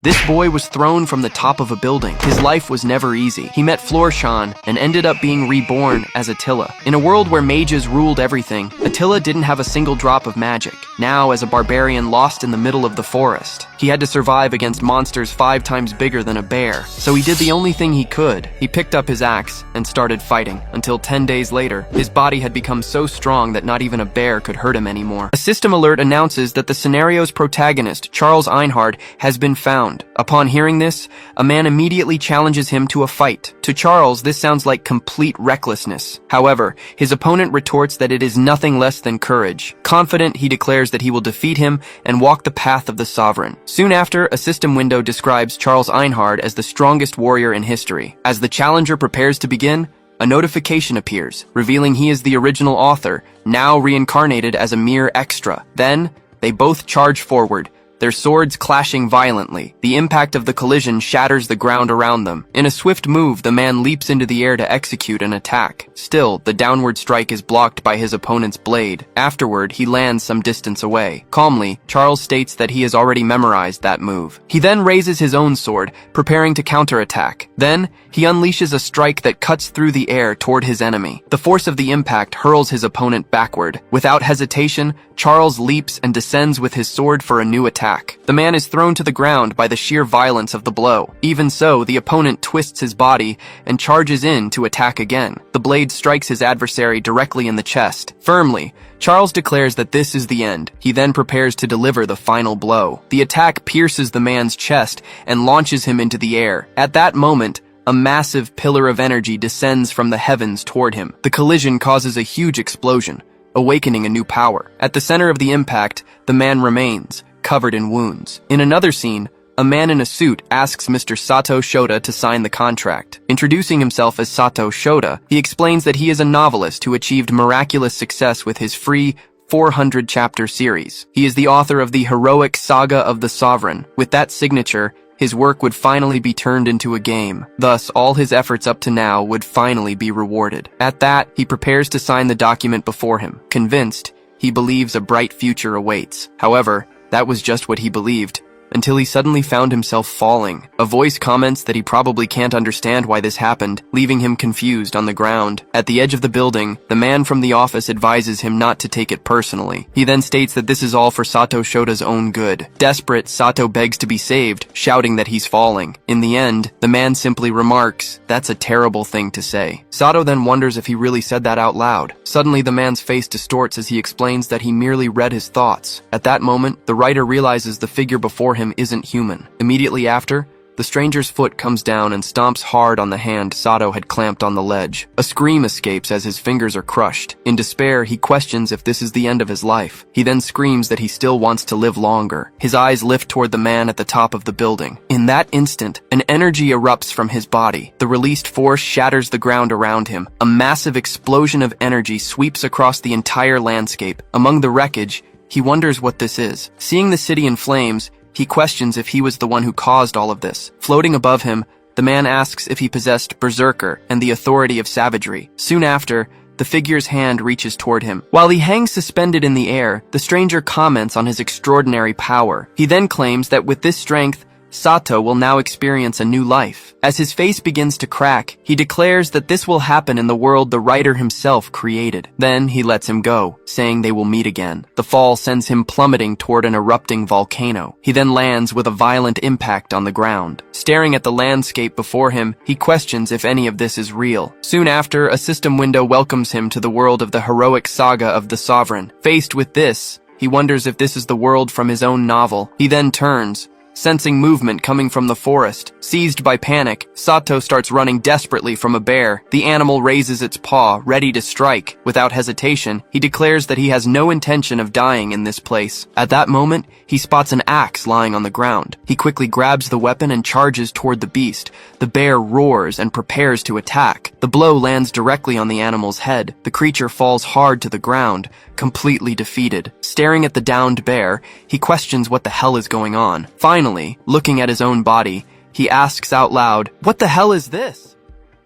This boy was thrown from the top of a building. His life was never easy. He met Florshan and ended up being reborn as Attila. In a world where mages ruled everything, Attila didn't have a single drop of magic. Now, as a barbarian lost in the middle of the forest, he had to survive against monsters 5 times bigger than a bear. So he did the only thing he could. He picked up his axe and started fighting, until 10 days later, his body had become so strong that not even a bear could hurt him anymore. A system alert announces that the scenario's protagonist, Charles Einhard, has been found. Upon hearing this, a man immediately challenges him to a fight. To Charles, this sounds like complete recklessness. However, his opponent retorts that it is nothing less than courage. Confident, he declares that he will defeat him and walk the path of the sovereign. Soon after, a system window describes Charles Einhard as the strongest warrior in history. As the challenger prepares to begin, a notification appears, revealing he is the original author, now reincarnated as a mere extra. Then, they both charge forward, their swords clashing violently. The impact of the collision shatters the ground around them. In a swift move, the man leaps into the air to execute an attack. Still, the downward strike is blocked by his opponent's blade. Afterward, he lands some distance away. Calmly, Charles states that he has already memorized that move. He then raises his own sword, preparing to counterattack. Then, he unleashes a strike that cuts through the air toward his enemy. The force of the impact hurls his opponent backward. Without hesitation, Charles leaps and descends with his sword for a new attack. The man is thrown to the ground by the sheer violence of the blow. Even so, the opponent twists his body and charges in to attack again. The blade strikes his adversary directly in the chest. Firmly, Charles declares that this is the end. He then prepares to deliver the final blow. The attack pierces the man's chest and launches him into the air. At that moment, a massive pillar of energy descends from the heavens toward him. The collision causes a huge explosion, awakening a new power. At the center of the impact, the man remains, covered in wounds. In another scene, a man in a suit asks Mr. Sato Shota to sign the contract. Introducing himself as Sato Shota, he explains that he is a novelist who achieved miraculous success with his free 400-chapter series. He is the author of the heroic saga of the Sovereign. With that signature, his work would finally be turned into a game. Thus, all his efforts up to now would finally be rewarded. At that, he prepares to sign the document before him. Convinced, he believes a bright future awaits. However, that was just what he believed, until he suddenly found himself falling. A voice comments that he probably can't understand why this happened, leaving him confused on the ground. At the edge of the building, the man from the office advises him not to take it personally. He then states that this is all for Sato Shota's own good. Desperate, Sato begs to be saved, shouting that he's falling. In the end, the man simply remarks, "That's a terrible thing to say." Sato then wonders if he really said that out loud. Suddenly, the man's face distorts as he explains that he merely read his thoughts. At that moment, the writer realizes the figure before him isn't human. Immediately after, the stranger's foot comes down and stomps hard on the hand Sato had clamped on the ledge. A scream escapes as his fingers are crushed. In despair, he questions if this is the end of his life. He then screams that he still wants to live longer. His eyes lift toward the man at the top of the building. In that instant, an energy erupts from his body. The released force shatters the ground around him. A massive explosion of energy sweeps across the entire landscape. Among the wreckage, he wonders what this is. Seeing the city in flames, he questions if he was the one who caused all of this. Floating above him, the man asks if he possessed berserker and the authority of savagery. Soon after, the figure's hand reaches toward him. While he hangs suspended in the air, the stranger comments on his extraordinary power. He then claims that with this strength, Sato will now experience a new life. As his face begins to crack, he declares that this will happen in the world the writer himself created. Then he lets him go, saying they will meet again. The fall sends him plummeting toward an erupting volcano. He then lands with a violent impact on the ground. Staring at the landscape before him, he questions if any of this is real. Soon after, a system window welcomes him to the world of the heroic saga of the Sovereign. Faced with this, he wonders if this is the world from his own novel. He then turns, sensing movement coming from the forest. Seized by panic, Sato starts running desperately from a bear. The animal raises its paw, ready to strike. Without hesitation, he declares that he has no intention of dying in this place. At that moment, he spots an axe lying on the ground. He quickly grabs the weapon and charges toward the beast. The bear roars and prepares to attack. The blow lands directly on the animal's head. The creature falls hard to the ground, completely defeated. Staring at the downed bear, he questions what the hell is going on. Finally, looking at his own body, he asks out loud, "What the hell is this?"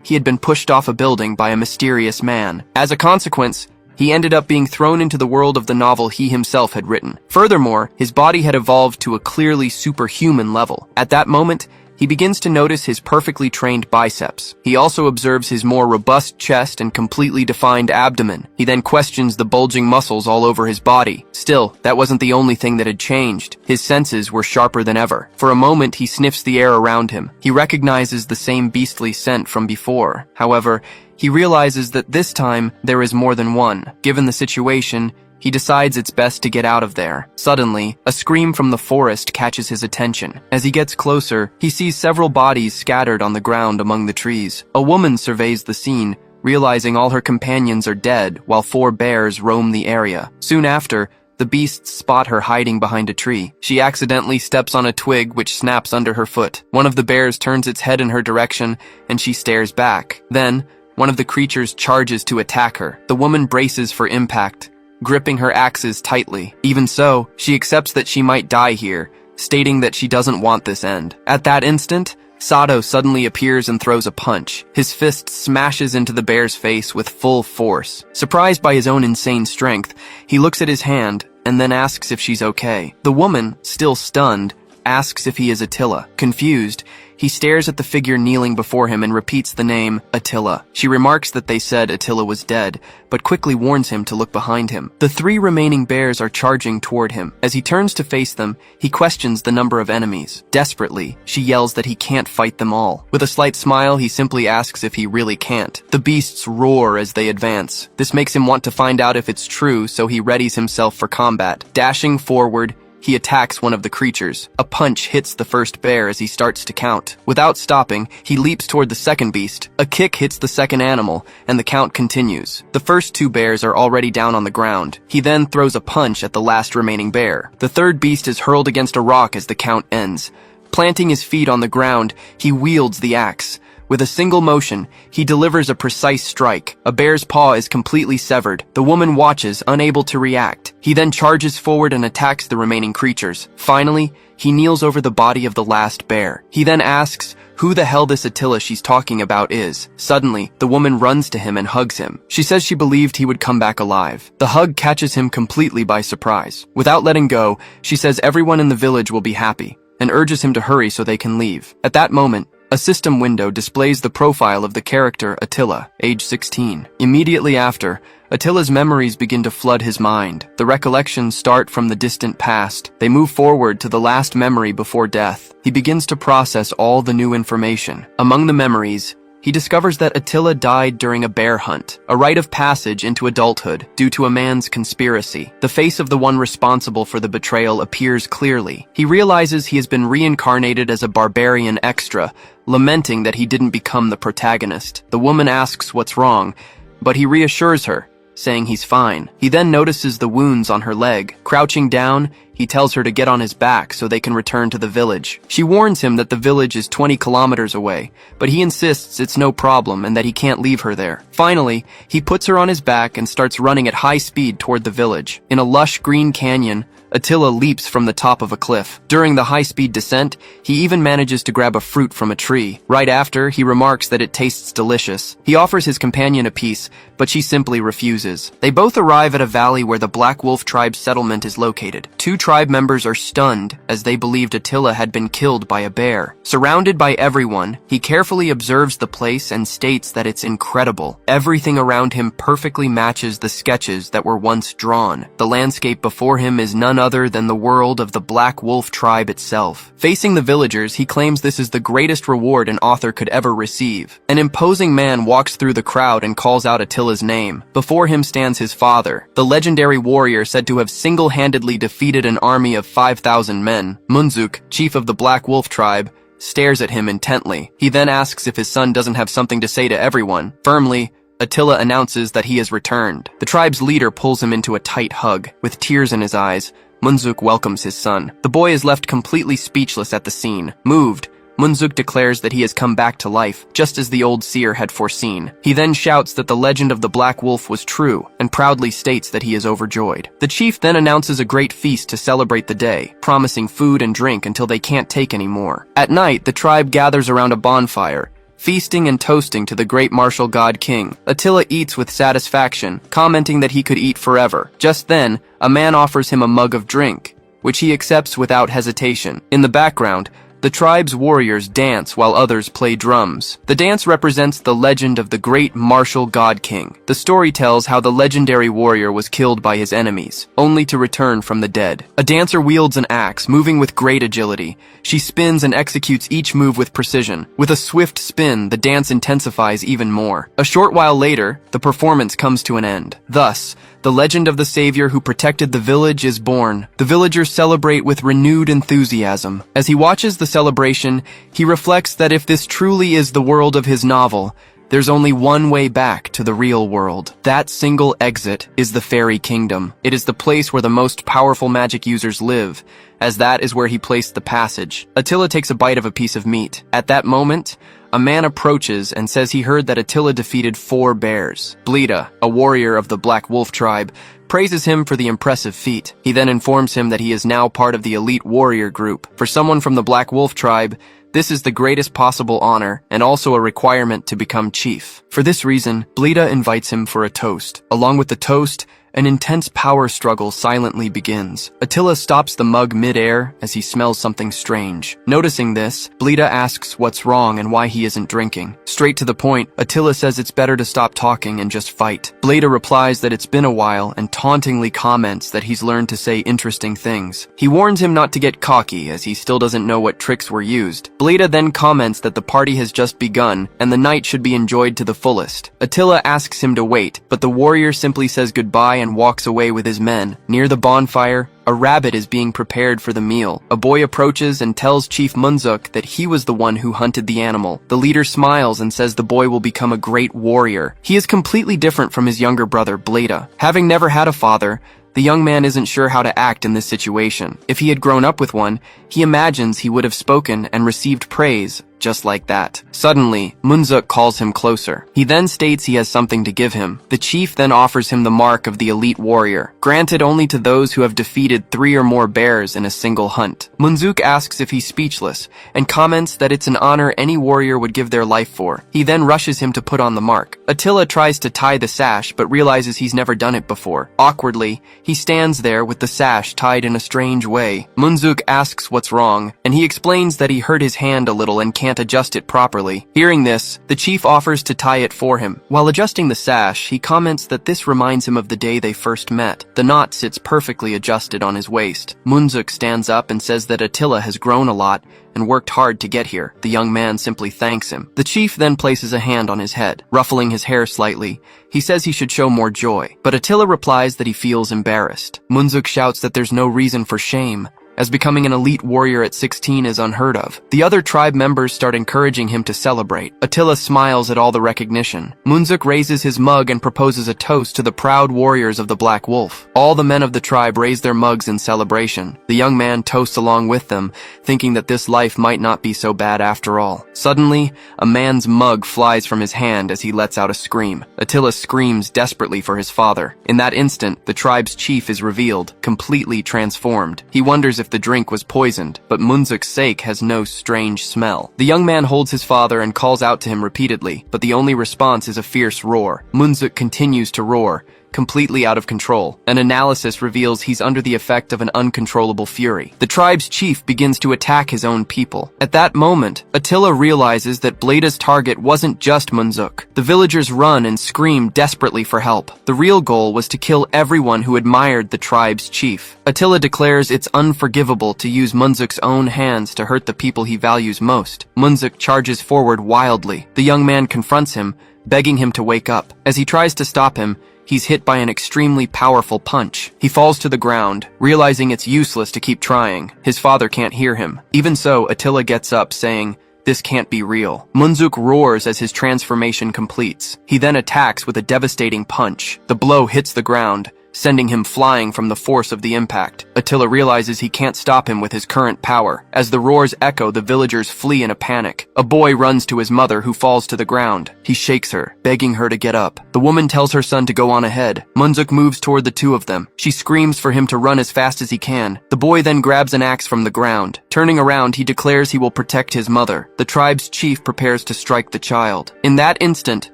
He had been pushed off a building by a mysterious man. As a consequence, He ended up being thrown into the world of the novel he himself had written. Furthermore, his body had evolved to a clearly superhuman level. At that moment, he begins to notice his perfectly trained biceps. He also observes his more robust chest and completely defined abdomen. He then questions the bulging muscles all over his body. Still, that wasn't the only thing that had changed. His senses were sharper than ever. For a moment, he sniffs the air around him. He recognizes the same beastly scent from before. However, he realizes that this time, there is more than one. Given the situation, he decides it's best to get out of there. Suddenly, a scream from the forest catches his attention. As he gets closer, he sees several bodies scattered on the ground among the trees. A woman surveys the scene, realizing all her companions are dead, while 4 bears roam the area. Soon after, the beasts spot her hiding behind a tree. She accidentally steps on a twig which snaps under her foot. One of the bears turns its head in her direction, and she stares back. Then, one of the creatures charges to attack her. The woman braces for impact, gripping her axes tightly. Even so, she accepts that she might die here, stating that she doesn't want this end. At that instant, Sato suddenly appears and throws a punch. His fist smashes into the bear's face with full force. Surprised by his own insane strength, he looks at his hand and then asks if she's okay. The woman, still stunned, asks if he is Attila. Confused, he stares at the figure kneeling before him and repeats the name, Attila. She remarks that they said Attila was dead, but quickly warns him to look behind him. The 3 remaining bears are charging toward him. As he turns to face them, he questions the number of enemies. Desperately, she yells that he can't fight them all. With a slight smile, he simply asks if he really can't. The beasts roar as they advance. This makes him want to find out if it's true, so he readies himself for combat. Dashing forward, he attacks one of the creatures. A punch hits the first bear as he starts to count. Without stopping, he leaps toward the second beast. A kick hits the second animal, and the count continues. The first 2 bears are already down on the ground. He then throws a punch at the last remaining bear. The third beast is hurled against a rock as the count ends. Planting his feet on the ground, he wields the axe. With a single motion, he delivers a precise strike. A bear's paw is completely severed. The woman watches, unable to react. He then charges forward and attacks the remaining creatures. Finally, he kneels over the body of the last bear. He then asks who the hell this Attila she's talking about is. Suddenly, the woman runs to him and hugs him. She says she believed he would come back alive. The hug catches him completely by surprise. Without letting go, she says everyone in the village will be happy, and urges him to hurry so they can leave. At that moment, a system window displays the profile of the character Attila, age 16. Immediately after, Attila's memories begin to flood his mind. The recollections start from the distant past. They move forward to the last memory before death. He begins to process all the new information. Among the memories, he discovers that Attila died during a bear hunt, a rite of passage into adulthood due to a man's conspiracy. The face of the one responsible for the betrayal appears clearly. He realizes he has been reincarnated as a barbarian extra, lamenting that he didn't become the protagonist. The woman asks what's wrong, but he reassures her, saying he's fine. He then notices the wounds on her leg. Crouching down, he tells her to get on his back so they can return to the village. She warns him that the village is 20 kilometers away, but he insists it's no problem and that he can't leave her there. Finally, he puts her on his back and starts running at high speed toward the village. In a lush green canyon, Attila leaps from the top of a cliff. During the high-speed descent, he even manages to grab a fruit from a tree. Right after, he remarks that it tastes delicious. He offers his companion a piece, but she simply refuses. They both arrive at a valley where the Black Wolf tribe's settlement is located. 2 tribe members are stunned as they believed Attila had been killed by a bear. Surrounded by everyone, he carefully observes the place and states that it's incredible. Everything around him perfectly matches the sketches that were once drawn. The landscape before him is none other than the world of the Black Wolf tribe itself. Facing the villagers, he claims this is the greatest reward an author could ever receive. An imposing man walks through the crowd and calls out Attila's name. Before him stands his father, the legendary warrior said to have single-handedly defeated an army of 5,000 men. Munzuk, chief of the Black Wolf tribe, stares at him intently. He then asks if his son doesn't have something to say to everyone. Firmly, Attila announces that he has returned. The tribe's leader pulls him into a tight hug. With tears in his eyes, Munzuk welcomes his son. The boy is left completely speechless at the scene. Moved, Munzuk declares that he has come back to life, just as the old seer had foreseen. He then shouts that the legend of the Black Wolf was true, and proudly states that he is overjoyed. The chief then announces a great feast to celebrate the day, promising food and drink until they can't take any more. At night, the tribe gathers around a bonfire, feasting and toasting to the great martial god king. Attila eats with satisfaction, commenting that he could eat forever. Just then, a man offers him a mug of drink, which he accepts without hesitation. In the background, the tribe's warriors dance while others play drums. The dance represents the legend of the great martial god king. The story tells how the legendary warrior was killed by his enemies, only to return from the dead. A dancer wields an axe, moving with great agility. She spins and executes each move with precision. With a swift spin, the dance intensifies even more. A short while later, the performance comes to an end. Thus, the legend of the savior who protected the village is born. The villagers celebrate with renewed enthusiasm. As he watches the celebration, he reflects that if this truly is the world of his novel, there's only one way back to the real world. That single exit is the fairy kingdom. It is the place where the most powerful magic users live, as that is where he placed the passage. Attila takes a bite of a piece of meat. At that moment, a man approaches and says he heard that Attila defeated 4 bears. Blida, a warrior of the Black Wolf tribe, praises him for the impressive feat. He then informs him that he is now part of the elite warrior group. For someone from the Black Wolf tribe, this is the greatest possible honor and also a requirement to become chief. For this reason, Blida invites him for a toast. Along with the toast, an intense power struggle silently begins. Attila stops the mug mid-air as he smells something strange. Noticing this, Blida asks what's wrong and why he isn't drinking. Straight to the point, Attila says it's better to stop talking and just fight. Blida replies that it's been a while and tauntingly comments that he's learned to say interesting things. He warns him not to get cocky as he still doesn't know what tricks were used. Blida then comments that the party has just begun and the night should be enjoyed to the fullest. Attila asks him to wait, but the warrior simply says goodbye and walks away with his men. Near the bonfire, a rabbit is being prepared for the meal. A boy approaches and tells Chief Munzuk that he was the one who hunted the animal. The leader smiles and says the boy will become a great warrior. He is completely different from his younger brother, Bleda. Having never had a father, the young man isn't sure how to act in this situation. If he had grown up with one, he imagines he would have spoken and received praise, just like that. Suddenly, Munzuk calls him closer. He then states he has something to give him. The chief then offers him the mark of the elite warrior, granted only to those who have defeated 3 or more bears in a single hunt. Munzuk asks if he's speechless, and comments that it's an honor any warrior would give their life for. He then rushes him to put on the mark. Attila tries to tie the sash, but realizes he's never done it before. Awkwardly, he stands there with the sash tied in a strange way. Munzuk asks what's wrong, and he explains that he hurt his hand a little and can't adjust it properly. Hearing this, the chief offers to tie it for him. While adjusting the sash, he comments that this reminds him of the day they first met. The knot sits perfectly adjusted on his waist. Munzuk stands up and says that Attila has grown a lot and worked hard to get here. The young man simply thanks him. The chief then places a hand on his head, ruffling his hair slightly. He says he should show more joy, but Attila replies that he feels embarrassed. Munzuk shouts that there's no reason for shame, as becoming an elite warrior at 16 is unheard of. The other tribe members start encouraging him to celebrate. Attila smiles at all the recognition. Munzuk raises his mug and proposes a toast to the proud warriors of the Black Wolf. All the men of the tribe raise their mugs in celebration. The young man toasts along with them, thinking that this life might not be so bad after all. Suddenly, a man's mug flies from his hand as he lets out a scream. Attila screams desperately for his father. In that instant, the tribe's chief is revealed, completely transformed. He wonders if the drink was poisoned, but Munzuk's sake has no strange smell. The young man holds his father and calls out to him repeatedly, but the only response is a fierce roar. Munzuk continues to roar, completely out of control. An analysis reveals he's under the effect of an uncontrollable fury. The tribe's chief begins to attack his own people. At that moment, Attila realizes that Bleda's target wasn't just Munzuk. The villagers run and scream desperately for help. The real goal was to kill everyone who admired the tribe's chief. Attila declares it's unforgivable to use Munzuk's own hands to hurt the people he values most. Munzuk charges forward wildly. The young man confronts him, begging him to wake up. As he tries to stop him, he's hit by an extremely powerful punch. He falls to the ground, realizing it's useless to keep trying. His father can't hear him. Even so, Attila gets up, saying, "This can't be real." Munzuk roars as his transformation completes. He then attacks with a devastating punch. The blow hits the ground, sending him flying from the force of the impact. Attila realizes he can't stop him with his current power. As the roars echo, the villagers flee in a panic. A boy runs to his mother, who falls to the ground. He shakes her, begging her to get up. The woman tells her son to go on ahead. Munzuk moves toward the two of them. She screams for him to run as fast as he can. The boy then grabs an axe from the ground. Turning around, he declares he will protect his mother. The tribe's chief prepares to strike the child. In that instant,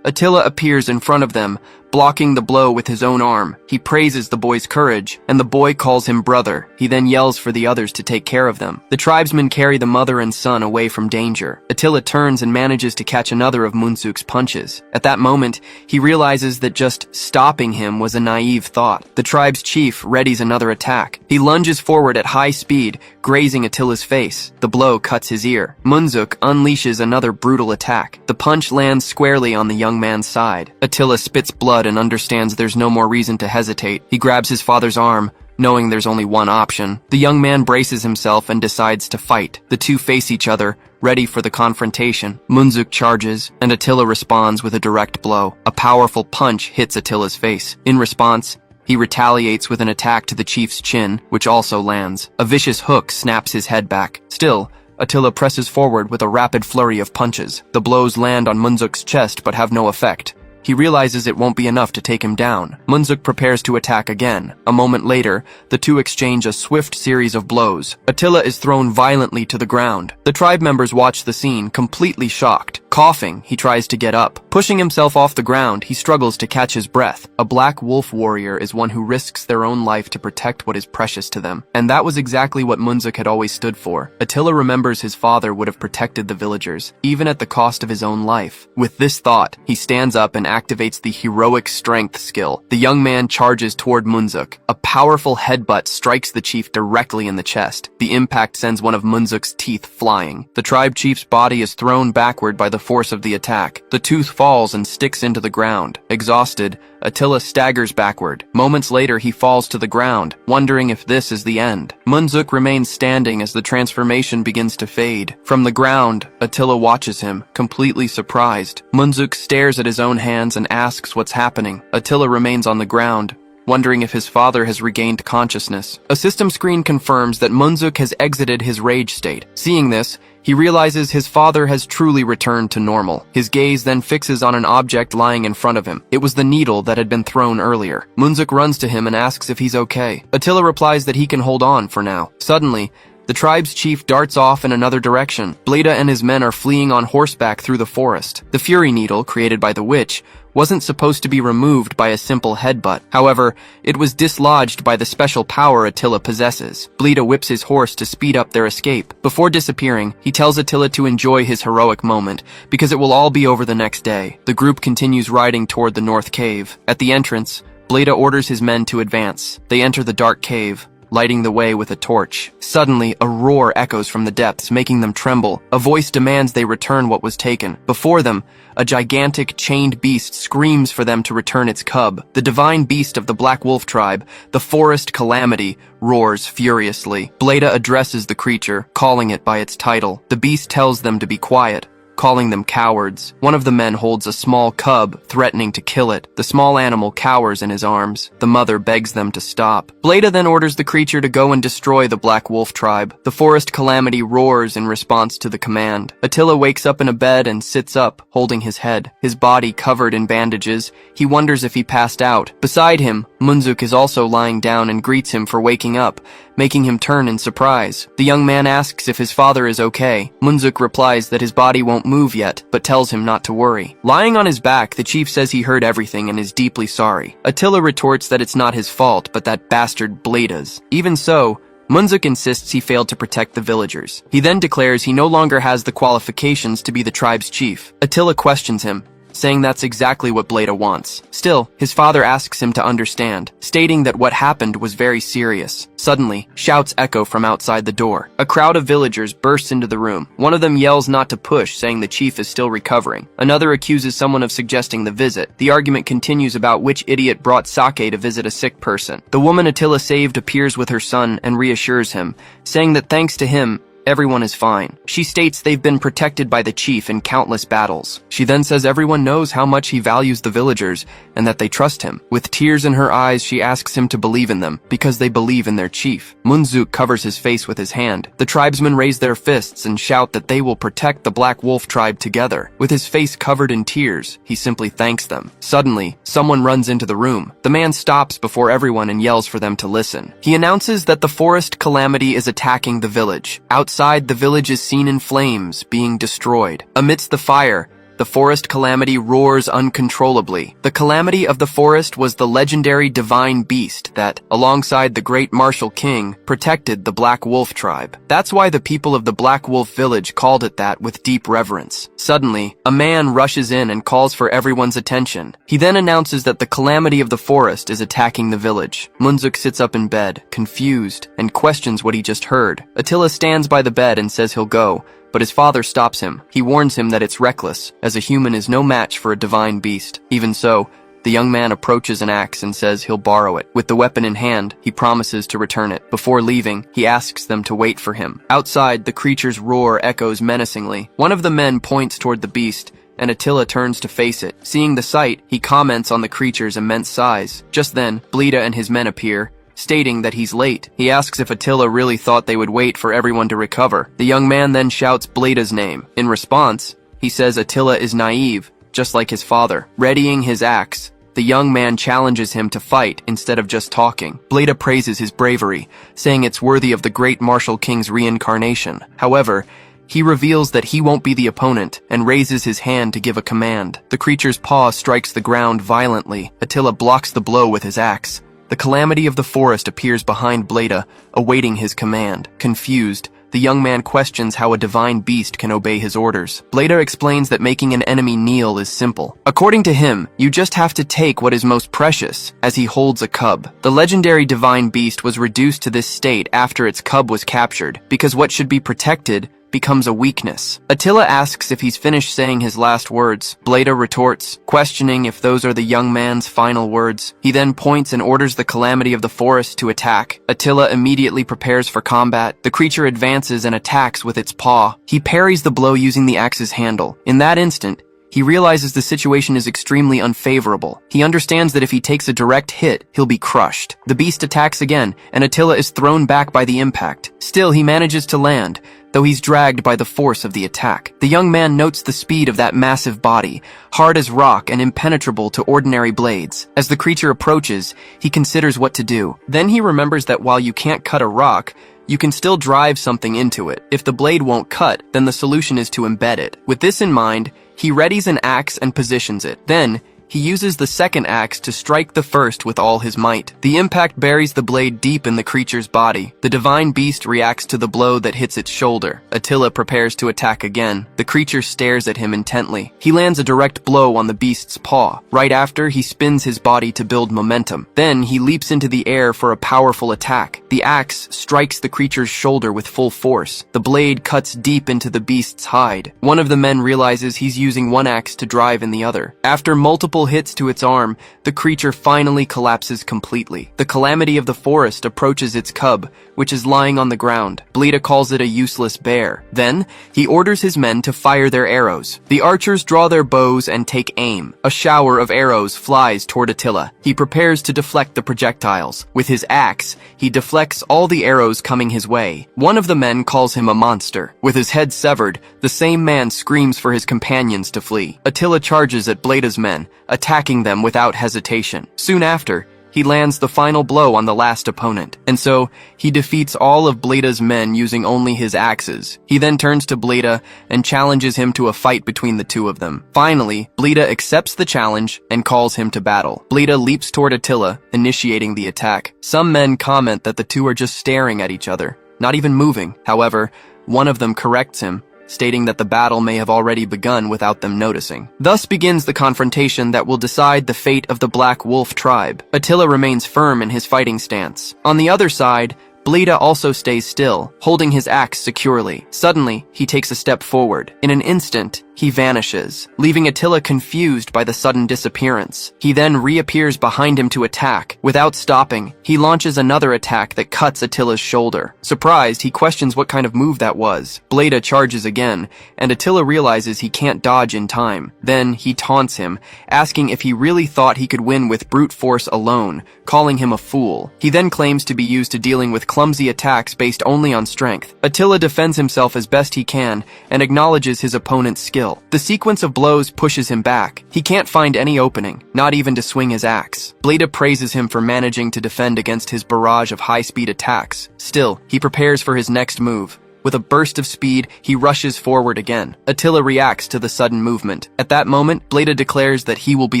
Attila appears in front of them, blocking the blow with his own arm. He praises the boy's courage, and the boy calls him brother. He then yells for the others to take care of them. The tribesmen carry the mother and son away from danger. Attila turns and manages to catch another of Munzuk's punches. At that moment, he realizes that just stopping him was a naive thought. The tribe's chief readies another attack. He lunges forward at high speed, grazing Attila's face. The blow cuts his ear. Munzuk unleashes another brutal attack. The punch lands squarely on the young man's side. Attila spits blood and understands there's no more reason to hesitate. He grabs his father's arm, knowing there's only one option. The young man braces himself and decides to fight. The two face each other, ready for the confrontation. Munzuk charges, and Attila responds with a direct blow. A powerful punch hits Attila's face. In response, he retaliates with an attack to the chief's chin, which also lands. A vicious hook snaps his head back. Still, Attila presses forward with a rapid flurry of punches. The blows land on Munzuk's chest but have no effect. He realizes it won't be enough to take him down. Munzuk prepares to attack again. A moment later, the two exchange a swift series of blows. Attila is thrown violently to the ground. The tribe members watch the scene, completely shocked. Coughing, he tries to get up. Pushing himself off the ground, he struggles to catch his breath. A black wolf warrior is one who risks their own life to protect what is precious to them. And that was exactly what Munzuk had always stood for. Attila remembers his father would have protected the villagers, even at the cost of his own life. With this thought, he stands up and activates the heroic strength skill. The young man charges toward Munzuk. A powerful headbutt strikes the chief directly in the chest. The impact sends one of Munzuk's teeth flying. The tribe chief's body is thrown backward by the force of the attack. The tooth falls and sticks into the ground. Exhausted, Attila staggers backward. Moments later, he falls to the ground, wondering if this is the end. Munzuk remains standing as the transformation begins to fade. From the ground, Attila watches him, completely surprised. Munzuk stares at his own hands and asks what's happening. Attila remains on the ground, wondering if his father has regained consciousness. A system screen confirms that Munzuk has exited his rage state. Seeing this, he realizes his father has truly returned to normal. His gaze then fixes on an object lying in front of him. It was the needle that had been thrown earlier. Munzuk runs to him and asks if he's okay. Attila replies that he can hold on for now. Suddenly, the tribe's chief darts off in another direction. Bleda and his men are fleeing on horseback through the forest. The Fury Needle, created by the witch, wasn't supposed to be removed by a simple headbutt. However, it was dislodged by the special power Attila possesses. Bleda whips his horse to speed up their escape. Before disappearing, he tells Attila to enjoy his heroic moment, because it will all be over the next day. The group continues riding toward the north cave. At the entrance, Bleda orders his men to advance. They enter the dark cave, lighting the way with a torch. Suddenly, a roar echoes from the depths, making them tremble. A voice demands they return what was taken. Before them, a gigantic chained beast screams for them to return its cub. The divine beast of the Black Wolf tribe, the Forest Calamity, roars furiously. Bleda addresses the creature, calling it by its title. The beast tells them to be quiet, calling them cowards. One of the men holds a small cub, threatening to kill it. The small animal cowers in his arms. The mother begs them to stop. Bleda then orders the creature to go and destroy the Black Wolf tribe. The Forest Calamity roars in response to the command. Attila wakes up in a bed and sits up, holding his head. His body covered in bandages, he wonders if he passed out. Beside him, Munzuk is also lying down and greets him for waking up, making him turn in surprise. The young man asks if his father is okay. Munzuk replies that his body won't move yet, but tells him not to worry. Lying on his back, the chief says he heard everything and is deeply sorry. Attila retorts that it's not his fault, but that bastard Bleda's. Even so, Munzuk insists he failed to protect the villagers. He then declares he no longer has the qualifications to be the tribe's chief. Attila questions him, saying that's exactly what Bleda wants. Still, his father asks him to understand, stating that what happened was very serious. Suddenly, shouts echo from outside the door. A crowd of villagers bursts into the room. One of them yells not to push, saying the chief is still recovering. Another accuses someone of suggesting the visit. The argument continues about which idiot brought sake to visit a sick person. The woman Attila saved appears with her son and reassures him, saying that thanks to him, everyone is fine. She states they've been protected by the chief in countless battles. She then says everyone knows how much he values the villagers and that they trust him. With tears in her eyes, she asks him to believe in them because they believe in their chief. Munzuk covers his face with his hand. The tribesmen raise their fists and shout that they will protect the Black Wolf tribe together. With his face covered in tears, he simply thanks them. Suddenly, someone runs into the room. The man stops before everyone and yells for them to listen. He announces that the forest calamity is attacking the village. Outside, the village is seen in flames, being destroyed. Amidst the fire, the forest calamity roars uncontrollably. The calamity of the forest was the legendary divine beast that, alongside the great martial king, protected the Black Wolf tribe. That's why the people of the Black Wolf village called it that with deep reverence. Suddenly, a man rushes in and calls for everyone's attention. He then announces that the calamity of the forest is attacking the village. Munzuk sits up in bed, confused, and questions what he just heard. Attila stands by the bed and says he'll go, but his father stops him. He warns him that it's reckless, as a human is no match for a divine beast. Even so, the young man approaches an axe and says he'll borrow it. With the weapon in hand, he promises to return it. Before leaving, he asks them to wait for him. Outside, the creature's roar echoes menacingly. One of the men points toward the beast, and Attila turns to face it. Seeing the sight, he comments on the creature's immense size. Just then, Blida and his men appear, stating that he's late. He asks if Attila really thought they would wait for everyone to recover. The young man then shouts Blida's name. In response, he says Attila is naive, just like his father. Readying his axe, the young man challenges him to fight instead of just talking. Blida praises his bravery, saying it's worthy of the great martial king's reincarnation. However, he reveals that he won't be the opponent and raises his hand to give a command. The creature's paw strikes the ground violently. Attila blocks the blow with his axe. The calamity of the forest appears behind Bleda, awaiting his command. Confused, the young man questions how a divine beast can obey his orders. Bleda explains that making an enemy kneel is simple. According to him, you just have to take what is most precious, as he holds a cub. The legendary divine beast was reduced to this state after its cub was captured, because what should be protected becomes a weakness. Attila asks if he's finished saying his last words. Bleda retorts, questioning if those are the young man's final words. He then points and orders the calamity of the forest to attack. Attila immediately prepares for combat. The creature advances and attacks with its paw. He parries the blow using the axe's handle. In that instant, he realizes the situation is extremely unfavorable. He understands that if he takes a direct hit, he'll be crushed. The beast attacks again, and Attila is thrown back by the impact. Still, he manages to land, though he's dragged by the force of the attack. The young man notes the speed of that massive body, hard as rock and impenetrable to ordinary blades. As the creature approaches, he considers what to do. Then he remembers that while you can't cut a rock, you can still drive something into it. If the blade won't cut, then the solution is to embed it. With this in mind, he readies an axe and positions it. Then, he uses the second axe to strike the first with all his might. The impact buries the blade deep in the creature's body. The divine beast reacts to the blow that hits its shoulder. Attila prepares to attack again. The creature stares at him intently. He lands a direct blow on the beast's paw. Right after, he spins his body to build momentum. Then, he leaps into the air for a powerful attack. The axe strikes the creature's shoulder with full force. The blade cuts deep into the beast's hide. One of the men realizes he's using one axe to drive in the other. After multiple hits to its arm, the creature finally collapses completely. The calamity of the forest approaches its cub, which is lying on the ground. Bleda calls it a useless bear. Then, he orders his men to fire their arrows. The archers draw their bows and take aim. A shower of arrows flies toward Attila. He prepares to deflect the projectiles. With his axe, he deflects all the arrows coming his way. One of the men calls him a monster. With his head severed, the same man screams for his companions to flee. Attila charges at Bleda's men, attacking them without hesitation. Soon after, he lands the final blow on the last opponent, and so he defeats all of Bleda's men using only his axes. He then turns to Bleda and challenges him to a fight between the two of them. Finally, Bleda accepts the challenge and calls him to battle. Bleda leaps toward Attila, initiating the attack. Some men comment that the two are just staring at each other, not even moving. However, one of them corrects him, stating that the battle may have already begun without them noticing. Thus begins the confrontation that will decide the fate of the Black Wolf tribe. Attila remains firm in his fighting stance. On the other side, Bleda also stays still, holding his axe securely. Suddenly, he takes a step forward. In an instant, he vanishes, leaving Attila confused by the sudden disappearance. He then reappears behind him to attack. Without stopping, he launches another attack that cuts Attila's shoulder. Surprised, he questions what kind of move that was. Bleda charges again, and Attila realizes he can't dodge in time. Then, he taunts him, asking if he really thought he could win with brute force alone, calling him a fool. He then claims to be used to dealing with clumsy attacks based only on strength. Attila defends himself as best he can, and acknowledges his opponent's skill. The sequence of blows pushes him back. He can't find any opening, not even to swing his axe. Bleda praises him for managing to defend against his barrage of high-speed attacks. Still, he prepares for his next move. With a burst of speed, he rushes forward again. Attila reacts to the sudden movement. At that moment, Bleda declares that he will be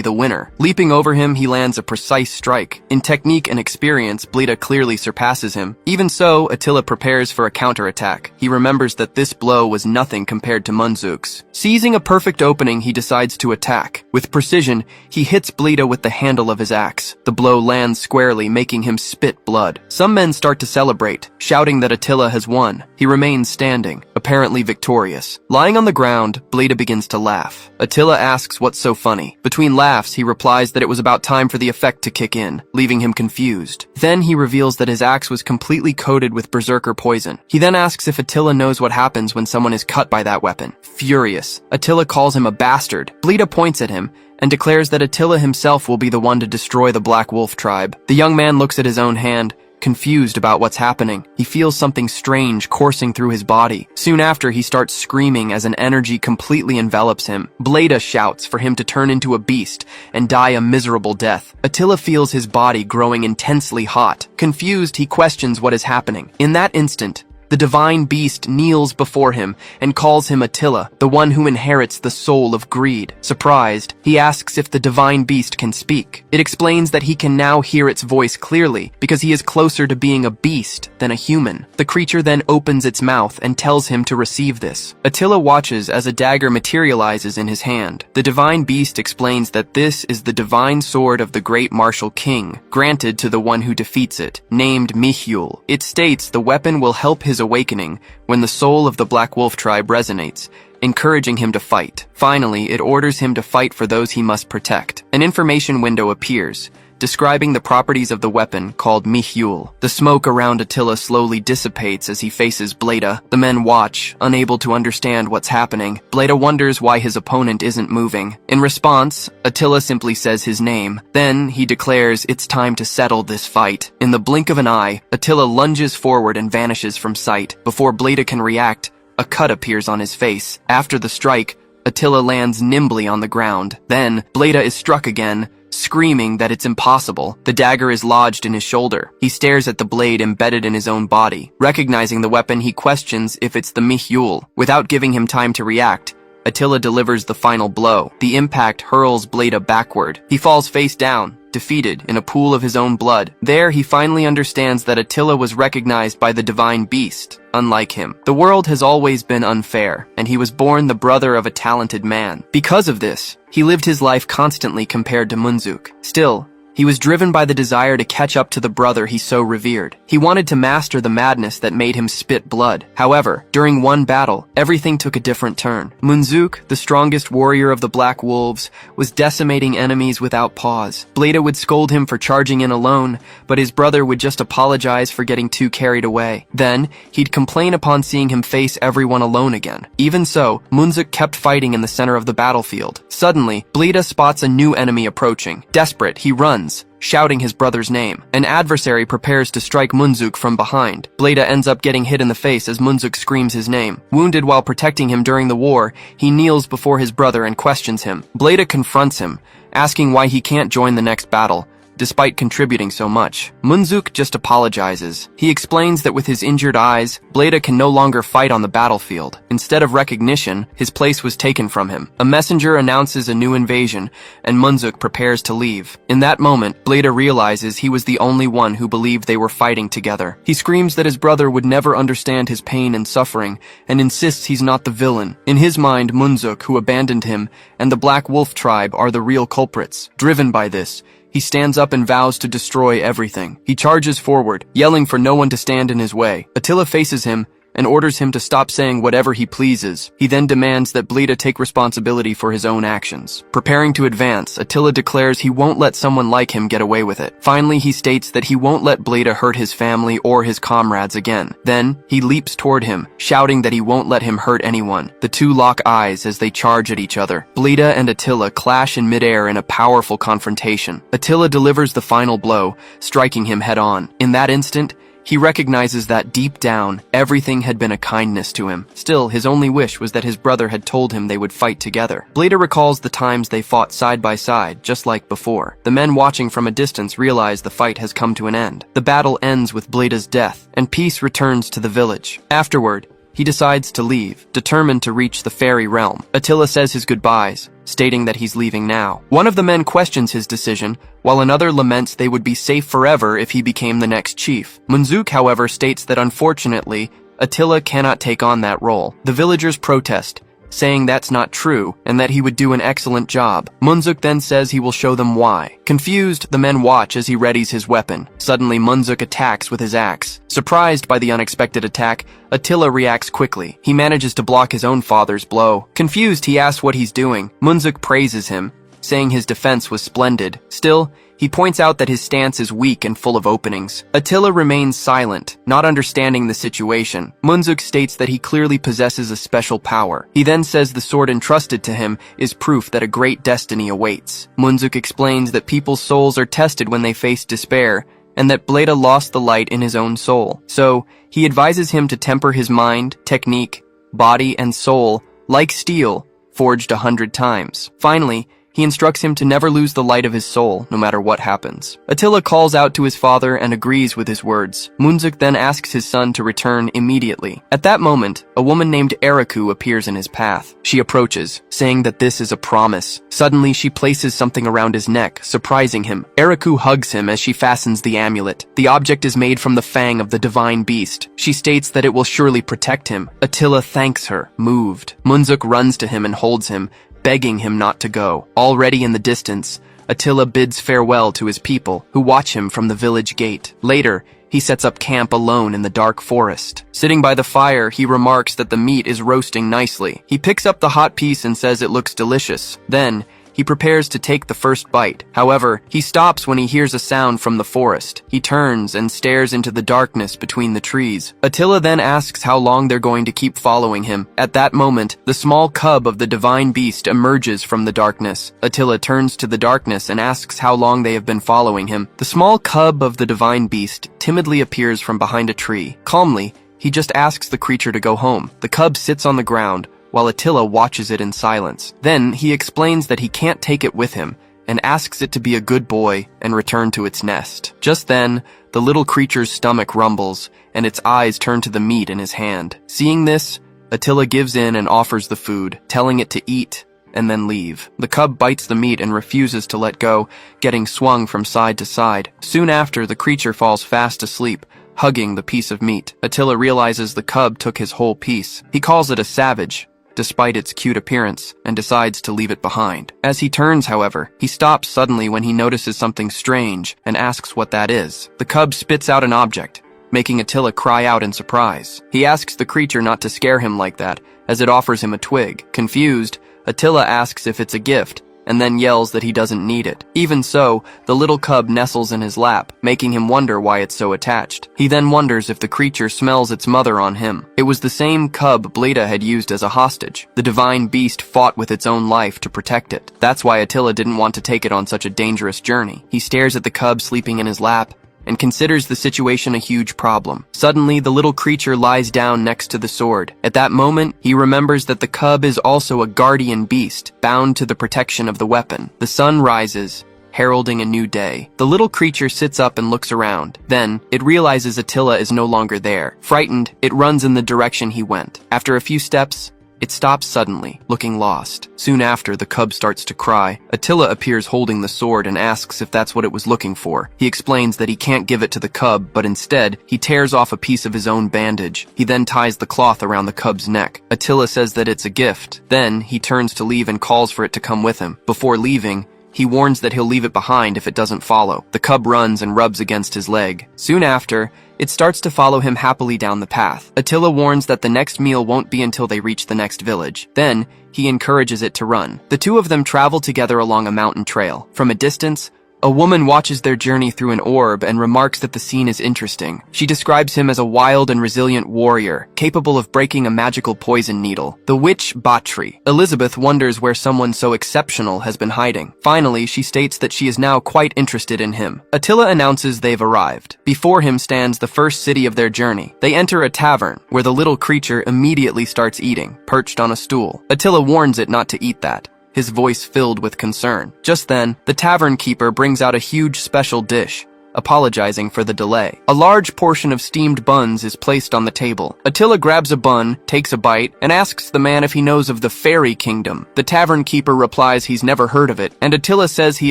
the winner. Leaping over him, he lands a precise strike. In technique and experience, Bleda clearly surpasses him. Even so, Attila prepares for a counterattack. He remembers that this blow was nothing compared to Munzuk's. Seizing a perfect opening, he decides to attack. With precision, he hits Bleda with the handle of his axe. The blow lands squarely, making him spit blood. Some men start to celebrate, shouting that Attila has won. He remains standing, apparently victorious. Lying on the ground, Bleda begins to laugh. Attila asks what's so funny. Between laughs, he replies that it was about time for the effect to kick in, leaving him confused. Then he reveals that his axe was completely coated with berserker poison. He then asks if Attila knows what happens when someone is cut by that weapon. Furious, Attila calls him a bastard. Bleda points at him and declares that Attila himself will be the one to destroy the Black Wolf tribe. The young man looks at his own hand, confused about what's happening. He feels something strange coursing through his body. Soon after, he starts screaming as an energy completely envelops him. Bleda shouts for him to turn into a beast and die a miserable death. Attila feels his body growing intensely hot. Confused, he questions what is happening. In that instant, the divine beast kneels before him and calls him Attila, the one who inherits the soul of greed. Surprised, he asks if the divine beast can speak. It explains that he can now hear its voice clearly because he is closer to being a beast than a human. The creature then opens its mouth and tells him to receive this. Attila watches as a dagger materializes in his hand. The divine beast explains that this is the divine sword of the great martial king, granted to the one who defeats it, named Mihyul. It states the weapon will help his awakening when the soul of the Black Wolf tribe resonates, encouraging him to fight. Finally, it orders him to fight for those he must protect. An information window appears, describing the properties of the weapon called Mihyul. The smoke around Attila slowly dissipates as he faces Bleda. The men watch, unable to understand what's happening. Bleda wonders why his opponent isn't moving. In response, Attila simply says his name. Then, he declares it's time to settle this fight. In the blink of an eye, Attila lunges forward and vanishes from sight. Before Bleda can react, a cut appears on his face. After the strike, Attila lands nimbly on the ground. Then, Bleda is struck again, screaming that it's impossible. The dagger is lodged in his shoulder. He stares at the blade embedded in his own body. Recognizing the weapon, he questions if it's the Mihyul. Without giving him time to react, Attila delivers the final blow. The impact hurls Bleda backward. He falls face down, defeated in a pool of his own blood. There, he finally understands that Attila was recognized by the divine beast, unlike him. The world has always been unfair, and he was born the brother of a talented man. Because of this, he lived his life constantly compared to Munzuk. Still, he was driven by the desire to catch up to the brother he so revered. He wanted to master the madness that made him spit blood. However, during one battle, everything took a different turn. Munzuk, the strongest warrior of the Black Wolves, was decimating enemies without pause. Bleda would scold him for charging in alone, but his brother would just apologize for getting too carried away. Then, he'd complain upon seeing him face everyone alone again. Even so, Munzuk kept fighting in the center of the battlefield. Suddenly, Bleda spots a new enemy approaching. Desperate, he runs, shouting his brother's name. An adversary prepares to strike Munzuk from behind. Bleda ends up getting hit in the face as Munzuk screams his name. Wounded while protecting him during the war, he kneels before his brother and questions him. Bleda confronts him, asking why he can't join the next battle, despite contributing so much. Munzuk just apologizes. He explains that with his injured eyes, Bleda can no longer fight on the battlefield. Instead of recognition, his place was taken from him. A messenger announces a new invasion, and Munzuk prepares to leave. In that moment, Bleda realizes he was the only one who believed they were fighting together. He screams that his brother would never understand his pain and suffering, and insists he's not the villain. In his mind, Munzuk, who abandoned him, and the Black Wolf tribe are the real culprits. Driven by this, He stands up and vows to destroy everything. He charges forward, yelling for no one to stand in his way. Attila faces him and orders him to stop saying whatever he pleases. He then demands that Blida take responsibility for his own actions. Preparing to advance, Attila declares he won't let someone like him get away with it. Finally, he states that he won't let Blida hurt his family or his comrades again. Then, he leaps toward him, shouting that he won't let him hurt anyone. The two lock eyes as they charge at each other. Blida and Attila clash in midair in a powerful confrontation. Attila delivers the final blow, striking him head-on. In that instant, he recognizes that deep down, everything had been a kindness to him. Still, his only wish was that his brother had told him they would fight together. Blida recalls the times they fought side by side, just like before. The men watching from a distance realize the fight has come to an end. The battle ends with Blida's death, and peace returns to the village. Afterward, he decides to leave, determined to reach the fairy realm. Attila says his goodbyes, stating that he's leaving now. One of the men questions his decision, while another laments they would be safe forever if he became the next chief. Munzuk, however, states that unfortunately, Attila cannot take on that role. The villagers protest, saying that's not true and that he would do an excellent job. Munzuk then says he will show them why. Confused, the men watch as he readies his weapon. Suddenly, Munzuk attacks with his axe. Surprised by the unexpected attack, Attila reacts quickly. He manages to block his own father's blow. Confused, he asks what he's doing. Munzuk praises him, saying his defense was splendid. Still, he points out that his stance is weak and full of openings. Attila remains silent, not understanding the situation. Munzuk states that he clearly possesses a special power. He then says the sword entrusted to him is proof that a great destiny awaits. Munzuk explains that people's souls are tested when they face despair, and that Bleda lost the light in his own soul. So, he advises him to temper his mind, technique, body, and soul, like steel, forged 100 times. Finally, he instructs him to never lose the light of his soul, no matter what happens. Attila calls out to his father and agrees with his words. Munzuk then asks his son to return immediately. At that moment, a woman named Eriku appears in his path. She approaches, saying that this is a promise. Suddenly, she places something around his neck, surprising him. Eriku hugs him as she fastens the amulet. The object is made from the fang of the divine beast. She states that it will surely protect him. Attila thanks her, moved. Munzuk runs to him and holds him, begging him not to go. Already in the distance, Attila bids farewell to his people, who watch him from the village gate. Later, he sets up camp alone in the dark forest. Sitting by the fire, he remarks that the meat is roasting nicely. He picks up the hot piece and says it looks delicious. Then, he prepares to take the first bite. However, he stops when he hears a sound from the forest. He turns and stares into the darkness between the trees. Attila then asks how long they're going to keep following him. At that moment, the small cub of the divine beast emerges from the darkness. Attila turns to the darkness and asks how long they have been following him. The small cub of the divine beast timidly appears from behind a tree. Calmly, he just asks the creature to go home. The cub sits on the ground, while Attila watches it in silence. Then, he explains that he can't take it with him, and asks it to be a good boy and return to its nest. Just then, the little creature's stomach rumbles, and its eyes turn to the meat in his hand. Seeing this, Attila gives in and offers the food, telling it to eat and then leave. The cub bites the meat and refuses to let go, getting swung from side to side. Soon after, the creature falls fast asleep, hugging the piece of meat. Attila realizes the cub took his whole piece. He calls it a savage, despite its cute appearance, and decides to leave it behind. As he turns, however, he stops suddenly when he notices something strange and asks what that is. The cub spits out an object, making Attila cry out in surprise. He asks the creature not to scare him like that, as it offers him a twig. Confused, Attila asks if it's a gift, and then yells that he doesn't need it. Even so, the little cub nestles in his lap, making him wonder why it's so attached. He then wonders if the creature smells its mother on him. It was the same cub Bleda had used as a hostage. The divine beast fought with its own life to protect it. That's why Attila didn't want to take it on such a dangerous journey. He stares at the cub sleeping in his lap, and considers the situation a huge problem. Suddenly, the little creature lies down next to the sword. At that moment, he remembers that the cub is also a guardian beast, bound to the protection of the weapon. The sun rises, heralding a new day. The little creature sits up and looks around. Then, it realizes Attila is no longer there. Frightened, it runs in the direction he went. After a few steps, it stops suddenly, looking lost. Soon after, the cub starts to cry. Attila appears holding the sword and asks if that's what it was looking for. He explains that he can't give it to the cub, but instead, he tears off a piece of his own bandage. He then ties the cloth around the cub's neck. Attila says that it's a gift. Then, he turns to leave and calls for it to come with him. Before leaving, He warns that he'll leave it behind if it doesn't follow. The cub runs and rubs against his leg. Soon after, it starts to follow him happily down the path. Attila warns that the next meal won't be until they reach the next village. Then, he encourages it to run. The two of them travel together along a mountain trail. From a distance, a woman watches their journey through an orb and remarks that the scene is interesting. She describes him as a wild and resilient warrior, capable of breaking a magical poison needle. The witch Batri. Elizabeth wonders where someone so exceptional has been hiding. Finally, she states that she is now quite interested in him. Attila announces they've arrived. Before him stands the first city of their journey. They enter a tavern, where the little creature immediately starts eating, perched on a stool. Attila warns it not to eat that, his voice filled with concern. Just then, the tavern keeper brings out a huge special dish, apologizing for the delay. A large portion of steamed buns is placed on the table. Attila grabs a bun, takes a bite, and asks the man if he knows of the fairy kingdom. The tavern keeper replies he's never heard of it, and Attila says he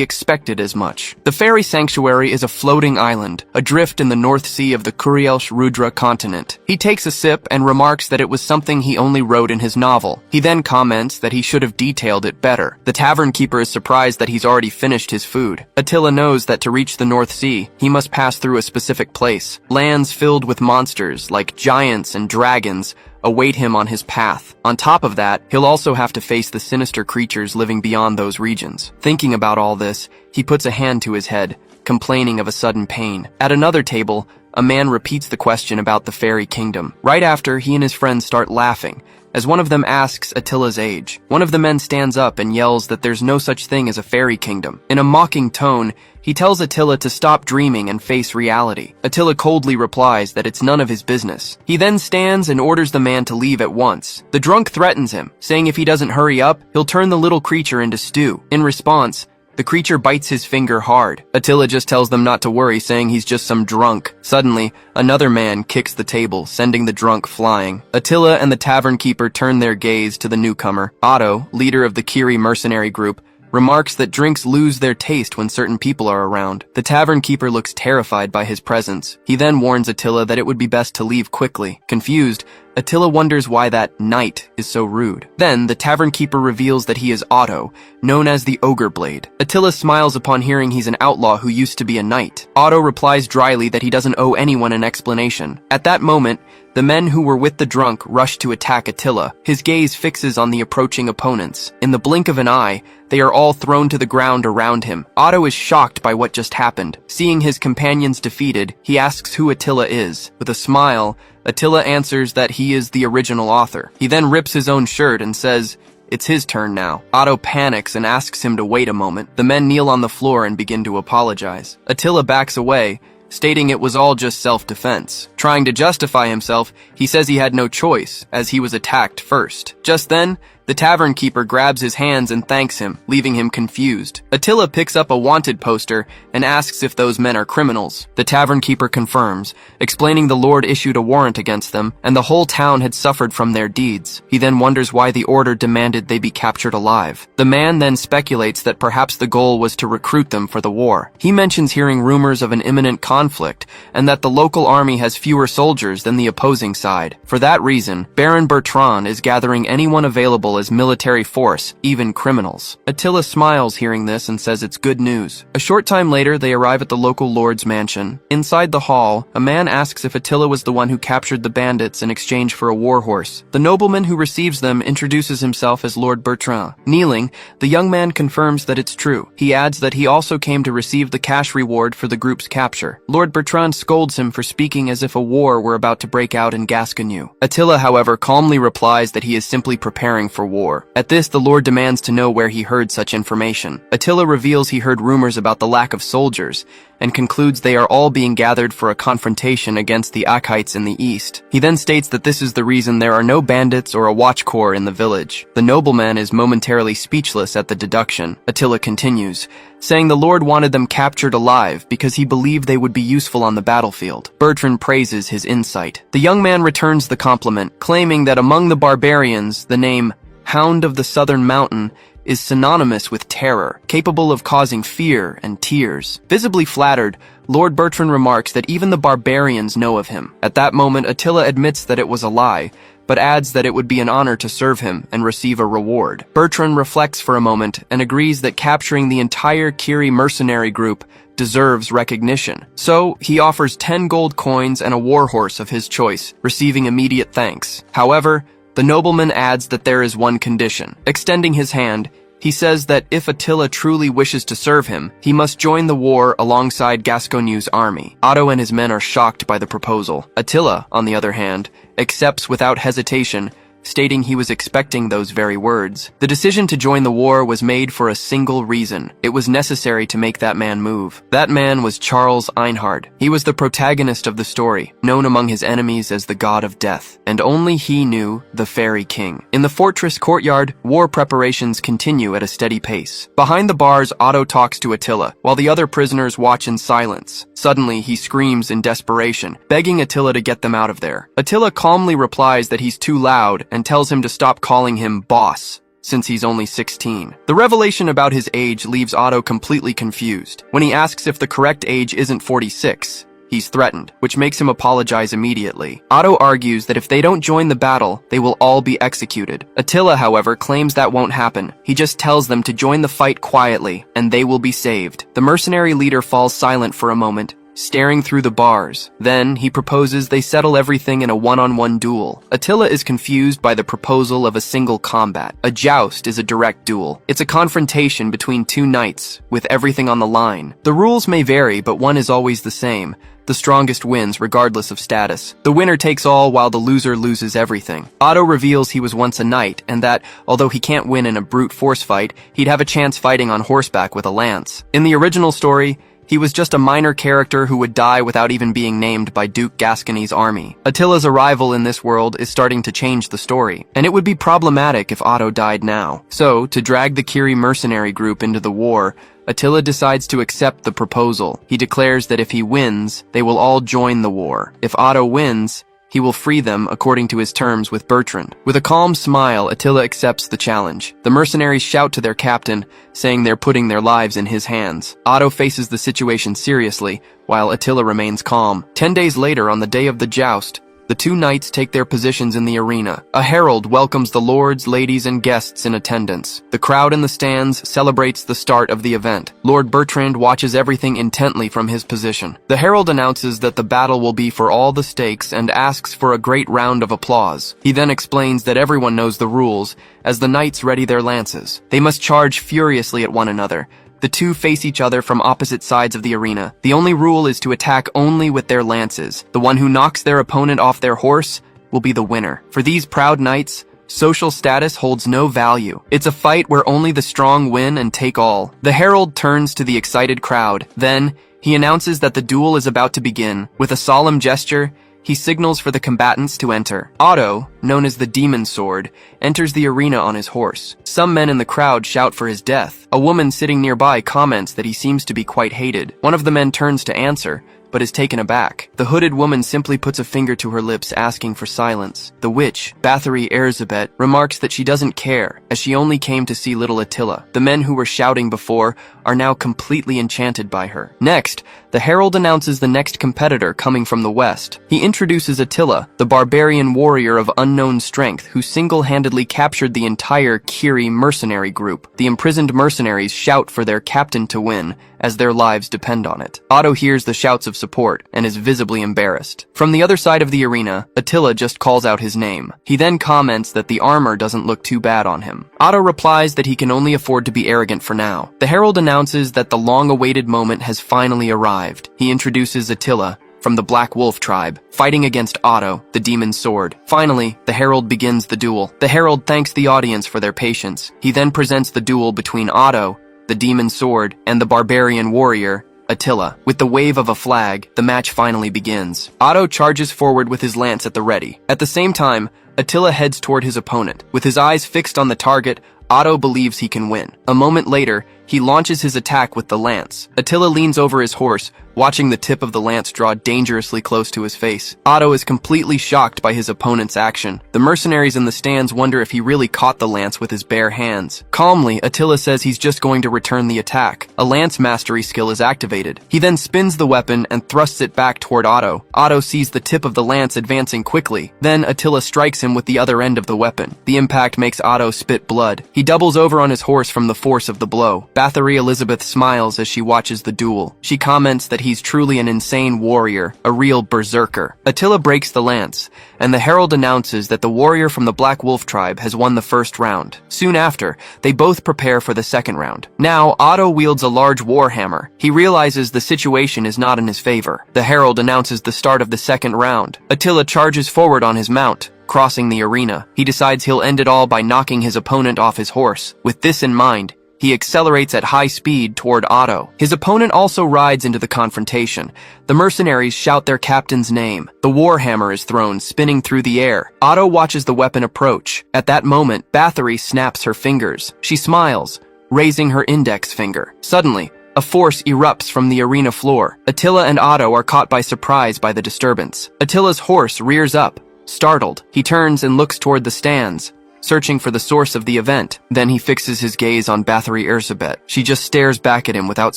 expected as much. The fairy sanctuary is a floating island, adrift in the North Sea of the Kurielsh Rudra continent. He takes a sip and remarks that it was something he only wrote in his novel. He then comments that he should have detailed it better. The tavern keeper is surprised that he's already finished his food. Attila knows that to reach the North Sea, he must pass through a specific place. Lands filled with monsters, like giants and dragons, await him on his path. On top of that, he'll also have to face the sinister creatures living beyond those regions. Thinking about all this, he puts a hand to his head, complaining of a sudden pain. At another table, a man repeats the question about the fairy kingdom. Right after, he and his friends start laughing, as one of them asks Attila's age. One of the men stands up and yells that there's no such thing as a fairy kingdom. In a mocking tone, he tells Attila to stop dreaming and face reality. Attila coldly replies that it's none of his business. He then stands and orders the man to leave at once. The drunk threatens him, saying if he doesn't hurry up, he'll turn the little creature into stew. In response, the creature bites his finger hard. Attila just tells them not to worry, saying he's just some drunk. Suddenly, another man kicks the table, sending the drunk flying. Attila and the tavern keeper turn their gaze to the newcomer. Otto, leader of the Kiri mercenary group, remarks that drinks lose their taste when certain people are around. The tavern keeper looks terrified by his presence. He then warns Attila that it would be best to leave quickly. Confused, Attila wonders why that knight is so rude. Then, the tavern keeper reveals that he is Otto, known as the Ogre Blade. Attila smiles upon hearing he's an outlaw who used to be a knight. Otto replies dryly that he doesn't owe anyone an explanation. At that moment, the men who were with the drunk rush to attack Attila. His gaze fixes on the approaching opponents. In the blink of an eye, they are all thrown to the ground around him. Otto is shocked by what just happened. Seeing his companions defeated, he asks who Attila is. With a smile, Attila answers that he is the original author. He then rips his own shirt and says, it's his turn now. Otto panics and asks him to wait a moment. The men kneel on the floor and begin to apologize. Attila backs away, stating it was all just self-defense. Trying to justify himself, he says he had no choice, as he was attacked first. Just then, the tavern keeper grabs his hands and thanks him, leaving him confused. Attila picks up a wanted poster and asks if those men are criminals. The tavern keeper confirms, explaining the Lord issued a warrant against them, and the whole town had suffered from their deeds. He then wonders why the order demanded they be captured alive. The man then speculates that perhaps the goal was to recruit them for the war. He mentions hearing rumors of an imminent conflict, and that the local army has fewer soldiers than the opposing side. For that reason, Baron Bertrand is gathering anyone available as military force, even criminals. Attila smiles hearing this and says it's good news. A short time later, they arrive at the local lord's mansion. Inside the hall, a man asks if Attila was the one who captured the bandits in exchange for a war horse. The nobleman who receives them introduces himself as Lord Bertrand. Kneeling, the young man confirms that it's true. He adds that he also came to receive the cash reward for the group's capture. Lord Bertrand scolds him for speaking as if a war were about to break out in Gascony. Attila, however, calmly replies that he is simply preparing for war. At this, the Lord demands to know where he heard such information. Attila reveals he heard rumors about the lack of soldiers, and concludes they are all being gathered for a confrontation against the Akites in the east. He then states that this is the reason there are no bandits or a watch corps in the village. The nobleman is momentarily speechless at the deduction. Attila continues, saying the Lord wanted them captured alive because he believed they would be useful on the battlefield. Bertrand praises his insight. The young man returns the compliment, claiming that among the barbarians, the name Hound of the Southern Mountain, is synonymous with terror, capable of causing fear and tears. Visibly flattered, Lord Bertrand remarks that even the barbarians know of him. At that moment, Attila admits that it was a lie, but adds that it would be an honor to serve him and receive a reward. Bertrand reflects for a moment and agrees that capturing the entire Kiri mercenary group deserves recognition. So, he offers 10 gold coins and a warhorse of his choice, receiving immediate thanks. However, the nobleman adds that there is one condition. Extending his hand, he says that if Attila truly wishes to serve him, he must join the war alongside Gascognu's army. Otto and his men are shocked by the proposal. Attila, on the other hand, accepts without hesitation, stating he was expecting those very words. The decision to join the war was made for a single reason. It was necessary to make that man move. That man was Charles Einhard. He was the protagonist of the story, known among his enemies as the God of Death, and only he knew the Fairy King. In the fortress courtyard, war preparations continue at a steady pace. Behind the bars, Otto talks to Attila, while the other prisoners watch in silence. Suddenly, he screams in desperation, begging Attila to get them out of there. Attila calmly replies that he's too loud and tells him to stop calling him boss, since he's only 16. The revelation about his age leaves Otto completely confused. When he asks if the correct age isn't 46, he's threatened, which makes him apologize immediately. Otto argues that if they don't join the battle, they will all be executed. Attila, however, claims that won't happen. He just tells them to join the fight quietly, and they will be saved. The mercenary leader falls silent for a moment, staring through the bars. Then, he proposes they settle everything in a one-on-one duel. Attila is confused by the proposal of a single combat. A joust is a direct duel. It's a confrontation between two knights, with everything on the line. The rules may vary, but one is always the same. The strongest wins, regardless of status. The winner takes all, while the loser loses everything. Otto reveals he was once a knight, and that, although he can't win in a brute force fight, he'd have a chance fighting on horseback with a lance. In the original story, he was just a minor character who would die without even being named by Duke Gascony's army. Attila's arrival in this world is starting to change the story, and it would be problematic if Otto died now. So, to drag the Kiri mercenary group into the war, Attila decides to accept the proposal. He declares that if he wins, they will all join the war. If Otto wins, he will free them according to his terms with Bertrand. With a calm smile, Attila accepts the challenge. The mercenaries shout to their captain, saying they're putting their lives in his hands. Otto faces the situation seriously, while Attila remains calm. 10 days later, on the day of the joust, the two knights take their positions in the arena. A herald welcomes the lords, ladies, and guests in attendance. The crowd in the stands celebrates the start of the event. Lord Bertrand watches everything intently from his position. The herald announces that the battle will be for all the stakes and asks for a great round of applause. He then explains that everyone knows the rules, as the knights ready their lances. They must charge furiously at one another. The two face each other from opposite sides of the arena. The only rule is to attack only with their lances. The one who knocks their opponent off their horse will be the winner. For these proud knights, social status holds no value. It's a fight where only the strong win and take all. The herald turns to the excited crowd. Then, he announces that the duel is about to begin. With a solemn gesture, he signals for the combatants to enter. Otto, known as the Demon Sword, enters the arena on his horse. Some men in the crowd shout for his death. A woman sitting nearby comments that he seems to be quite hated. One of the men turns to answer, but is taken aback. The hooded woman simply puts a finger to her lips, asking for silence. The witch, Bathory Erzsébet, remarks that she doesn't care, as she only came to see little Attila. The men who were shouting before are now completely enchanted by her. Next, the herald announces the next competitor coming from the west. He introduces Attila, the barbarian warrior of unknown strength who single-handedly captured the entire Kiri mercenary group. The imprisoned mercenaries shout for their captain to win, as their lives depend on it. Otto hears the shouts of support and is visibly embarrassed. From the other side of the arena, Attila just calls out his name. He then comments that the armor doesn't look too bad on him. Otto replies that he can only afford to be arrogant for now. The herald announces that the long-awaited moment has finally arrived. He introduces Attila, from the Black Wolf tribe, fighting against Otto, the Demon Sword. Finally, the herald begins the duel. The herald thanks the audience for their patience. He then presents the duel between Otto, the Demon Sword, and the barbarian warrior, Attila. With the wave of a flag, the match finally begins. Otto charges forward with his lance at the ready. At the same time, Attila heads toward his opponent. With his eyes fixed on the target, Otto believes he can win. A moment later, he launches his attack with the lance. Attila leans over his horse, watching the tip of the lance draw dangerously close to his face. Otto is completely shocked by his opponent's action. The mercenaries in the stands wonder if he really caught the lance with his bare hands. Calmly, Attila says he's just going to return the attack. A lance mastery skill is activated. He then spins the weapon and thrusts it back toward Otto. Otto sees the tip of the lance advancing quickly. Then Attila strikes him with the other end of the weapon. The impact makes Otto spit blood. He doubles over on his horse from the force of the blow. Bathory Elizabeth smiles as she watches the duel. She comments that he's truly an insane warrior, a real berserker. Attila breaks the lance, and the herald announces that the warrior from the Black Wolf tribe has won the first round. Soon after, they both prepare for the second round. Now, Otto wields a large warhammer. He realizes the situation is not in his favor. The herald announces the start of the second round. Attila charges forward on his mount, crossing the arena. He decides he'll end it all by knocking his opponent off his horse. With this in mind, he accelerates at high speed toward Otto. His opponent also rides into the confrontation. The mercenaries shout their captain's name. The warhammer is thrown, spinning through the air. Otto watches the weapon approach. At that moment, Bathory snaps her fingers. She smiles, raising her index finger. Suddenly, a force erupts from the arena floor. Attila and Otto are caught by surprise by the disturbance. Attila's horse rears up. Startled, he turns and looks toward the stands, searching for the source of the event. Then he fixes his gaze on Bathory Elizabeth. She just stares back at him without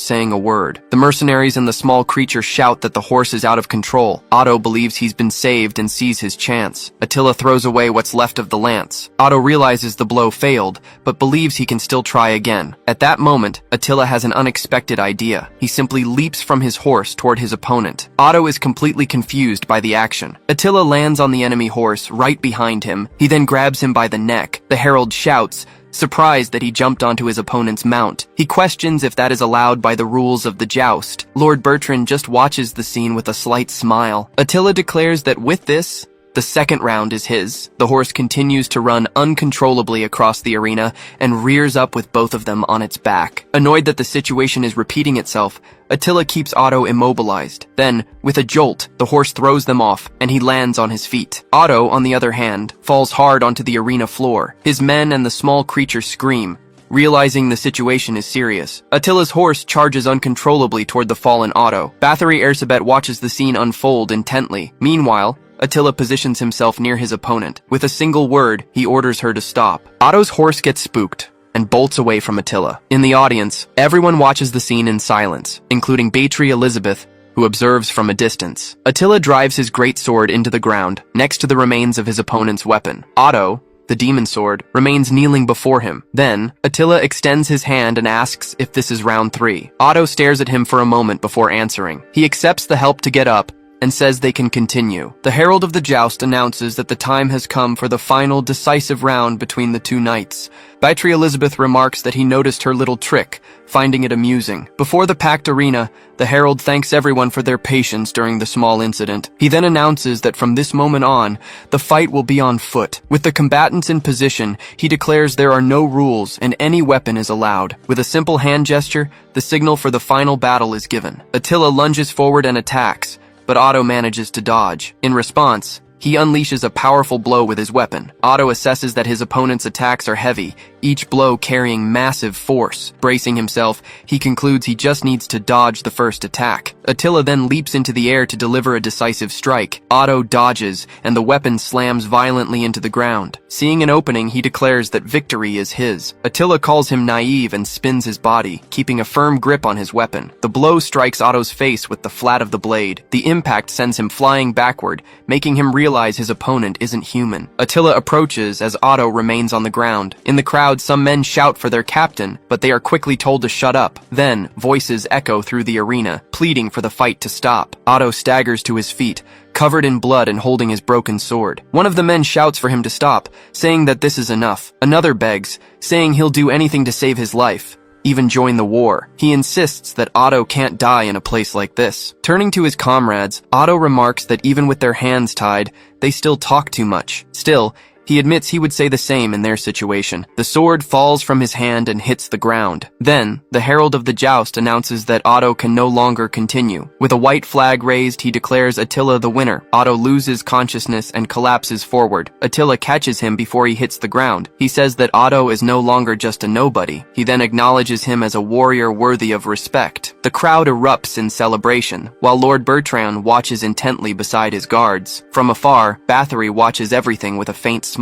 saying a word. The mercenaries and the small creature shout that the horse is out of control. Otto believes he's been saved and sees his chance. Attila throws away what's left of the lance. Otto realizes the blow failed, but believes he can still try again. At that moment, Attila has an unexpected idea. He simply leaps from his horse toward his opponent. Otto is completely confused by the action. Attila lands on the enemy horse right behind him. He then grabs him by the neck. The herald shouts, surprised that he jumped onto his opponent's mount. He questions if that is allowed by the rules of the joust. Lord Bertrand just watches the scene with a slight smile. Attila declares that with this, the second round is his. The horse continues to run uncontrollably across the arena and rears up with both of them on its back. Annoyed that the situation is repeating itself, Attila keeps Otto immobilized. Then, with a jolt, the horse throws them off, and he lands on his feet. Otto, on the other hand, falls hard onto the arena floor. His men and the small creature scream, realizing the situation is serious. Attila's horse charges uncontrollably toward the fallen Otto. Bathory Elizabeth watches the scene unfold intently. Meanwhile, Attila positions himself near his opponent. With a single word, he orders her to stop. Otto's horse gets spooked and bolts away from Attila. In the audience, everyone watches the scene in silence, including Bathory Elizabeth, who observes from a distance. Attila drives his great sword into the ground, next to the remains of his opponent's weapon. Otto, the demon sword, remains kneeling before him. Then, Attila extends his hand and asks if this is round 3. Otto stares at him for a moment before answering. He accepts the help to get up, and says they can continue. The herald of the joust announces that the time has come for the final decisive round between the two knights. Bathory Elizabeth remarks that he noticed her little trick, finding it amusing. Before the packed arena, the herald thanks everyone for their patience during the small incident. He then announces that from this moment on, the fight will be on foot. With the combatants in position, he declares there are no rules and any weapon is allowed. With a simple hand gesture, the signal for the final battle is given. Attila lunges forward and attacks, but Otto manages to dodge. In response, he unleashes a powerful blow with his weapon. Otto assesses that his opponent's attacks are heavy, each blow carrying massive force. Bracing himself, he concludes he just needs to dodge the first attack. Attila then leaps into the air to deliver a decisive strike. Otto dodges, and the weapon slams violently into the ground. Seeing an opening, he declares that victory is his. Attila calls him naive and spins his body, keeping a firm grip on his weapon. The blow strikes Otto's face with the flat of the blade. The impact sends him flying backward, making him realize his opponent isn't human. Attila approaches as Otto remains on the ground. In the crowd, some men shout for their captain, but they are quickly told to shut up. Then, voices echo through the arena, pleading for the fight to stop. Otto staggers to his feet, covered in blood and holding his broken sword. One of the men shouts for him to stop, saying that this is enough. Another begs, saying he'll do anything to save his life, even join the war. He insists that Otto can't die in a place like this. Turning to his comrades, Otto remarks that even with their hands tied, they still talk too much. Still, He admits he would say the same in their situation. The sword falls from his hand and hits the ground. Then, the herald of the joust announces that Otto can no longer continue. With a white flag raised, he declares Attila the winner. Otto loses consciousness and collapses forward. Attila catches him before he hits the ground. He says that Otto is no longer just a nobody. He then acknowledges him as a warrior worthy of respect. The crowd erupts in celebration, while Lord Bertrand watches intently beside his guards. From afar, Bathory watches everything with a faint smile.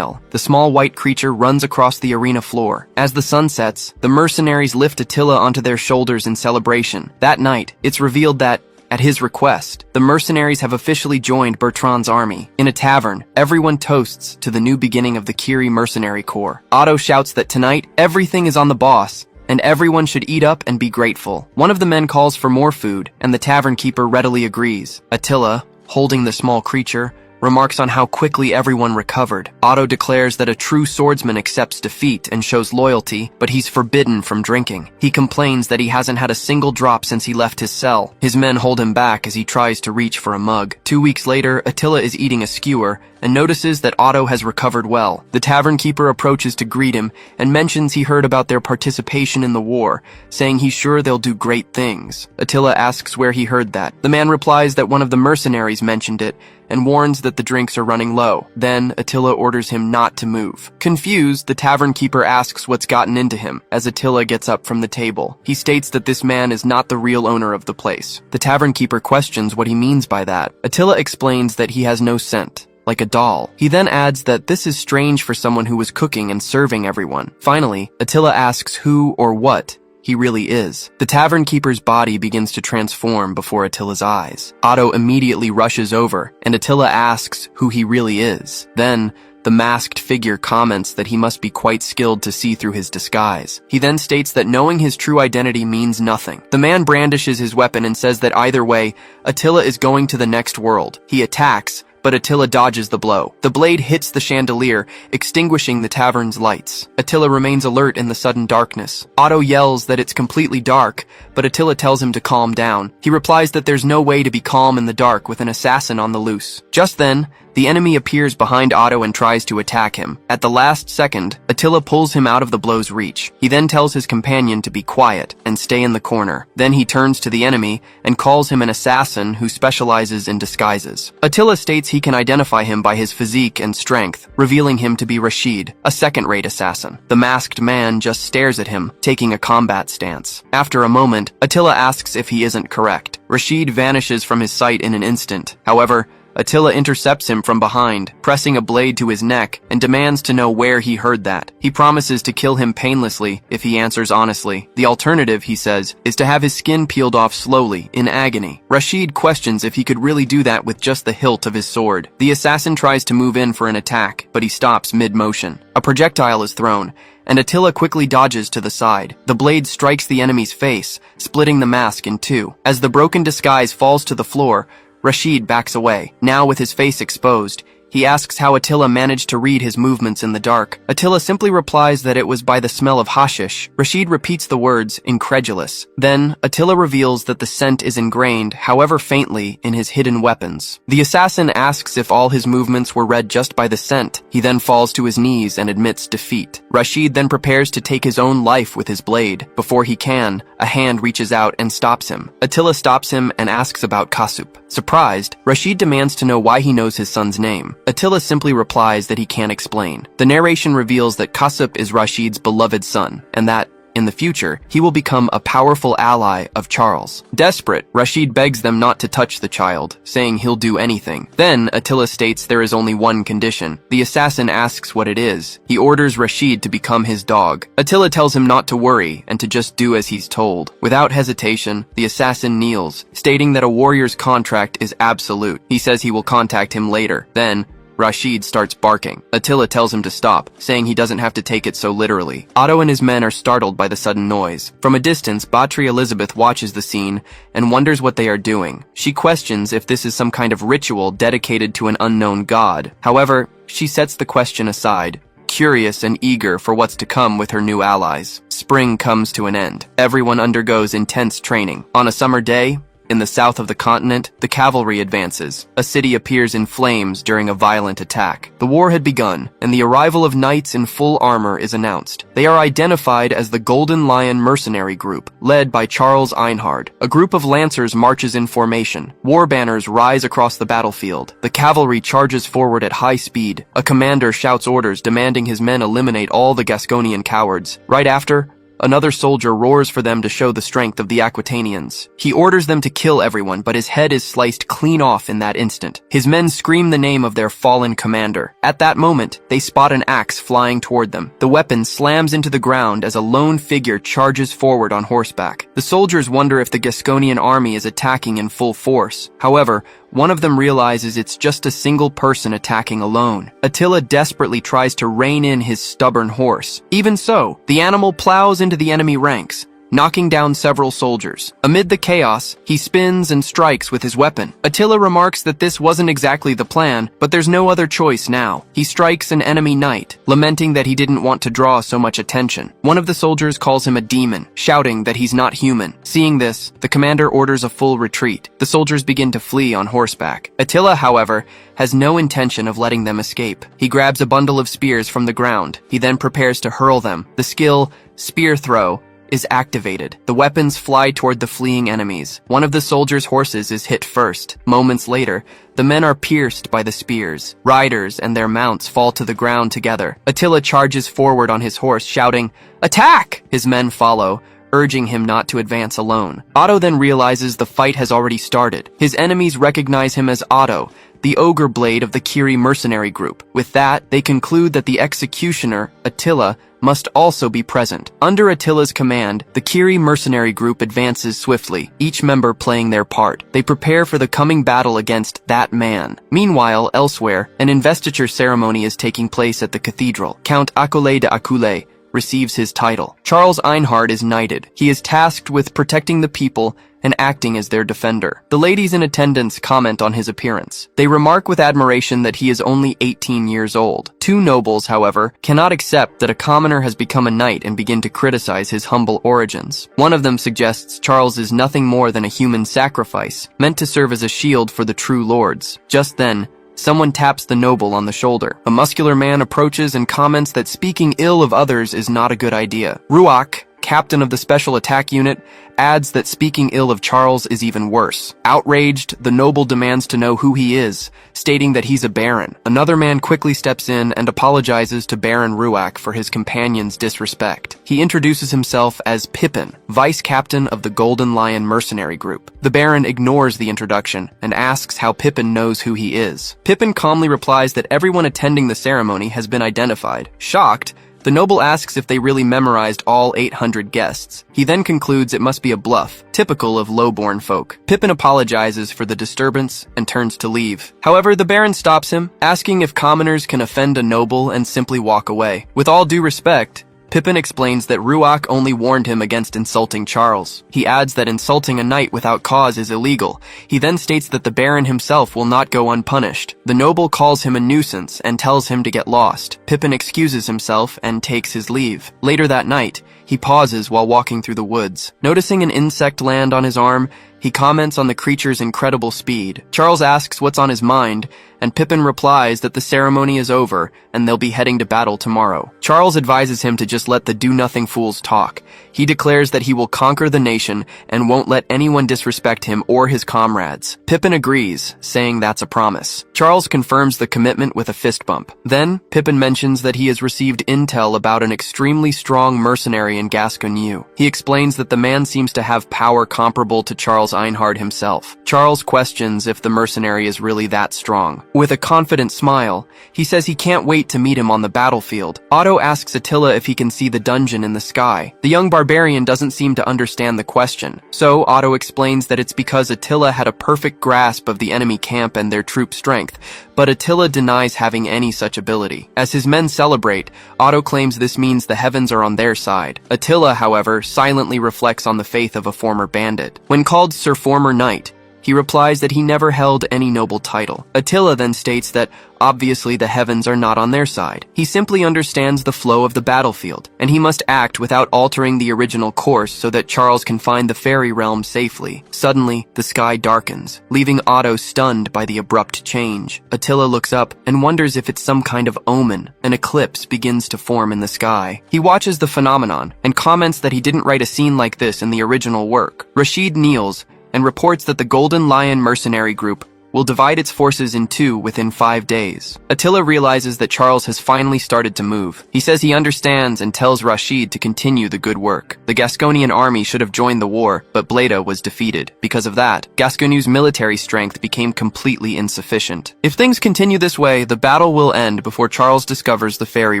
The small white creature runs across the arena floor. As the sun sets, the mercenaries lift Attila onto their shoulders in celebration. That night, it's revealed that, at his request, the mercenaries have officially joined Bertrand's army. In a tavern, everyone toasts to the new beginning of the Kiri mercenary corps. Otto shouts that tonight, everything is on the boss, and everyone should eat up and be grateful. One of the men calls for more food, and the tavern keeper readily agrees. Attila, holding the small creature, remarks on how quickly everyone recovered. Otto declares that a true swordsman accepts defeat and shows loyalty, but he's forbidden from drinking. He complains that he hasn't had a single drop since he left his cell. His men hold him back as he tries to reach for a mug. 2 weeks later, Attila is eating a skewer and notices that Otto has recovered well. The tavern keeper approaches to greet him and mentions he heard about their participation in the war, saying he's sure they'll do great things. Attila asks where he heard that. The man replies that one of the mercenaries mentioned it and warns that the drinks are running low. Then Attila orders him not to move. Confused, the tavern keeper asks what's gotten into him as Attila gets up from the table. He states that this man is not the real owner of the place. The tavern keeper questions what he means by that. Attila explains that he has no scent, like a doll. He then adds that this is strange for someone who was cooking and serving everyone. Finally, Attila asks who or what he really is. The tavern keeper's body begins to transform before Attila's eyes. Otto immediately rushes over, and Attila asks who he really is. Then, the masked figure comments that he must be quite skilled to see through his disguise. He then states that knowing his true identity means nothing. The man brandishes his weapon and says that either way, Attila is going to the next world. He attacks, but Attila dodges the blow. The blade hits the chandelier, extinguishing the tavern's lights. Attila remains alert in the sudden darkness. Otto yells that it's completely dark, but Attila tells him to calm down. He replies that there's no way to be calm in the dark with an assassin on the loose. Just then, the enemy appears behind Otto and tries to attack him. At the last second, Attila pulls him out of the blow's reach. He then tells his companion to be quiet and stay in the corner. Then he turns to the enemy and calls him an assassin who specializes in disguises. Attila states he can identify him by his physique and strength, revealing him to be Rashid, a second-rate assassin. The masked man just stares at him, taking a combat stance. After a moment, Attila asks if he isn't correct. Rashid vanishes from his sight in an instant. However, Attila intercepts him from behind, pressing a blade to his neck, and demands to know where he heard that. He promises to kill him painlessly if he answers honestly. The alternative, he says, is to have his skin peeled off slowly, in agony. Rashid questions if he could really do that with just the hilt of his sword. The assassin tries to move in for an attack, but he stops mid-motion. A projectile is thrown, and Attila quickly dodges to the side. The blade strikes the enemy's face, splitting the mask in two. As the broken disguise falls to the floor, Rashid backs away. Now with his face exposed, he asks how Attila managed to read his movements in the dark. Attila simply replies that it was by the smell of hashish. Rashid repeats the words, incredulous. Then, Attila reveals that the scent is ingrained, however faintly, in his hidden weapons. The assassin asks if all his movements were read just by the scent. He then falls to his knees and admits defeat. Rashid then prepares to take his own life with his blade. Before he can, a hand reaches out and stops him. Attila stops him and asks about Kasup. Surprised, Rashid demands to know why he knows his son's name. Attila simply replies that he can't explain. The narration reveals that Kasup is Rashid's beloved son, and that, in the future, he will become a powerful ally of Charles. Desperate, Rashid begs them not to touch the child, saying he'll do anything. Then, Attila states there is only one condition. The assassin asks what it is. He orders Rashid to become his dog. Attila tells him not to worry and to just do as he's told. Without hesitation, the assassin kneels, stating that a warrior's contract is absolute. He says he will contact him later. Then, Rashid starts barking. Attila tells him to stop, saying he doesn't have to take it so literally. Otto and his men are startled by the sudden noise. From a distance, Batri Elizabeth watches the scene and wonders what they are doing. She questions if this is some kind of ritual dedicated to an unknown god. However, she sets the question aside, curious and eager for what's to come with her new allies. Spring comes to an end. Everyone undergoes intense training. On a summer day, In the south of the continent, the cavalry advances. A city appears in flames during a violent attack. The war had begun, and the arrival of knights in full armor is announced. They are identified as the Golden Lion Mercenary Group, led by Charles Einhard. A group of lancers marches in formation. War banners rise across the battlefield. The cavalry charges forward at high speed. A commander shouts orders demanding his men eliminate all the Gasconian cowards. Right after, another soldier roars for them to show the strength of the Aquitanians. He orders them to kill everyone, but his head is sliced clean off in that instant. His men scream the name of their fallen commander. At that moment, they spot an axe flying toward them. The weapon slams into the ground as a lone figure charges forward on horseback. The soldiers wonder if the Gasconian army is attacking in full force. However, one of them realizes it's just a single person attacking alone. Attila desperately tries to rein in his stubborn horse. Even so, the animal plows into the enemy ranks, knocking down several soldiers. Amid the chaos, he spins and strikes with his weapon. Attila remarks that this wasn't exactly the plan, but there's no other choice now. He strikes an enemy knight, lamenting that he didn't want to draw so much attention. One of the soldiers calls him a demon, shouting that he's not human. Seeing this, the commander orders a full retreat. The soldiers begin to flee on horseback. Attila, however, has no intention of letting them escape. He grabs a bundle of spears from the ground. He then prepares to hurl them. The skill, spear throw, is activated. The weapons fly toward the fleeing enemies. One of the soldiers' horses is hit first. Moments later, the men are pierced by the spears. Riders and their mounts fall to the ground together. Attila charges forward on his horse, shouting, "Attack!" His men follow, urging him not to advance alone. Otto then realizes the fight has already started. His enemies recognize him as Otto, the ogre blade of the Kiri mercenary group. With that, they conclude that the executioner, Attila, must also be present. Under Attila's command, the Kiri mercenary group advances swiftly, each member playing their part. They prepare for the coming battle against that man. Meanwhile, elsewhere, an investiture ceremony is taking place at the cathedral. Count Akule de Akule receives his title. Charles Einhard is knighted. He is tasked with protecting the people and acting as their defender. The ladies in attendance comment on his appearance. They remark with admiration that he is only 18 years old. Two nobles, however, cannot accept that a commoner has become a knight and begin to criticize his humble origins. One of them suggests Charles is nothing more than a human sacrifice, meant to serve as a shield for the true lords. Just then, someone taps the noble on the shoulder. A muscular man approaches and comments that speaking ill of others is not a good idea. Ruach, captain of the special attack unit, adds that speaking ill of Charles is even worse. Outraged, the noble demands to know who he is, stating that he's a baron. Another man quickly steps in and apologizes to Baron Ruach for his companion's disrespect. He introduces himself as Pippin, vice captain of the Golden Lion mercenary group. The baron ignores the introduction and asks how Pippin knows who he is. Pippin calmly replies that everyone attending the ceremony has been identified. Shocked, the noble asks if they really memorized all 800 guests. He then concludes it must be a bluff, typical of low-born folk. Pippin apologizes for the disturbance and turns to leave. However, the baron stops him, asking if commoners can offend a noble and simply walk away. With all due respect, Pippin explains that Ruach only warned him against insulting Charles. He adds that insulting a knight without cause is illegal. He then states that the baron himself will not go unpunished. The noble calls him a nuisance and tells him to get lost. Pippin excuses himself and takes his leave. Later that night, he pauses while walking through the woods. Noticing an insect land on his arm, he comments on the creature's incredible speed. Charles asks what's on his mind, and Pippin replies that the ceremony is over and they'll be heading to battle tomorrow. Charles advises him to just let the do-nothing fools talk. He declares that he will conquer the nation and won't let anyone disrespect him or his comrades. Pippin agrees, saying that's a promise. Charles confirms the commitment with a fist bump. Then, Pippin mentions that he has received intel about an extremely strong mercenary in Gascony. He explains that the man seems to have power comparable to Charles Einhard himself. Charles questions if the mercenary is really that strong. With a confident smile, he says he can't wait to meet him on the battlefield. Otto asks Attila if he can see the dungeon in the sky. The young barbarian doesn't seem to understand the question, so Otto explains that it's because Attila had a perfect grasp of the enemy camp and their troop strength, but Attila denies having any such ability. As his men celebrate, Otto claims this means the heavens are on their side. Attila, however, silently reflects on the faith of a former bandit. When called Sir Former Knight, He replies that he never held any noble title. Attila then states that obviously the heavens are not on their side. He simply understands the flow of the battlefield, and he must act without altering the original course so that Charles can find the fairy realm safely. Suddenly, the sky darkens, leaving Otto stunned by the abrupt change. Attila looks up and wonders if it's some kind of omen. An eclipse begins to form in the sky. He watches the phenomenon and comments that he didn't write a scene like this in the original work. Rashid kneels and reports that the Golden Lion mercenary group will divide its forces in two within 5 days. Attila realizes that Charles has finally started to move. He says he understands and tells Rashid to continue the good work. The Gasconian army should have joined the war, but Bleda was defeated. Because of that, Gasconu's military strength became completely insufficient. If things continue this way, the battle will end before Charles discovers the fairy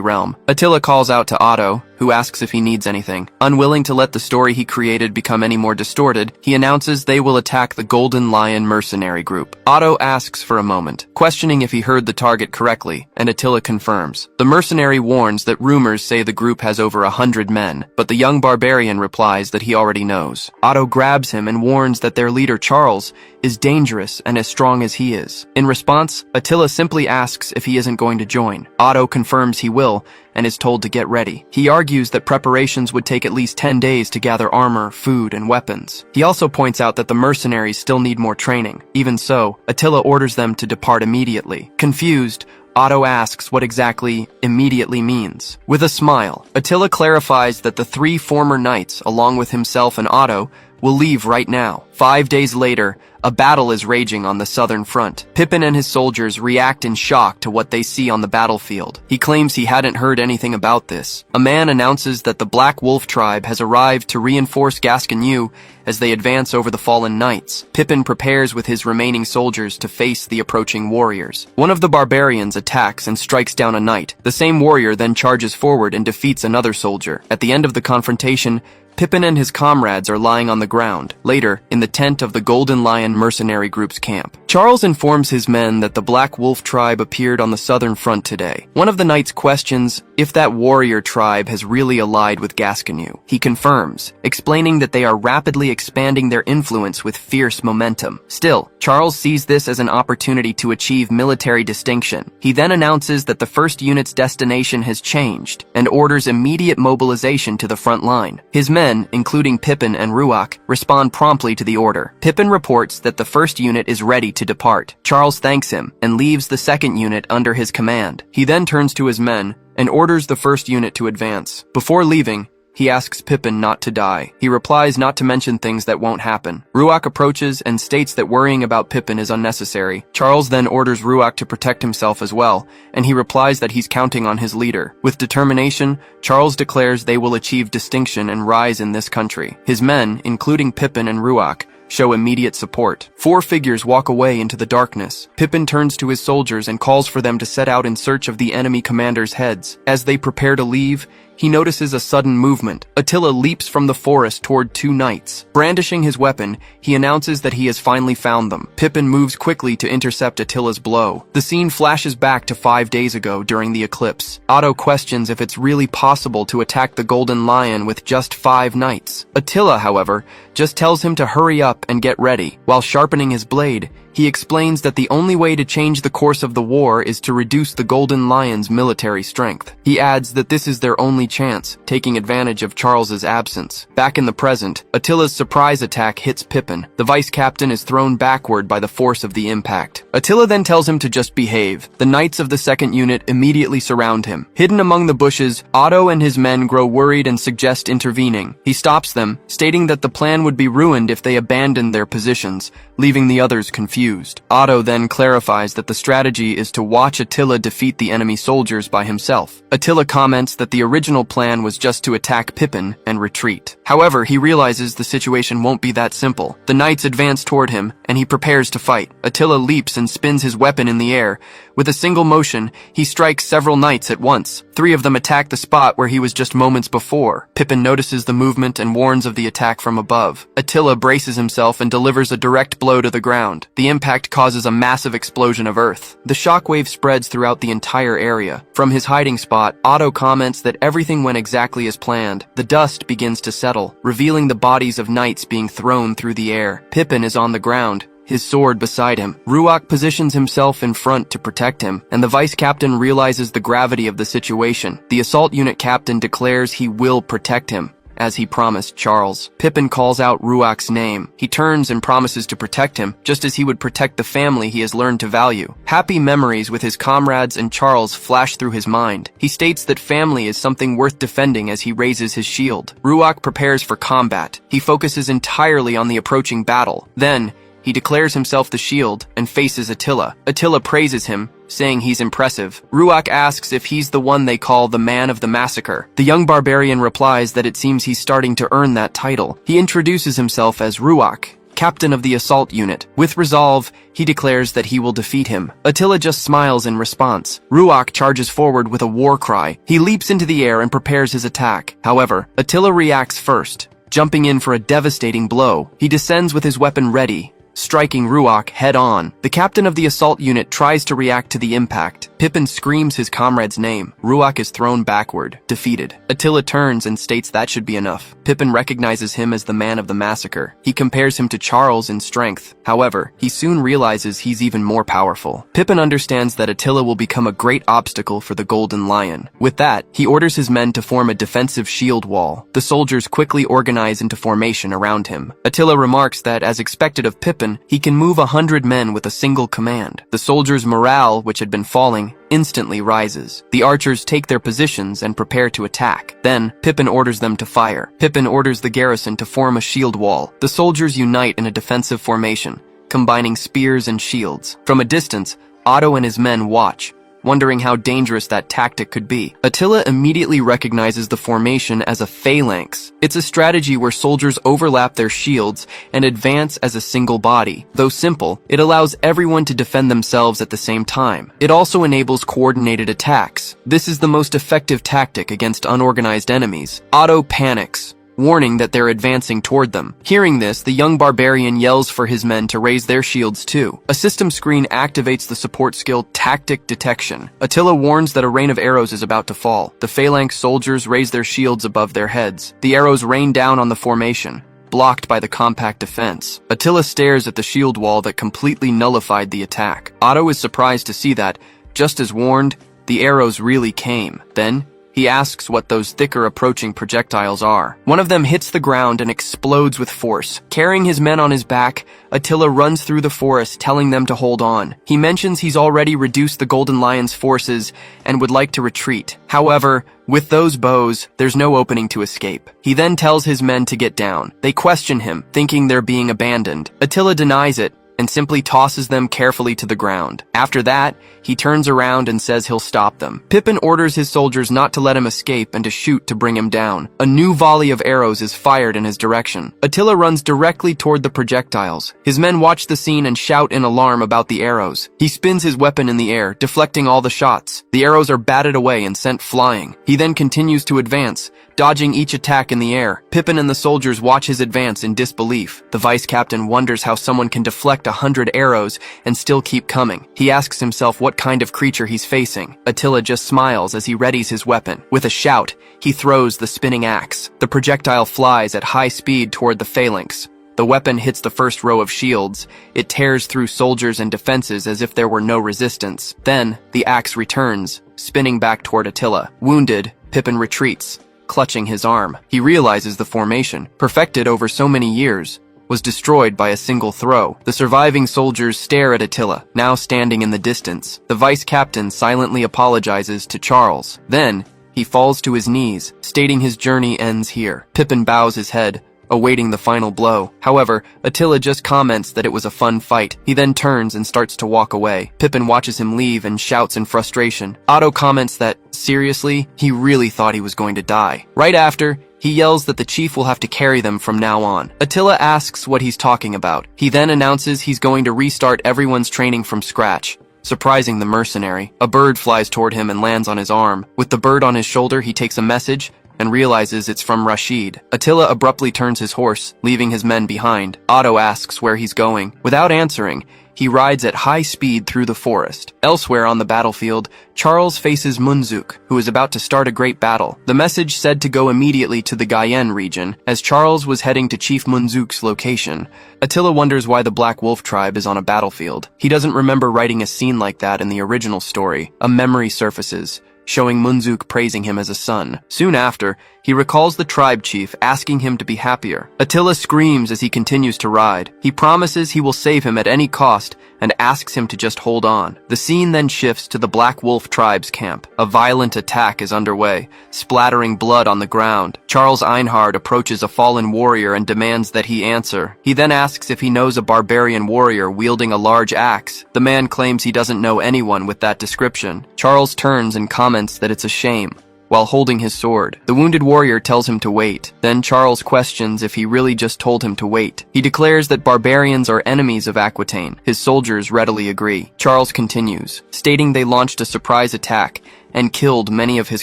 realm. Attila calls out to Otto, who asks if he needs anything. Unwilling to let the story he created become any more distorted, he announces they will attack the Golden Lion mercenary group. Otto asks for a moment, questioning if he heard the target correctly, and Attila confirms. The mercenary warns that rumors say the group has over 100 men, but the young barbarian replies that he already knows. Otto grabs him and warns that their leader Charles is dangerous and as strong as he is. In response, Attila simply asks if he isn't going to join. Otto confirms he will, and is told to get ready. He argues that preparations would take at least 10 days to gather armor, food, and weapons. He also points out that the mercenaries still need more training. Even so, Attila orders them to depart immediately. Confused, Otto asks what exactly immediately means. With a smile, Attila clarifies that the 3 former knights, along with himself and Otto, will leave right now. 5 days later, a battle is raging on the southern front. Pippin and his soldiers react in shock to what they see on the battlefield. He claims he hadn't heard anything about this. A man announces that the Black Wolf tribe has arrived to reinforce Gasconu as they advance over the fallen knights. Pippin prepares with his remaining soldiers to face the approaching warriors. One of the barbarians attacks and strikes down a knight. The same warrior then charges forward and defeats another soldier. At the end of the confrontation, Pippin and his comrades are lying on the ground, later in the tent of the Golden Lion mercenary group's camp. Charles informs his men that the Black Wolf tribe appeared on the southern front today. One of the knights questions if that warrior tribe has really allied with Gasconu. He confirms, explaining that they are rapidly expanding their influence with fierce momentum. Still, Charles sees this as an opportunity to achieve military distinction. He then announces that the first unit's destination has changed and orders immediate mobilization to the front line. His men, including Pippin and Ruach, respond promptly to the order. Pippin reports that the first unit is ready to depart. Charles thanks him and leaves the second unit under his command. He then turns to his men and orders the first unit to advance. Before leaving, he asks Pippin not to die. He replies not to mention things that won't happen. Ruach approaches and states that worrying about Pippin is unnecessary. Charles then orders Ruach to protect himself as well, and he replies that he's counting on his leader. With determination, Charles declares they will achieve distinction and rise in this country. His men, including Pippin and Ruach, show immediate support. 4 figures walk away into the darkness. Pippin turns to his soldiers and calls for them to set out in search of the enemy commanders' heads. As they prepare to leave, he notices a sudden movement. Attila leaps from the forest toward 2 knights. Brandishing his weapon, he announces that he has finally found them. Pippin moves quickly to intercept Attila's blow. The scene flashes back to 5 days ago during the eclipse. Otto questions if it's really possible to attack the Golden Lion with just 5 knights. Attila, however, just tells him to hurry up and get ready. While sharpening his blade, he explains that the only way to change the course of the war is to reduce the Golden Lion's military strength. He adds that this is their only chance, taking advantage of Charles's absence. Back in the present, Attila's surprise attack hits Pippin. The vice captain is thrown backward by the force of the impact. Attila then tells him to just behave. The knights of the second unit immediately surround him. Hidden among the bushes, Otto and his men grow worried and suggest intervening. He stops them, stating that the plan would be ruined if they abandoned their positions, leaving the others confused. Otto then clarifies that the strategy is to watch Attila defeat the enemy soldiers by himself. Attila comments that the original plan was just to attack Pippin and retreat. However, he realizes the situation won't be that simple. The knights advance toward him, and he prepares to fight. Attila leaps and spins his weapon in the air. With a single motion, he strikes several knights at once. 3 of them attack the spot where he was just moments before. Pippin notices the movement and warns of the attack from above. Attila braces himself and delivers a direct blow to the ground. The impact causes a massive explosion of earth. The shockwave spreads throughout the entire area. From his hiding spot, Otto comments that everything went exactly as planned. The dust begins to settle, revealing the bodies of knights being thrown through the air. Pippin is on the ground, his sword beside him. Ruach positions himself in front to protect him, and the vice captain realizes the gravity of the situation. The assault unit captain declares he will protect him, as he promised Charles. Pippin calls out Ruach's name. He turns and promises to protect him, just as he would protect the family he has learned to value. Happy memories with his comrades and Charles flash through his mind. He states that family is something worth defending as he raises his shield. Ruach prepares for combat. He focuses entirely on the approaching battle. Then, he declares himself the shield and faces Attila. Attila praises him, saying he's impressive. Ruach asks if he's the one they call the Man of the Massacre. The young barbarian replies that it seems he's starting to earn that title. He introduces himself as Ruach, captain of the assault unit. With resolve, he declares that he will defeat him. Attila just smiles in response. Ruach charges forward with a war cry. He leaps into the air and prepares his attack. However, Attila reacts first, jumping in for a devastating blow. He descends with his weapon ready, striking Ruach head-on. The captain of the assault unit tries to react to the impact. Pippin screams his comrade's name. Ruach is thrown backward, defeated. Attila turns and states that should be enough. Pippin recognizes him as the Man of the Massacre. He compares him to Charles in strength. However, he soon realizes he's even more powerful. Pippin understands that Attila will become a great obstacle for the Golden Lion. With that, he orders his men to form a defensive shield wall. The soldiers quickly organize into formation around him. Attila remarks that, as expected of Pippin, he can move 100 men with a single command. The soldiers' morale, which had been falling, instantly rises. The archers take their positions and prepare to attack. Then, Pippin orders them to fire. Pippin orders the garrison to form a shield wall. The soldiers unite in a defensive formation, combining spears and shields. From a distance, Otto and his men watch, wondering how dangerous that tactic could be. Attila immediately recognizes the formation as a phalanx. It's a strategy where soldiers overlap their shields and advance as a single body. Though simple, it allows everyone to defend themselves at the same time. It also enables coordinated attacks. This is the most effective tactic against unorganized enemies. Otto panics, warning that they're advancing toward them. Hearing this, the young barbarian yells for his men to raise their shields too. A system screen activates the support skill Tactic Detection. Attila warns that a rain of arrows is about to fall. The phalanx soldiers raise their shields above their heads. The arrows rain down on the formation, blocked by the compact defense. Attila stares at the shield wall that completely nullified the attack. Otto is surprised to see that, just as warned, the arrows really came. Then, he asks what those thicker approaching projectiles are. One of them hits the ground and explodes with force. Carrying his men on his back, Attila runs through the forest, telling them to hold on. He mentions he's already reduced the Golden Lion's forces and would like to retreat. However, with those bows, there's no opening to escape. He then tells his men to get down. They question him, thinking they're being abandoned. Attila denies it and simply tosses them carefully to the ground. After that, he turns around and says he'll stop them. Pippin orders his soldiers not to let him escape and to shoot to bring him down. A new volley of arrows is fired in his direction. Attila runs directly toward the projectiles. His men watch the scene and shout in alarm about the arrows. He spins his weapon in the air, deflecting all the shots. The arrows are batted away and sent flying. He then continues to advance, dodging each attack in the air. Pippin and the soldiers watch his advance in disbelief. The vice captain wonders how someone can deflect 100 arrows and still keep coming. He asks himself what kind of creature he's facing. Attila just smiles as he readies his weapon. With a shout, he throws the spinning axe. The projectile flies at high speed toward the phalanx. The weapon hits the first row of shields. It tears through soldiers and defenses as if there were no resistance. Then, the axe returns, spinning back toward Attila. Wounded, Pippin retreats, clutching his arm. He realizes the formation, perfected over so many years, was destroyed by a single throw. The surviving soldiers stare at Attila, now standing in the distance. The vice captain silently apologizes to Charles. Then, he falls to his knees, stating his journey ends here. Pippin bows his head, awaiting the final blow. However, Attila just comments that it was a fun fight. He then turns and starts to walk away. Pippin watches him leave and shouts in frustration. Otto comments that, seriously, he really thought he was going to die. Right after, he yells that the chief will have to carry them from now on. Attila asks what he's talking about. He then announces he's going to restart everyone's training from scratch, surprising the mercenary. A bird flies toward him and lands on his arm. With the bird on his shoulder, he takes a message, and realizes it's from Rashid. Attila abruptly turns his horse, leaving his men behind. Otto asks where he's going. Without answering, he rides at high speed through the forest. Elsewhere on the battlefield, Charles faces Munzuk, who is about to start a great battle. The message said to go immediately to the Guyenne region, as Charles was heading to Chief Munzuk's location. Attila wonders why the Black Wolf tribe is on a battlefield. He doesn't remember writing a scene like that in the original story. A memory surfaces, showing Munzuk praising him as a son. Soon after, he recalls the tribe chief asking him to be happier. Attila screams as he continues to ride. He promises he will save him at any cost and asks him to just hold on. The scene then shifts to the Black Wolf tribe's camp. A violent attack is underway, splattering blood on the ground. Charles Einhard approaches a fallen warrior and demands that he answer. He then asks if he knows a barbarian warrior wielding a large axe. The man claims he doesn't know anyone with that description. Charles turns and comments that it's a shame, while holding his sword. The wounded warrior tells him to wait. Then Charles questions if he really just told him to wait. He declares that barbarians are enemies of Aquitaine. His soldiers readily agree. Charles continues, stating they launched a surprise attack and killed many of his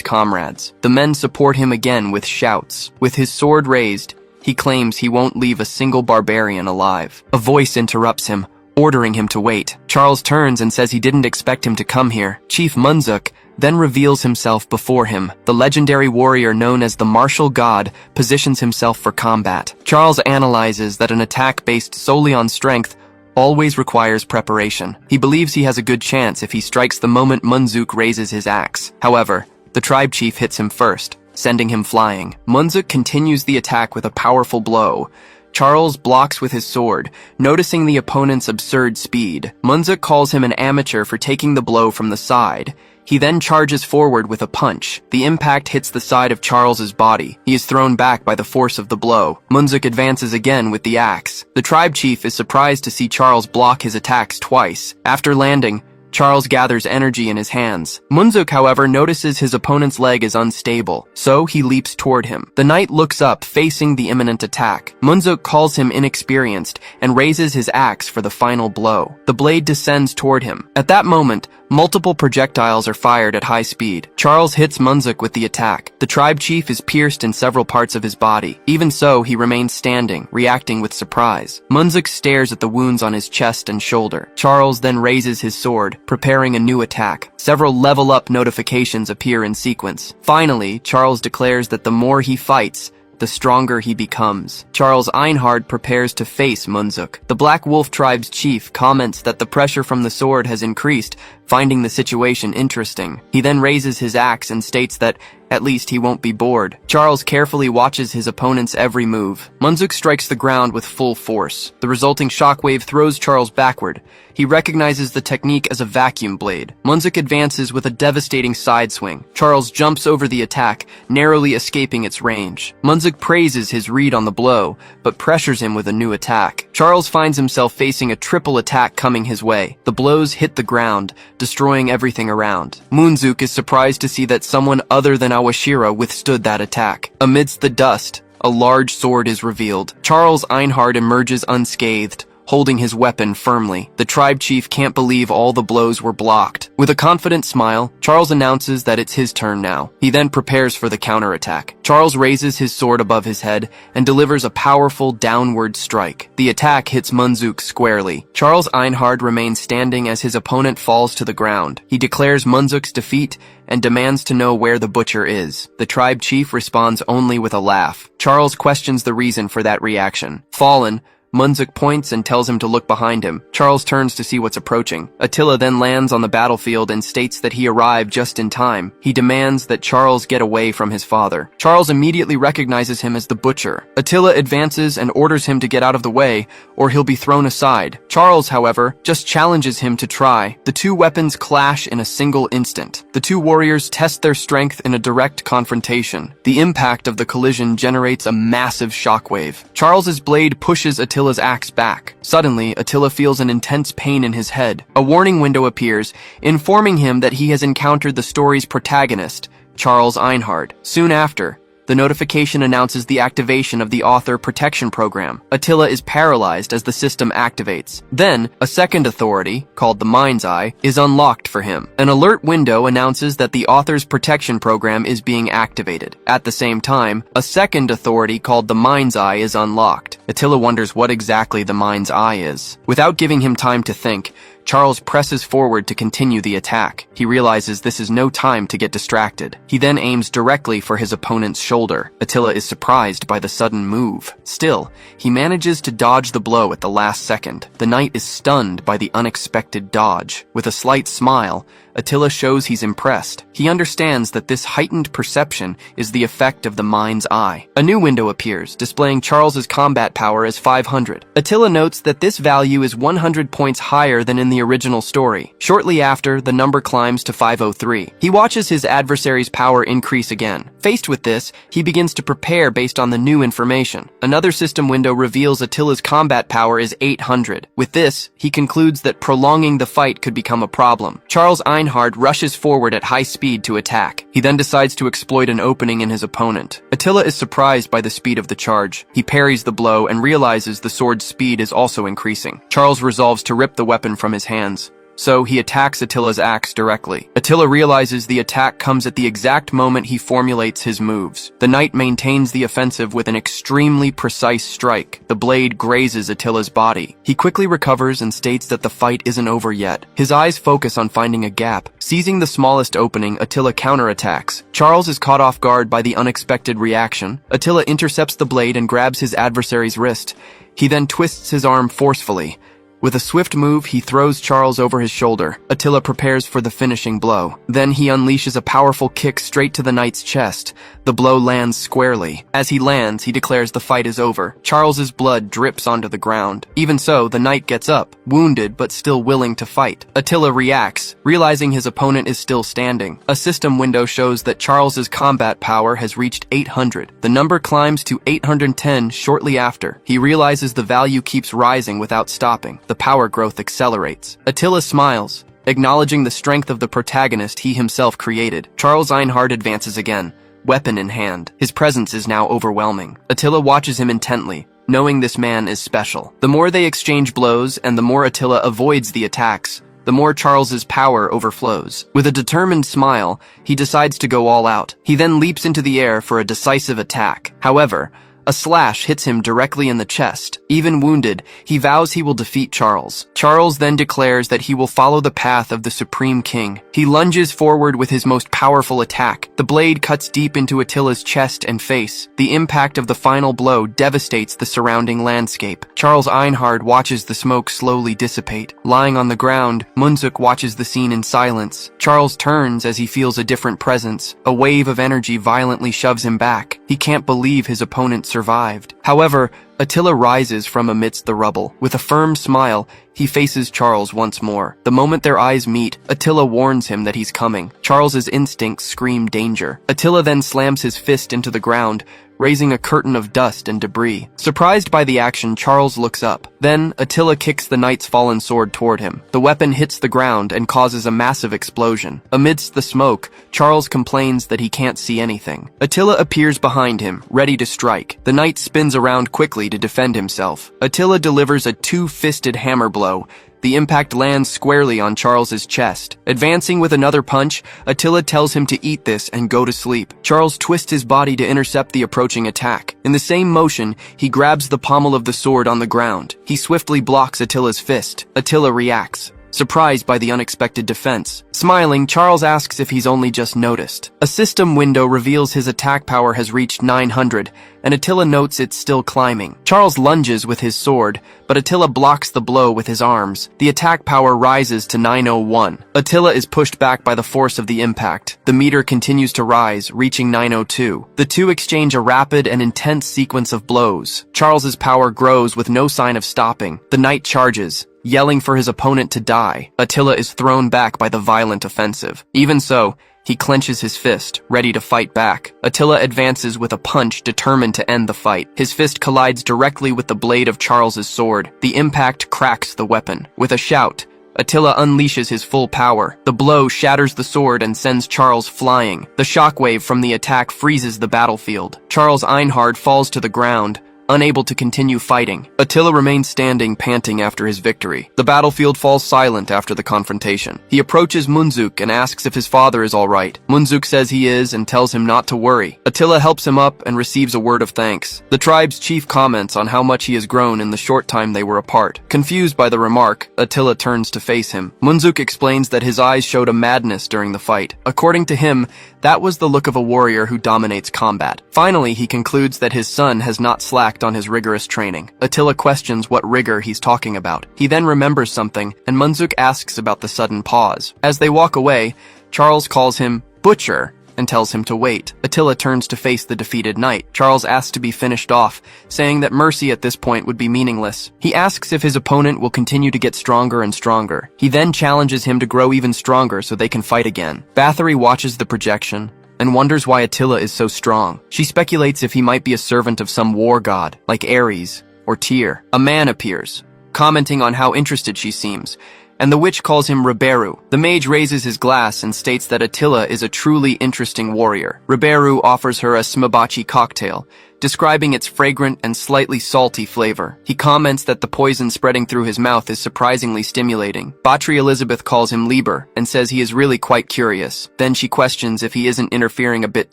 comrades. The men support him again with shouts. With his sword raised, he claims he won't leave a single barbarian alive. A voice interrupts him, ordering him to wait. Charles turns and says he didn't expect him to come here. Chief Munzuk then reveals himself before him. The legendary warrior known as the Martial God positions himself for combat. Charles analyzes that an attack based solely on strength always requires preparation. He believes he has a good chance if he strikes the moment Munzuk raises his axe. However, the tribe chief hits him first, sending him flying. Munzuk continues the attack with a powerful blow. Charles blocks with his sword, noticing the opponent's absurd speed. Munzuk calls him an amateur for taking the blow from the side. He then charges forward with a punch. The impact hits the side of Charles's body. He is thrown back by the force of the blow. Munzuk advances again with the axe. The tribe chief is surprised to see Charles block his attacks twice. After landing, Charles gathers energy in his hands. Munzuk, however, notices his opponent's leg is unstable, so he leaps toward him. The knight looks up, facing the imminent attack. Munzuk calls him inexperienced and raises his axe for the final blow. The blade descends toward him. At that moment, multiple projectiles are fired at high speed. Charles hits Munzuk with the attack. The tribe chief is pierced in several parts of his body. Even so, he remains standing, reacting with surprise. Munzuk stares at the wounds on his chest and shoulder. Charles then raises his sword, preparing a new attack. Several level-up notifications appear in sequence. Finally, Charles declares that the more he fights, the stronger he becomes. Charles Einhard prepares to face Munzuk. The Black Wolf tribe's chief comments that the pressure from the sword has increased, finding the situation interesting. He then raises his axe and states that at least he won't be bored. Charles carefully watches his opponent's every move. Munzuk strikes the ground with full force. The resulting shockwave throws Charles backward. He recognizes the technique as a vacuum blade. Munzuk advances with a devastating side swing. Charles jumps over the attack, narrowly escaping its range. Munzuk praises his read on the blow, but pressures him with a new attack. Charles finds himself facing a triple attack coming his way. The blows hit the ground, destroying everything around. Munzuk is surprised to see that someone other than Awashira withstood that attack. Amidst the dust, a large sword is revealed. Charles Einhard emerges unscathed, holding his weapon firmly. The tribe chief can't believe all the blows were blocked. With a confident smile, Charles announces that it's his turn now. He then prepares for the counterattack. Charles raises his sword above his head and delivers a powerful downward strike. The attack hits Munzuk squarely. Charles Einhard remains standing as his opponent falls to the ground. He declares Munzuk's defeat and demands to know where the butcher is. The tribe chief responds only with a laugh. Charles questions the reason for that reaction. Fallen, Munzuk points and tells him to look behind him. Charles turns to see what's approaching. Attila then lands on the battlefield and states that he arrived just in time. He demands that Charles get away from his father. Charles immediately recognizes him as the butcher. Attila advances and orders him to get out of the way, or he'll be thrown aside. Charles, however, just challenges him to try. The two weapons clash in a single instant. The two warriors test their strength in a direct confrontation. The impact of the collision generates a massive shockwave. Charles's blade pushes Attila's axe back. Suddenly, Attila feels an intense pain in his head. A warning window appears, informing him that he has encountered the story's protagonist, Charles Einhard. Soon after, The notification announces the activation of the Author Protection Program. Attila is paralyzed as the system activates. Then, a second authority, called the Mind's Eye, is unlocked for him. An alert window announces that the Author's Protection Program is being activated. At the same time, a second authority called the Mind's Eye is unlocked. Attila wonders what exactly the Mind's Eye is. Without giving him time to think, Charles presses forward to continue the attack. He realizes this is no time to get distracted. He then aims directly for his opponent's shoulder. Attila is surprised by the sudden move. Still, he manages to dodge the blow at the last second. The knight is stunned by the unexpected dodge. With a slight smile, Attila shows he's impressed. He understands that this heightened perception is the effect of the Mind's Eye. A new window appears, displaying Charles's combat power as 500. Attila notes that this value is 100 points higher than in the original story. Shortly after, the number climbs to 503. He watches his adversary's power increase again. Faced with this, he begins to prepare based on the new information. Another system window reveals Attila's combat power is 800. With this, he concludes that prolonging the fight could become a problem. Charles Einhard rushes forward at high speed to attack. He then decides to exploit an opening in his opponent. Attila is surprised by the speed of the charge. He parries the blow and realizes the sword's speed is also increasing. Charles resolves to rip the weapon from his hands. So he attacks Attila's axe directly. Attila realizes the attack comes at the exact moment he formulates his moves. The knight maintains the offensive with an extremely precise strike. The blade grazes Attila's body. He quickly recovers and states that the fight isn't over yet. His eyes focus on finding a gap. Seizing the smallest opening, Attila counterattacks. Charles is caught off guard by the unexpected reaction. Attila intercepts the blade and grabs his adversary's wrist. He then twists his arm forcefully. With a swift move, he throws Charles over his shoulder. Attila prepares for the finishing blow. Then he unleashes a powerful kick straight to the knight's chest. The blow lands squarely. As he lands, he declares the fight is over. Charles's blood drips onto the ground. Even so, the knight gets up, wounded but still willing to fight. Attila reacts, realizing his opponent is still standing. A system window shows that Charles's combat power has reached 800. The number climbs to 810 shortly after. He realizes the value keeps rising without stopping. The power growth accelerates. Attila smiles, acknowledging the strength of the protagonist he himself created. Charles Einhard advances again, weapon in hand. His presence is now overwhelming. Attila watches him intently, knowing this man is special. The more they exchange blows and the more Attila avoids the attacks, the more Charles's power overflows. With a determined smile, he decides to go all out. He then leaps into the air for a decisive attack. However, a slash hits him directly in the chest. Even wounded, he vows he will defeat Charles. Charles then declares that he will follow the path of the Supreme King. He lunges forward with his most powerful attack. The blade cuts deep into Attila's chest and face. The impact of the final blow devastates the surrounding landscape. Charles Einhard watches the smoke slowly dissipate. Lying on the ground, Munzuk watches the scene in silence. Charles turns as he feels a different presence. A wave of energy violently shoves him back. He can't believe his opponent survived. However, Attila rises from amidst the rubble. With a firm smile, he faces Charles once more. The moment their eyes meet, Attila warns him that he's coming. Charles's instincts scream danger. Attila then slams his fist into the ground, raising a curtain of dust and debris. Surprised by the action, Charles looks up. Then, Attila kicks the knight's fallen sword toward him. The weapon hits the ground and causes a massive explosion. Amidst the smoke, Charles complains that he can't see anything. Attila appears behind him, ready to strike. The knight spins around quickly to defend himself. Attila delivers a two-fisted hammer blow. The impact lands squarely on Charles's chest. Advancing with another punch, Attila tells him to eat this and go to sleep. Charles twists his body to intercept the approaching attack. In the same motion, he grabs the pommel of the sword on the ground. He swiftly blocks Attila's fist. Attila reacts, surprised by the unexpected defense. Smiling, Charles asks if he's only just noticed. A system window reveals his attack power has reached 900, and Attila notes it's still climbing. Charles lunges with his sword, but Attila blocks the blow with his arms. The attack power rises to 901. Attila is pushed back by the force of the impact. The meter continues to rise, reaching 902. The two exchange a rapid and intense sequence of blows. Charles's power grows with no sign of stopping. The knight charges, yelling for his opponent to die. Attila is thrown back by the violent offensive. Even so, he clenches his fist, ready to fight back. Attila advances with a punch, determined to end the fight. His fist collides directly with the blade of Charles's sword. The impact cracks the weapon. With a shout, Attila unleashes his full power. The blow shatters the sword and sends Charles flying. The shockwave from the attack freezes the battlefield. Charles Einhard falls to the ground, unable to continue fighting. Attila remains standing, panting after his victory. The battlefield falls silent after the confrontation. He approaches Munzuk and asks if his father is all right. Munzuk says he is and tells him not to worry. Attila helps him up and receives a word of thanks. The tribe's chief comments on how much he has grown in the short time they were apart. Confused by the remark, Attila turns to face him. Munzuk explains that his eyes showed a madness during the fight. According to him, that was the look of a warrior who dominates combat. Finally, he concludes that his son has not slacked on his rigorous training. Attila questions what rigor he's talking about. He then remembers something, and Munzuk asks about the sudden pause. As they walk away, Charles calls him Butcher and tells him to wait. Attila turns to face the defeated knight. Charles asks to be finished off, saying that mercy at this point would be meaningless. He asks if his opponent will continue to get stronger and stronger. He then challenges him to grow even stronger so they can fight again. Bathory watches the projection and wonders why Attila is so strong. She speculates if he might be a servant of some war god, like Ares or Tyr. A man appears, commenting on how interested she seems, and the witch calls him Reborn. The mage raises his glass and states that Attila is a truly interesting warrior. Reborn offers her a smabachi cocktail, describing its fragrant and slightly salty flavor. He comments that the poison spreading through his mouth is surprisingly stimulating. Batri Elizabeth calls him Lieber and says he is really quite curious. Then she questions if he isn't interfering a bit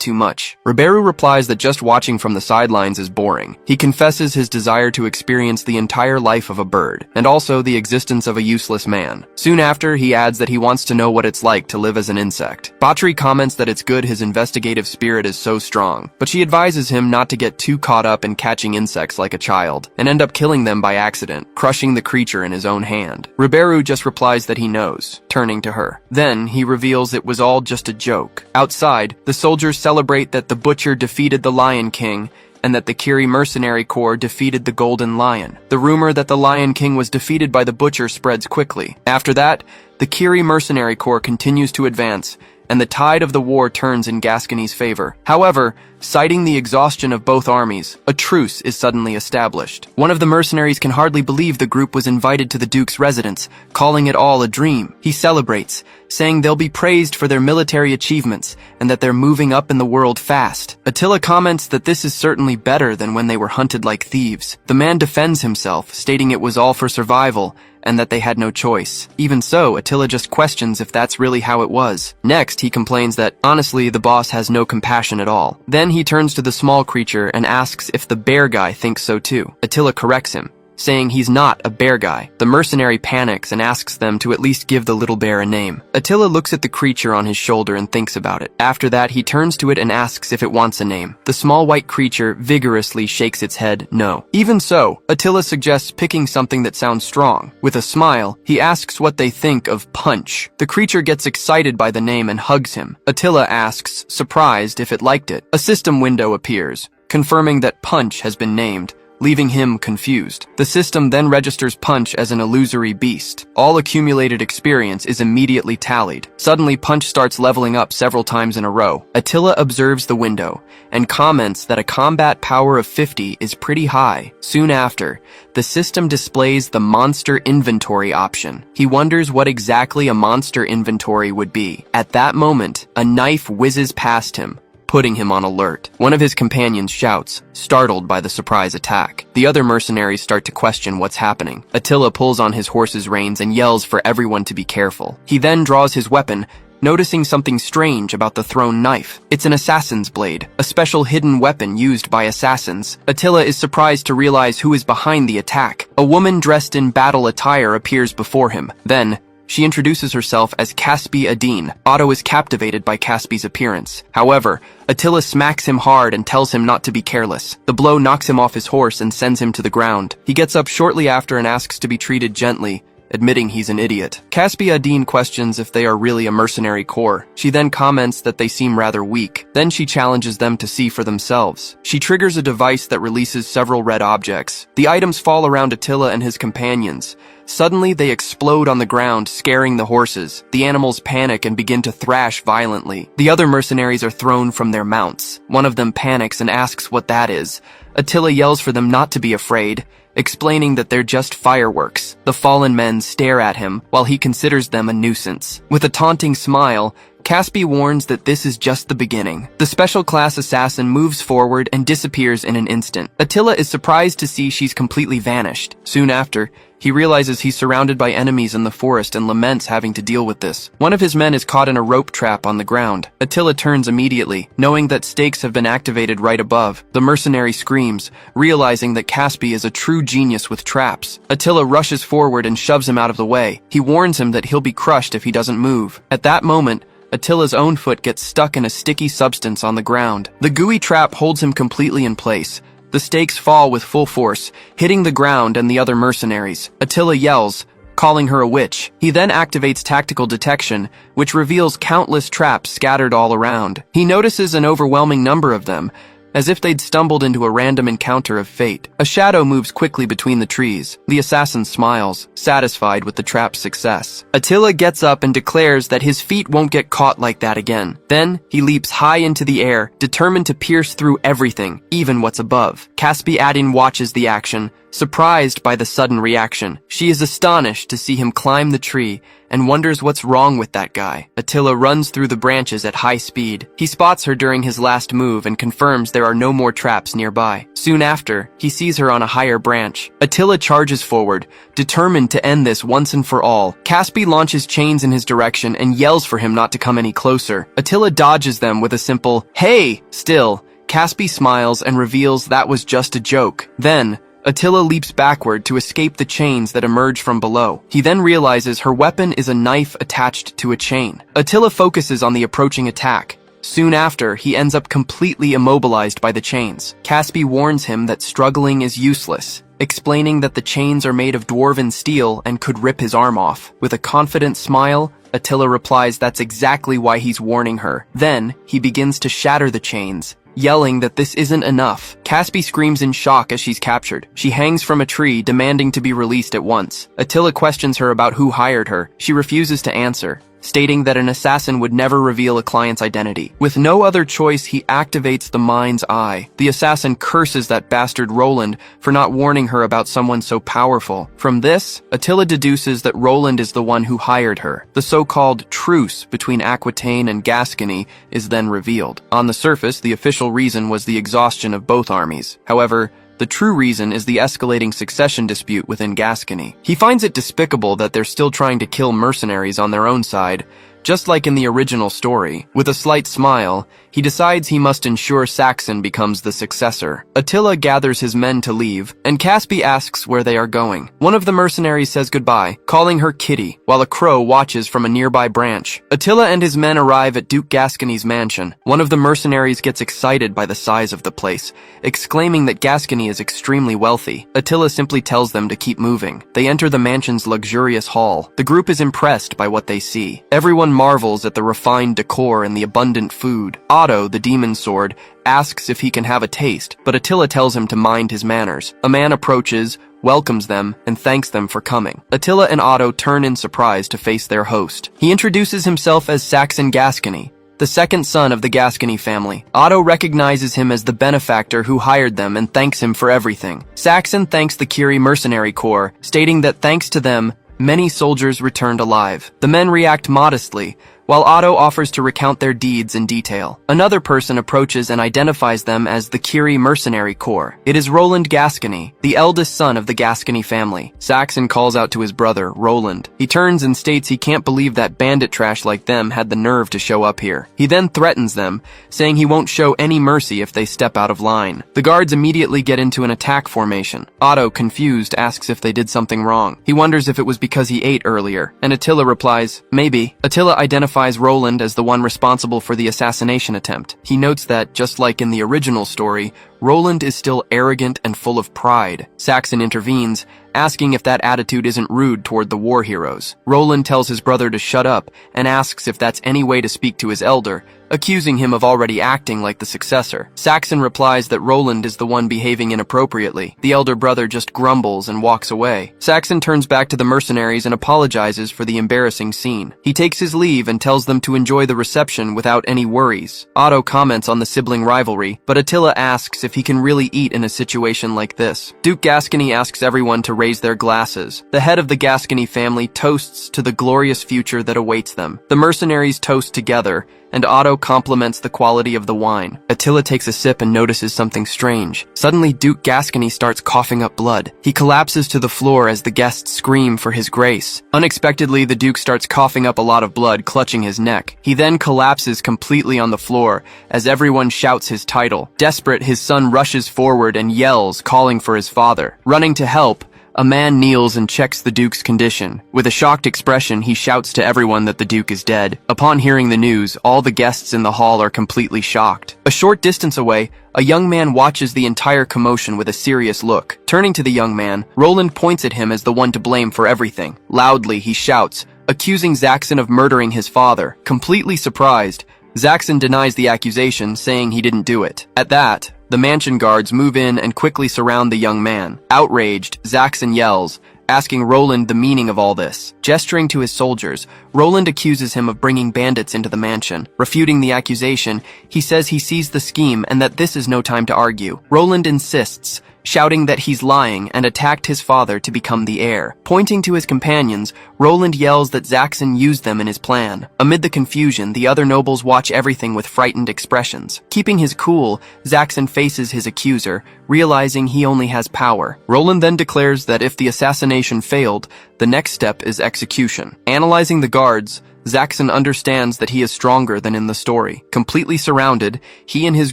too much. Reborn replies that just watching from the sidelines is boring. He confesses his desire to experience the entire life of a bird, and also the existence of a useless man. Soon after, he adds that he wants to know what it's like to live as an insect. Batri comments that it's good his investigative spirit is so strong, but she advises him not to get too caught up in catching insects like a child, and end up killing them by accident, crushing the creature in his own hand. Riberu just replies that he knows, turning to her. Then, he reveals it was all just a joke. Outside, the soldiers celebrate that the Butcher defeated the Lion King, and that the Kiri Mercenary Corps defeated the Golden Lion. The rumor that the Lion King was defeated by the Butcher spreads quickly. After that, the Kiri Mercenary Corps continues to advance, and the tide of the war turns in Gascony's favor. However, citing the exhaustion of both armies, a truce is suddenly established. One of the mercenaries can hardly believe the group was invited to the Duke's residence, calling it all a dream. He celebrates, saying they'll be praised for their military achievements and that they're moving up in the world fast. Attila comments that this is certainly better than when they were hunted like thieves. The man defends himself, stating it was all for survival and that they had no choice. Even so, Attila just questions if that's really how it was. Next, he complains that, honestly, the boss has no compassion at all. Then he turns to the small creature and asks if the bear guy thinks so too. Attila corrects him, saying he's not a bear guy. The mercenary panics and asks them to at least give the little bear a name. Attila looks at the creature on his shoulder and thinks about it. After that, he turns to it and asks if it wants a name. The small white creature vigorously shakes its head no. Even so, Attila suggests picking something that sounds strong. With a smile, he asks what they think of Punch. The creature gets excited by the name and hugs him. Attila asks, surprised, if it liked it. A system window appears, confirming that Punch has been named, leaving him confused. The system then registers Punch as an illusory beast. All accumulated experience is immediately tallied. Suddenly, Punch starts leveling up several times in a row. Attila observes the window and comments that a combat power of 50 is pretty high. Soon after, the system displays the monster inventory option. He wonders what exactly a monster inventory would be. At that moment, a knife whizzes past him, putting him on alert. One of his companions shouts, startled by the surprise attack. The other mercenaries start to question what's happening. Attila pulls on his horse's reins and yells for everyone to be careful. He then draws his weapon, noticing something strange about the thrown knife. It's an assassin's blade, a special hidden weapon used by assassins. Attila is surprised to realize who is behind the attack. A woman dressed in battle attire appears before him. Then, she introduces herself as Caspi Adine. Otto is captivated by Caspi's appearance. However, Attila smacks him hard and tells him not to be careless. The blow knocks him off his horse and sends him to the ground. He gets up shortly after and asks to be treated gently, admitting he's an idiot. Caspi Adine questions if they are really a mercenary corps. She then comments that they seem rather weak. Then she challenges them to see for themselves. She triggers a device that releases several red objects. The items fall around Attila and his companions. Suddenly, they explode on the ground, scaring the horses. The animals panic and begin to thrash violently. The other mercenaries are thrown from their mounts. One of them panics and asks what that is. Attila yells for them not to be afraid, explaining that they're just fireworks. The fallen men stare at him while he considers them a nuisance. With a taunting smile, Caspi warns that this is just the beginning. The special class assassin moves forward and disappears in an instant. Attila is surprised to see she's completely vanished. Soon after, he realizes he's surrounded by enemies in the forest and laments having to deal with this. One of his men is caught in a rope trap on the ground. Attila turns immediately, knowing that stakes have been activated right above. The mercenary screams, realizing that Caspi is a true genius with traps. Attila rushes forward and shoves him out of the way. He warns him that he'll be crushed if he doesn't move. At that moment, Attila's own foot gets stuck in a sticky substance on the ground. The gooey trap holds him completely in place. The stakes fall with full force, hitting the ground and the other mercenaries. Attila yells, calling her a witch. He then activates tactical detection, which reveals countless traps scattered all around. He notices an overwhelming number of them, as if they'd stumbled into a random encounter of fate. A shadow moves quickly between the trees. The assassin smiles, satisfied with the trap's success. Attila gets up and declares that his feet won't get caught like that again. Then, he leaps high into the air, determined to pierce through everything, even what's above. Caspi Adin watches the action, surprised by the sudden reaction. She is astonished to see him climb the tree and wonders what's wrong with that guy. Attila runs through the branches at high speed. He spots her during his last move and confirms there are no more traps nearby. Soon after, he sees her on a higher branch. Attila charges forward, determined to end this once and for all. Caspi launches chains in his direction and yells for him not to come any closer. Attila dodges them with a simple, "Hey!" Still, Caspi smiles and reveals that was just a joke. Then, Attila leaps backward to escape the chains that emerge from below. He then realizes her weapon is a knife attached to a chain. Attila focuses on the approaching attack. Soon after, he ends up completely immobilized by the chains. Caspi warns him that struggling is useless, explaining that the chains are made of dwarven steel and could rip his arm off. With a confident smile, Attila replies that's exactly why he's warning her. Then, he begins to shatter the chains, yelling that this isn't enough. Caspi screams in shock as she's captured. She hangs from a tree, demanding to be released at once. Attila questions her about who hired her. She refuses to answer, stating that an assassin would never reveal a client's identity. With no other choice, he activates the mind's eye. The assassin curses that bastard Roland for not warning her about someone so powerful. From this, Attila deduces that Roland is the one who hired her. The so-called truce between Aquitaine and Gascony is then revealed. On the surface, the official reason was the exhaustion of both armies. However, the true reason is the escalating succession dispute within Gascony. He finds it despicable that they're still trying to kill mercenaries on their own side, just like in the original story. With a slight smile, he decides he must ensure Saxon becomes the successor. Attila gathers his men to leave, and Caspi asks where they are going. One of the mercenaries says goodbye, calling her Kitty, while a crow watches from a nearby branch. Attila and his men arrive at Duke Gascony's mansion. One of the mercenaries gets excited by the size of the place, exclaiming that Gascony is extremely wealthy. Attila simply tells them to keep moving. They enter the mansion's luxurious hall. The group is impressed by what they see. Everyone marvels at the refined decor and the abundant food. Otto, the demon sword, asks if he can have a taste, but Attila tells him to mind his manners. A man approaches, welcomes them, and thanks them for coming. Attila and Otto turn in surprise to face their host. He introduces himself as Saxon Gascony, the second son of the Gascony family. Otto recognizes him as the benefactor who hired them and thanks him for everything. Saxon thanks the Curie Mercenary Corps, stating that thanks to them, many soldiers returned alive. The men react modestly, while Otto offers to recount their deeds in detail. Another person approaches and identifies them as the Curie Mercenary Corps. It is Roland Gascony, the eldest son of the Gascony family. Saxon calls out to his brother, Roland. He turns and states he can't believe that bandit trash like them had the nerve to show up here. He then threatens them, saying he won't show any mercy if they step out of line. The guards immediately get into an attack formation. Otto, confused, asks if they did something wrong. He wonders if it was because he ate earlier, and Attila replies, maybe. Attila identifies Roland as the one responsible for the assassination attempt. He notes that, just like in the original story, Roland is still arrogant and full of pride. Saxon intervenes, asking if that attitude isn't rude toward the war heroes. Roland tells his brother to shut up and asks if that's any way to speak to his elder, accusing him of already acting like the successor. Saxon replies that Roland is the one behaving inappropriately. The elder brother just grumbles and walks away. Saxon turns back to the mercenaries and apologizes for the embarrassing scene. He takes his leave and tells them to enjoy the reception without any worries. Otto comments on the sibling rivalry, but Attila asks if if he can really eat in a situation like this. Duke Gascony asks everyone to raise their glasses. The head of the Gascony family toasts to the glorious future that awaits them. The mercenaries toast together, and Otto compliments the quality of the wine. Attila takes a sip and notices something strange. Suddenly, Duke Gascony starts coughing up blood. He collapses to the floor as the guests scream for his grace. Unexpectedly, the Duke starts coughing up a lot of blood, clutching his neck. He then collapses completely on the floor as everyone shouts his title. Desperate, his son rushes forward and yells, calling for his father. Running to help, a man kneels and checks the Duke's condition. With a shocked expression, he shouts to everyone that the Duke is dead. Upon hearing the news, all the guests in the hall are completely shocked. A short distance away, a young man watches the entire commotion with a serious look. Turning to the young man, Roland points at him as the one to blame for everything. Loudly, he shouts, accusing Zaxxon of murdering his father. Completely surprised, Zaxxon denies the accusation, saying he didn't do it. At that, the mansion guards move in and quickly surround the young man. Outraged, Zaxxon yells, asking Roland the meaning of all this. Gesturing to his soldiers, Roland accuses him of bringing bandits into the mansion. Refuting the accusation, he says he sees the scheme and that this is no time to argue. Roland insists, shouting that he's lying and attacked his father to become the heir. Pointing to his companions, Roland yells that Zaxxon used them in his plan. Amid the confusion, the other nobles watch everything with frightened expressions. Keeping his cool, Zaxxon faces his accuser, realizing he only has power. Roland then declares that if the assassination failed, the next step is execution. Analyzing the guards, Zaxxon understands that he is stronger than in the story. Completely surrounded, he and his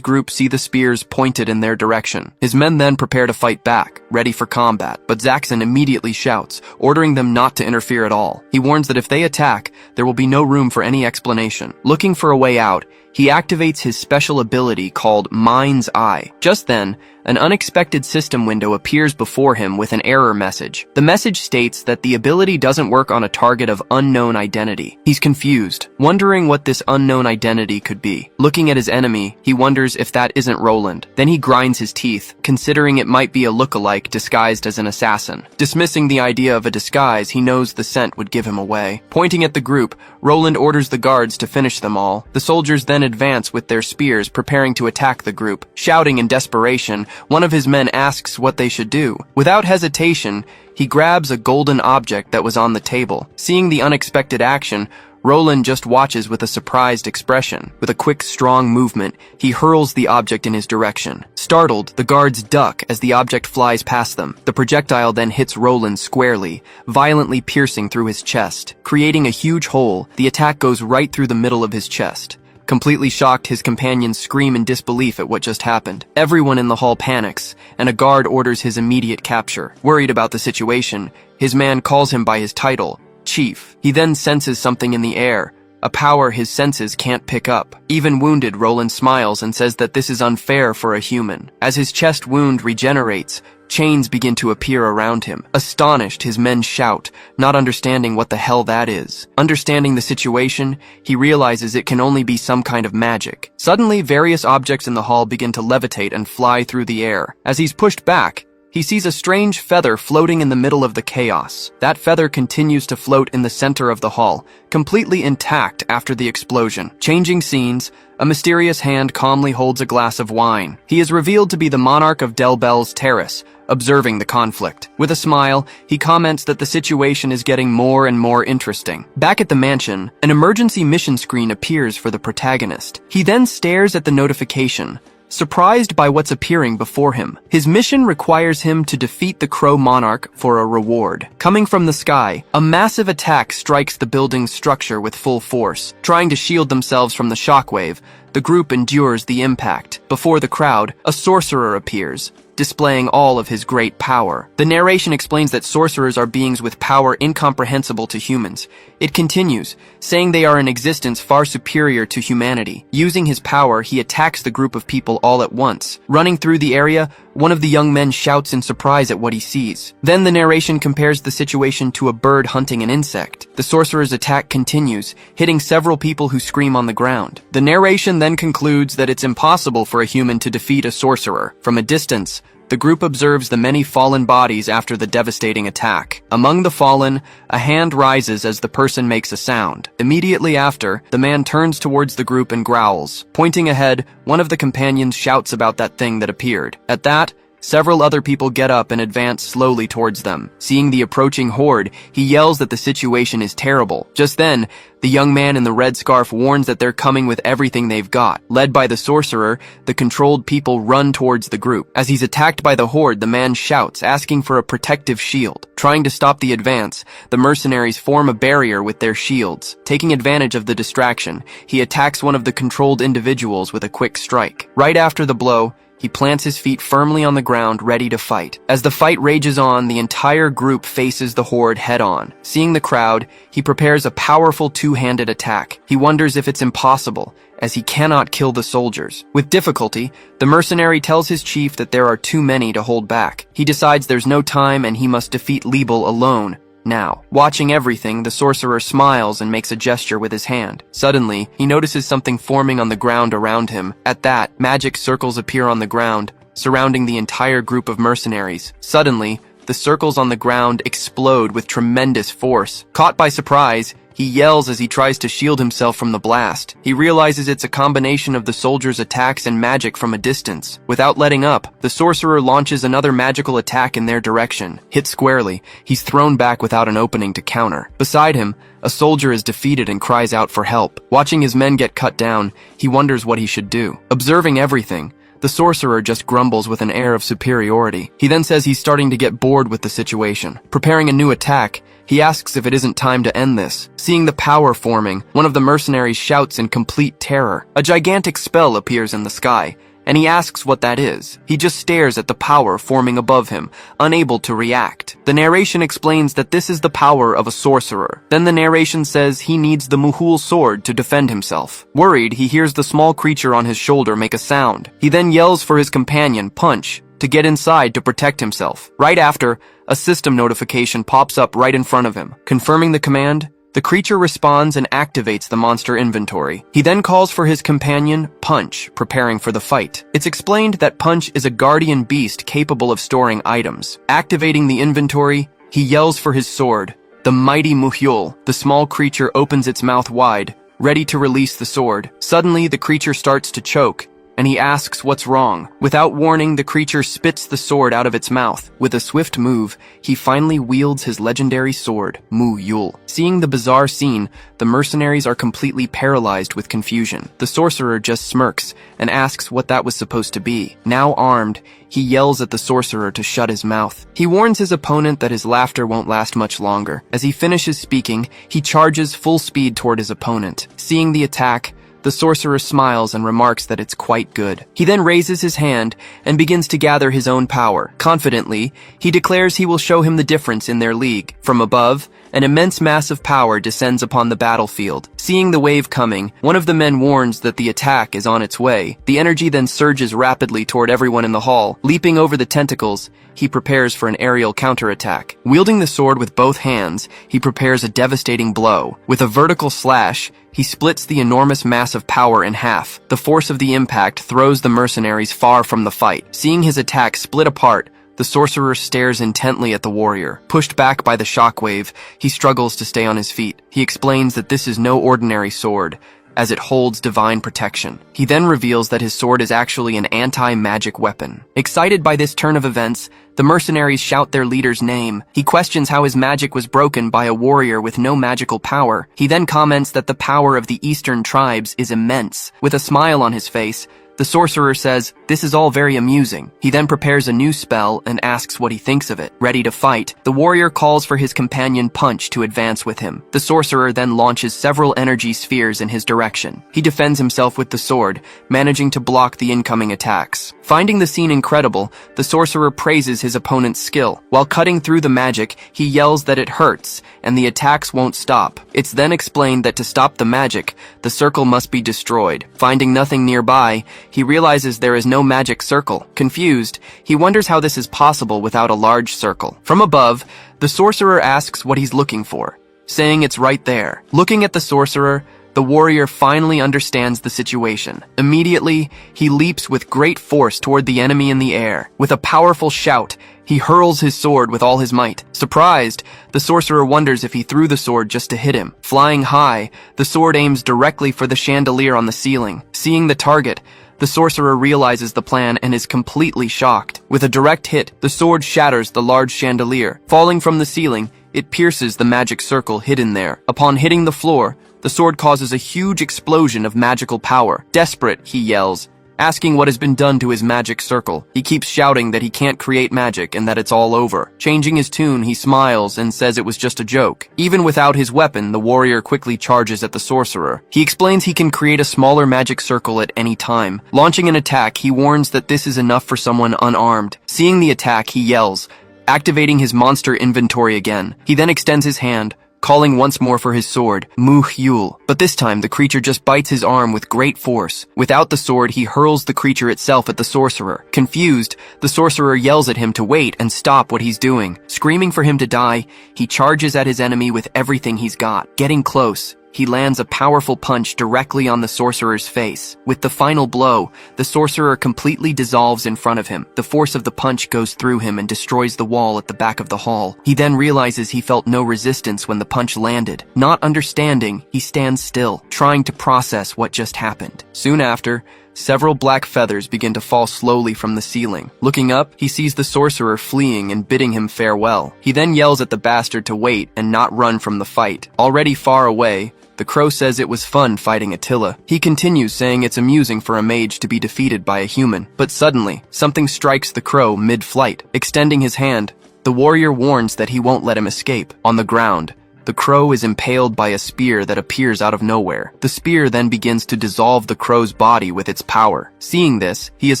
group see the spears pointed in their direction. His men then prepare to fight back, ready for combat, but Zaxxon immediately shouts, ordering them not to interfere at all. He warns that if they attack, there will be no room for any explanation. Looking for a way out, he activates his special ability called Mind's Eye. Just then, an unexpected system window appears before him with an error message. The message states that the ability doesn't work on a target of unknown identity. He's confused, wondering what this unknown identity could be. Looking at his enemy, he wonders if that isn't Roland. Then he grinds his teeth, considering it might be a lookalike disguised as an assassin. Dismissing the idea of a disguise, he knows the scent would give him away. Pointing at the group, Roland orders the guards to finish them all. The soldiers then advance with their spears, preparing to attack the group. Shouting in desperation, one of his men asks what they should do. Without hesitation, he grabs a golden object that was on the table. Seeing the unexpected action, Roland just watches with a surprised expression. With a quick, strong movement, he hurls the object in his direction. Startled, the guards duck as the object flies past them. The projectile then hits Roland squarely, violently piercing through his chest. Creating a huge hole, the attack goes right through the middle of his chest. Completely shocked, his companions scream in disbelief at what just happened. Everyone in the hall panics, and a guard orders his immediate capture. Worried about the situation, his man calls him by his title, Chief. He then senses something in the air, a power his senses can't pick up. Even wounded, Roland smiles and says that this is unfair for a human. As his chest wound regenerates, chains begin to appear around him. Astonished, his men shout, not understanding what the hell that is. Understanding the situation, he realizes it can only be some kind of magic. Suddenly, various objects in the hall begin to levitate and fly through the air. As he's pushed back, he sees a strange feather floating in the middle of the chaos. That feather continues to float in the center of the hall, completely intact after the explosion. Changing scenes, a mysterious hand calmly holds a glass of wine. He is revealed to be the monarch of Del Bel's terrace, observing the conflict. With a smile, he comments that the situation is getting more and more interesting. Back at the mansion, an emergency mission screen appears for the protagonist. He then stares at the notification, surprised by what's appearing before him. His mission requires him to defeat the Crow Monarch for a reward. Coming from the sky, a massive attack strikes the building's structure with full force. Trying to shield themselves from the shockwave, the group endures the impact. Before the crowd, a sorcerer appears, displaying all of his great power. The narration explains that sorcerers are beings with power incomprehensible to humans. It continues, saying they are in existence far superior to humanity. Using his power, he attacks the group of people all at once. Running through the area, one of the young men shouts in surprise at what he sees. Then the narration compares the situation to a bird hunting an insect. The sorcerer's attack continues, hitting several people who scream on the ground. The narration then concludes that it's impossible for a human to defeat a sorcerer. From a distance, the group observes the many fallen bodies after the devastating attack. Among the fallen, a hand rises as the person makes a sound. Immediately after, the man turns towards the group and growls. Pointing ahead, one of the companions shouts about that thing that appeared. At that, several other people get up and advance slowly towards them. Seeing the approaching horde, he yells that the situation is terrible. Just then, the young man in the red scarf warns that they're coming with everything they've got. Led by the sorcerer, the controlled people run towards the group. As he's attacked by the horde, the man shouts, asking for a protective shield. Trying to stop the advance, the mercenaries form a barrier with their shields. Taking advantage of the distraction, he attacks one of the controlled individuals with a quick strike. Right after the blow, he plants his feet firmly on the ground, ready to fight. As the fight rages on, the entire group faces the horde head-on. Seeing the crowd, he prepares a powerful two-handed attack. He wonders if it's impossible, as he cannot kill the soldiers. With difficulty, the mercenary tells his chief that there are too many to hold back. He decides there's no time and he must defeat Liebel alone. Now, watching everything, the sorcerer smiles and makes a gesture with his hand. Suddenly, he notices something forming on the ground around him. At that, magic circles appear on the ground, surrounding the entire group of mercenaries. Suddenly, the circles on the ground explode with tremendous force. Caught by surprise, he yells as he tries to shield himself from the blast. He realizes it's a combination of the soldiers' attacks and magic from a distance. Without letting up, the sorcerer launches another magical attack in their direction. Hit squarely, he's thrown back without an opening to counter. Beside him, a soldier is defeated and cries out for help. Watching his men get cut down, he wonders what he should do. Observing everything, the sorcerer just grumbles with an air of superiority. He then says he's starting to get bored with the situation. Preparing a new attack, he asks if it isn't time to end this. Seeing the power forming, one of the mercenaries shouts in complete terror. A gigantic spell appears in the sky, and he asks what that is. He just stares at the power forming above him, unable to react. The narration explains that this is the power of a sorcerer. Then the narration says he needs the Muhul sword to defend himself. Worried, he hears the small creature on his shoulder make a sound. He then yells for his companion, Punch, to get inside to protect himself. Right after, a system notification pops up right in front of him. Confirming the command, the creature responds and activates the monster inventory. He then calls for his companion, Punch, preparing for the fight. It's explained that Punch is a guardian beast capable of storing items. Activating the inventory, he yells for his sword, the mighty Muhyul. The small creature opens its mouth wide, ready to release the sword. Suddenly, the creature starts to choke, and he asks what's wrong. Without warning, the creature spits the sword out of its mouth. With a swift move, he finally wields his legendary sword, Mu Yul. Seeing the bizarre scene, the mercenaries are completely paralyzed with confusion. The sorcerer just smirks and asks what that was supposed to be. Now armed, he yells at the sorcerer to shut his mouth. He warns his opponent that his laughter won't last much longer. As he finishes speaking, he charges full speed toward his opponent. Seeing the attack, the sorcerer smiles and remarks that it's quite good. He then raises his hand and begins to gather his own power. Confidently, he declares he will show him the difference in their league. From above, an immense mass of power descends upon the battlefield. Seeing the wave coming, one of the men warns that the attack is on its way. The energy then surges rapidly toward everyone in the hall. Leaping over the tentacles, he prepares for an aerial counterattack. Wielding the sword with both hands, he prepares a devastating blow. With a vertical slash, he splits the enormous mass of power in half. The force of the impact throws the mercenaries far from the fight. Seeing his attack split apart, the sorcerer stares intently at the warrior. Pushed back by the shockwave, he struggles to stay on his feet. He explains that this is no ordinary sword, as it holds divine protection. He then reveals that his sword is actually an anti-magic weapon. Excited by this turn of events, the mercenaries shout their leader's name. He questions how his magic was broken by a warrior with no magical power. He then comments that the power of the eastern tribes is immense. With a smile on his face, the sorcerer says, "This is all very amusing." He then prepares a new spell and asks what he thinks of it. Ready to fight, the warrior calls for his companion Punch to advance with him. The sorcerer then launches several energy spheres in his direction. He defends himself with the sword, managing to block the incoming attacks. Finding the scene incredible, the sorcerer praises his opponent's skill. While cutting through the magic, he yells that it hurts, and the attacks won't stop. It's then explained that to stop the magic, the circle must be destroyed. Finding nothing nearby, he realizes there is no magic circle. Confused, he wonders how this is possible without a large circle. From above, the sorcerer asks what he's looking for, saying it's right there. Looking at the sorcerer, the warrior finally understands the situation. Immediately, he leaps with great force toward the enemy in the air. With a powerful shout, he hurls his sword with all his might. Surprised, the sorcerer wonders if he threw the sword just to hit him. Flying high, the sword aims directly for the chandelier on the ceiling. Seeing the target, the sorcerer realizes the plan and is completely shocked. With a direct hit, the sword shatters the large chandelier. Falling from the ceiling, it pierces the magic circle hidden there. Upon hitting the floor, the sword causes a huge explosion of magical power. Desperate, he yells, asking what has been done to his magic circle. He keeps shouting that he can't create magic and that it's all over. Changing his tune, he smiles and says it was just a joke. Even without his weapon, the warrior quickly charges at the sorcerer. He explains he can create a smaller magic circle at any time. Launching an attack, he warns that this is enough for someone unarmed. Seeing the attack, he yells, activating his monster inventory again. He then extends his hand, calling once more for his sword, Muhyul. But this time, the creature just bites his arm with great force. Without the sword, he hurls the creature itself at the sorcerer. Confused, the sorcerer yells at him to wait and stop what he's doing. Screaming for him to die, he charges at his enemy with everything he's got. Getting close, he lands a powerful punch directly on the sorcerer's face. With the final blow, the sorcerer completely dissolves in front of him. The force of the punch goes through him and destroys the wall at the back of the hall. He then realizes he felt no resistance when the punch landed. Not understanding, he stands still, trying to process what just happened. Soon after, several black feathers begin to fall slowly from the ceiling. Looking up, he sees the sorcerer fleeing and bidding him farewell. He then yells at the bastard to wait and not run from the fight. Already far away, the crow says it was fun fighting Attila. He continues saying it's amusing for a mage to be defeated by a human. But suddenly, something strikes the crow mid-flight. Extending his hand, the warrior warns that he won't let him escape. On the ground, the crow is impaled by a spear that appears out of nowhere. The spear then begins to dissolve the crow's body with its power. Seeing this, he is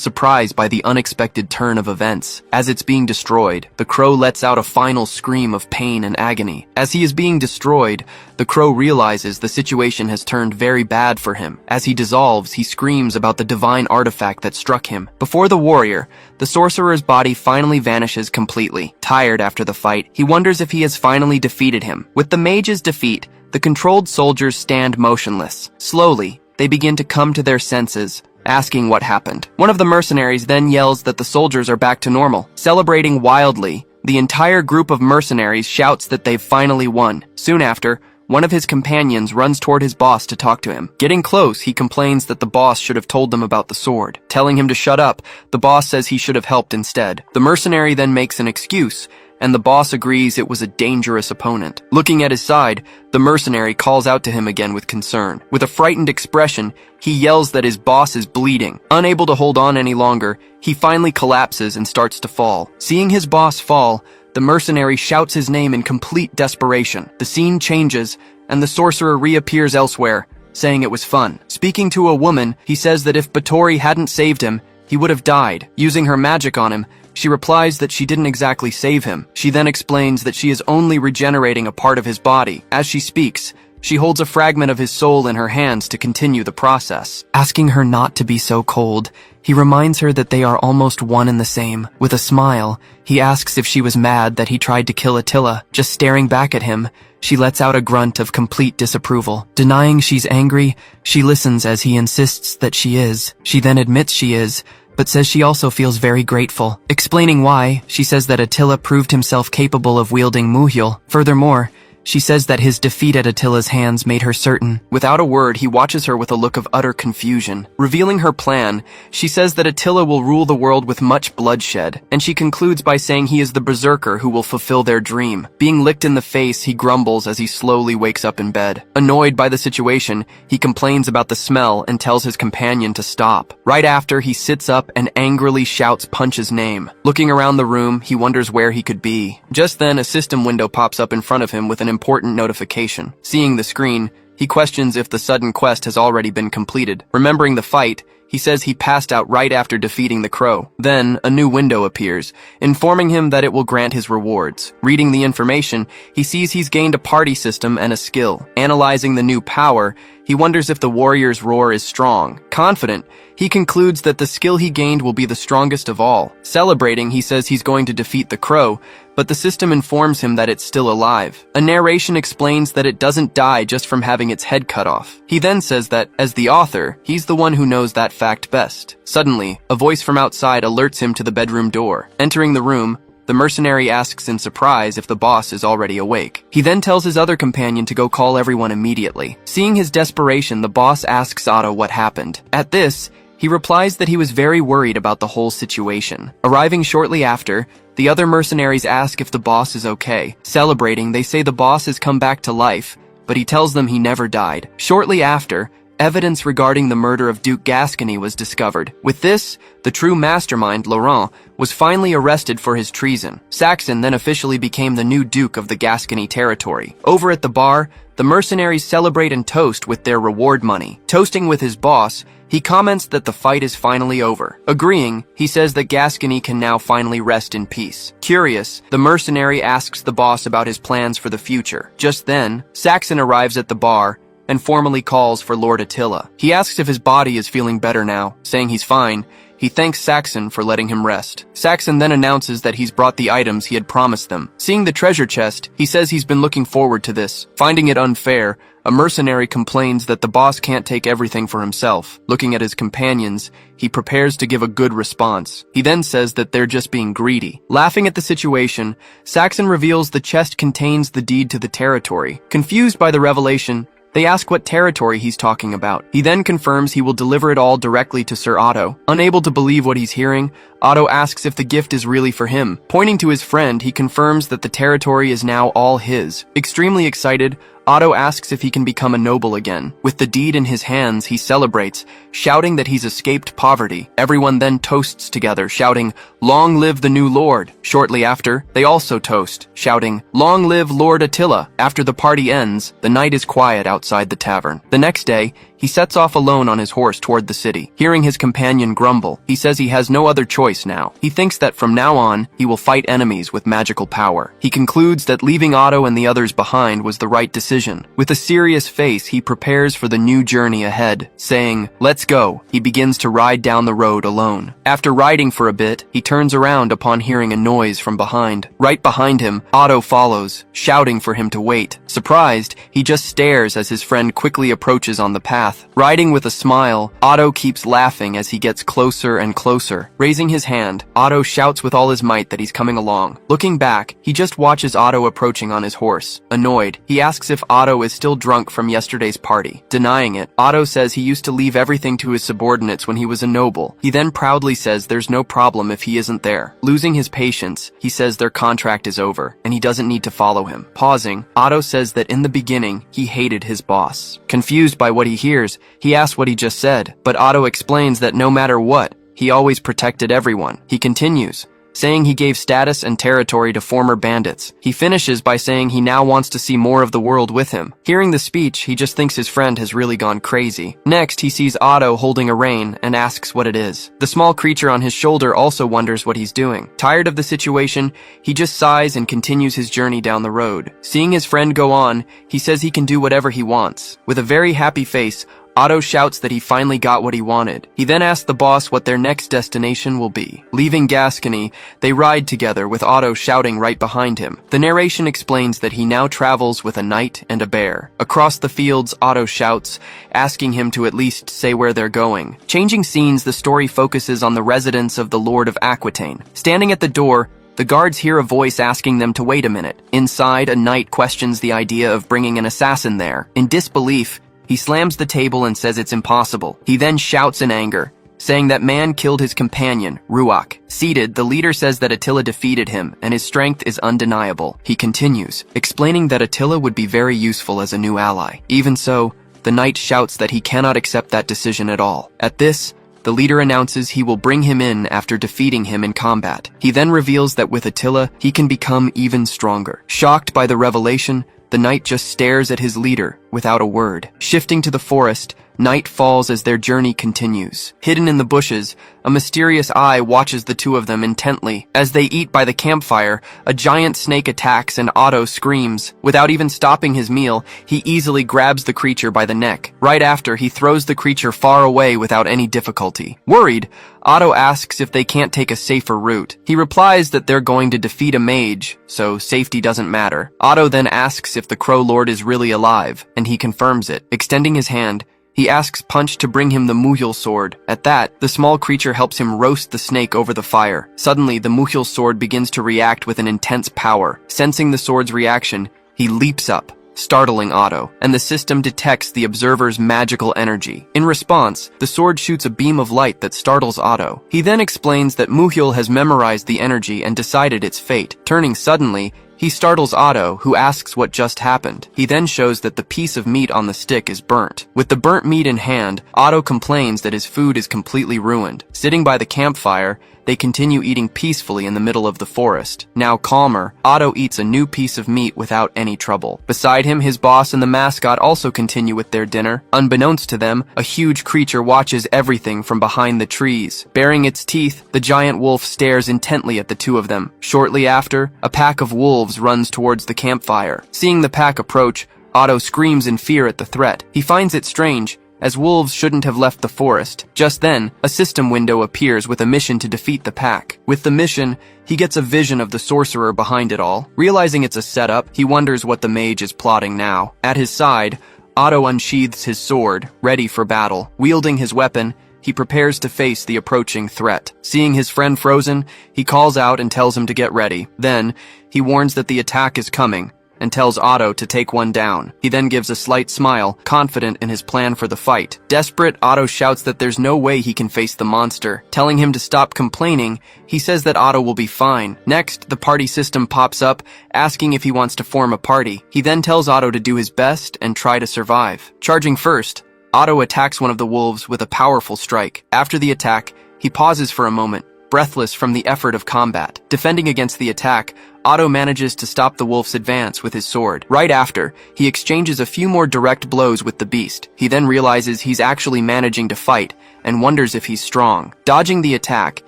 surprised by the unexpected turn of events. As it's being destroyed, the crow lets out a final scream of pain and agony. As he is being destroyed, the crow realizes the situation has turned very bad for him. As he dissolves, he screams about the divine artifact that struck him. Before the warrior, the sorcerer's body finally vanishes completely. Tired after the fight, he wonders if he has finally defeated him. With the mage's defeat, the controlled soldiers stand motionless. Slowly, they begin to come to their senses, asking what happened. One of the mercenaries then yells that the soldiers are back to normal. Celebrating wildly, the entire group of mercenaries shouts that they've finally won. Soon after, one of his companions runs toward his boss to talk to him. Getting close, he complains that the boss should have told them about the sword. Telling him to shut up, the boss says he should have helped instead. The mercenary then makes an excuse, and the boss agrees it was a dangerous opponent. Looking at his side, the mercenary calls out to him again with concern. With a frightened expression, he yells that his boss is bleeding. Unable to hold on any longer, he finally collapses and starts to fall. Seeing his boss fall, the mercenary shouts his name in complete desperation. The scene changes, and the sorcerer reappears elsewhere, saying it was fun. Speaking to a woman, he says that if Batory hadn't saved him, he would have died. Using her magic on him, she replies that she didn't exactly save him. She then explains that she is only regenerating a part of his body. As she speaks, she holds a fragment of his soul in her hands to continue the process. Asking her not to be so cold, he reminds her that they are almost one and the same. With a smile, he asks if she was mad that he tried to kill Attila. Just staring back at him, she lets out a grunt of complete disapproval. Denying she's angry, she listens as he insists that she is. She then admits she is, but says she also feels very grateful. Explaining why, she says that Attila proved himself capable of wielding Muhyul. Furthermore, she says that his defeat at Attila's hands made her certain. Without a word, he watches her with a look of utter confusion. Revealing her plan, she says that Attila will rule the world with much bloodshed, and she concludes by saying he is the berserker who will fulfill their dream. Being licked in the face, he grumbles as he slowly wakes up in bed. Annoyed by the situation, he complains about the smell and tells his companion to stop. Right after, he sits up and angrily shouts Punch's name. Looking around the room, he wonders where he could be. Just then, a system window pops up in front of him with an important notification. Seeing the screen, he questions if the sudden quest has already been completed. Remembering the fight, he says he passed out right after defeating the crow. Then, a new window appears, informing him that it will grant his rewards. Reading the information, he sees he's gained a party system and a skill. Analyzing the new power, He wonders if the warrior's roar is strong. Confident, he concludes that the skill he gained will be the strongest of all. Celebrating, he says he's going to defeat the crow, but the system informs him that it's still alive. A narration explains that it doesn't die just from having its head cut off. He then says that, as the author, he's the one who knows that fact best. Suddenly, a voice from outside alerts him to the bedroom door. Entering the room, the mercenary asks in surprise if the boss is already awake. He then tells his other companion to go call everyone immediately. Seeing his desperation, the boss asks Otto what happened. At this, he replies that he was very worried about the whole situation. Arriving shortly after, the other mercenaries ask if the boss is okay. Celebrating, they say the boss has come back to life, but he tells them he never died. Shortly after, evidence regarding the murder of Duke Gascony was discovered. With this, the true mastermind, Laurent, was finally arrested for his treason. Saxon then officially became the new Duke of the Gascony territory. Over at the bar, the mercenaries celebrate and toast with their reward money. Toasting with his boss, he comments that the fight is finally over. Agreeing, he says that Gascony can now finally rest in peace. Curious, the mercenary asks the boss about his plans for the future. Just then, Saxon arrives at the bar and formally calls for Lord Attila. He asks if his body is feeling better now, saying he's fine. He thanks Saxon for letting him rest. Saxon then announces that he's brought the items he had promised them. Seeing the treasure chest, he says he's been looking forward to this. Finding it unfair, a mercenary complains that the boss can't take everything for himself. Looking at his companions, he prepares to give a good response. He then says that they're just being greedy. Laughing at the situation, Saxon reveals the chest contains the deed to the territory. Confused by the revelation, they ask what territory he's talking about. He then confirms he will deliver it all directly to Sir Otto. Unable to believe what he's hearing, Otto asks if the gift is really for him. Pointing to his friend, he confirms that the territory is now all his. Extremely excited, Otto asks if he can become a noble again. With the deed in his hands, he celebrates, shouting that he's escaped poverty. Everyone then toasts together, shouting, "Long live the new lord." Shortly after, they also toast, shouting, "Long live Lord Attila." After the party ends, the night is quiet outside the tavern. The next day, he sets off alone on his horse toward the city. Hearing his companion grumble, he says he has no other choice now. He thinks that from now on, he will fight enemies with magical power. He concludes that leaving Otto and the others behind was the right decision. With a serious face, he prepares for the new journey ahead, saying, "Let's go." He begins to ride down the road alone. After riding for a bit, he turns around upon hearing a noise from behind. Right behind him, Otto follows, shouting for him to wait. Surprised, he just stares as his friend quickly approaches on the path. Riding with a smile, Otto keeps laughing as he gets closer and closer. Raising his hand, Otto shouts with all his might that he's coming along. Looking back, he just watches Otto approaching on his horse. Annoyed, he asks if Otto is still drunk from yesterday's party. Denying it, Otto says he used to leave everything to his subordinates when he was a noble. He then proudly says there's no problem if he isn't there. Losing his patience, he says their contract is over, and he doesn't need to follow him. Pausing, Otto says that in the beginning, he hated his boss. Confused by what he hears, he asks what he just said, but Otto explains that no matter what, he always protected everyone. He continues, saying he gave status and territory to former bandits. He finishes by saying he now wants to see more of the world with him. Hearing the speech, he just thinks his friend has really gone crazy. Next, he sees Otto holding a rein and asks what it is. The small creature on his shoulder also wonders what he's doing. Tired of the situation, he just sighs and continues his journey down the road. Seeing his friend go on, he says he can do whatever he wants. With a very happy face, Otto shouts that he finally got what he wanted. He then asks the boss what their next destination will be. Leaving Gascony, they ride together with Otto shouting right behind him. The narration explains that he now travels with a knight and a bear. Across the fields, Otto shouts, asking him to at least say where they're going. Changing scenes, the story focuses on the residence of the Lord of Aquitaine. Standing at the door, the guards hear a voice asking them to wait a minute. Inside, a knight questions the idea of bringing an assassin there. In disbelief, he slams the table and says it's impossible. He then shouts in anger, saying that man killed his companion, Ruach. Seated, the leader says that Attila defeated him, and his strength is undeniable. He continues, explaining that Attila would be very useful as a new ally. Even so, the knight shouts that he cannot accept that decision at all. At this, the leader announces he will bring him in after defeating him in combat. He then reveals that with Attila, he can become even stronger. Shocked by the revelation, the knight just stares at his leader without a word. Shifting to the forest, Night falls as their journey continues. Hidden in the bushes, a mysterious eye watches the two of them intently. As they eat by the campfire, a giant snake attacks and Otto screams. Without even stopping his meal, he easily grabs the creature by the neck. Right after, he throws the creature far away without any difficulty. Worried, Otto asks if they can't take a safer route. He replies that they're going to defeat a mage, so safety doesn't matter. Otto then asks if the Crow Lord is really alive, and he confirms it. Extending his hand, he asks Punch to bring him the Muhyul sword. At that, the small creature helps him roast the snake over the fire. Suddenly, the Muhyul sword begins to react with an intense power. Sensing the sword's reaction, he leaps up, startling Otto, and the system detects the observer's magical energy. In response, the sword shoots a beam of light that startles Otto. He then explains that Muhyul has memorized the energy and decided its fate. Turning suddenly, he startles Otto, who asks what just happened. He then shows that the piece of meat on the stick is burnt. With the burnt meat in hand, Otto complains that his food is completely ruined. Sitting by the campfire, they continue eating peacefully in the middle of the forest. Now calmer, Otto eats a new piece of meat without any trouble. Beside him, his boss and the mascot also continue with their dinner. Unbeknownst to them, a huge creature watches everything from behind the trees. Baring its teeth, the giant wolf stares intently at the two of them. Shortly after, a pack of wolves runs towards the campfire. Seeing the pack approach, Otto screams in fear at the threat. He finds it strange, as wolves shouldn't have left the forest. Just then, a system window appears with a mission to defeat the pack. With the mission, he gets a vision of the sorcerer behind it all. Realizing it's a setup, he wonders what the mage is plotting now. At his side, Otto unsheathes his sword, ready for battle. Wielding his weapon, he prepares to face the approaching threat. Seeing his friend frozen, he calls out and tells him to get ready. Then, he warns that the attack is coming, and tells Otto to take one down. He then gives a slight smile, confident in his plan for the fight. Desperate, Otto shouts that there's no way he can face the monster. Telling him to stop complaining, he says that Otto will be fine. Next, the party system pops up, asking if he wants to form a party. He then tells Otto to do his best and try to survive. Charging first, Otto attacks one of the wolves with a powerful strike. After the attack, he pauses for a moment, breathless from the effort of combat. Defending against the attack, Otto manages to stop the wolf's advance with his sword. Right after, he exchanges a few more direct blows with the beast. He then realizes he's actually managing to fight and wonders if he's strong. Dodging the attack,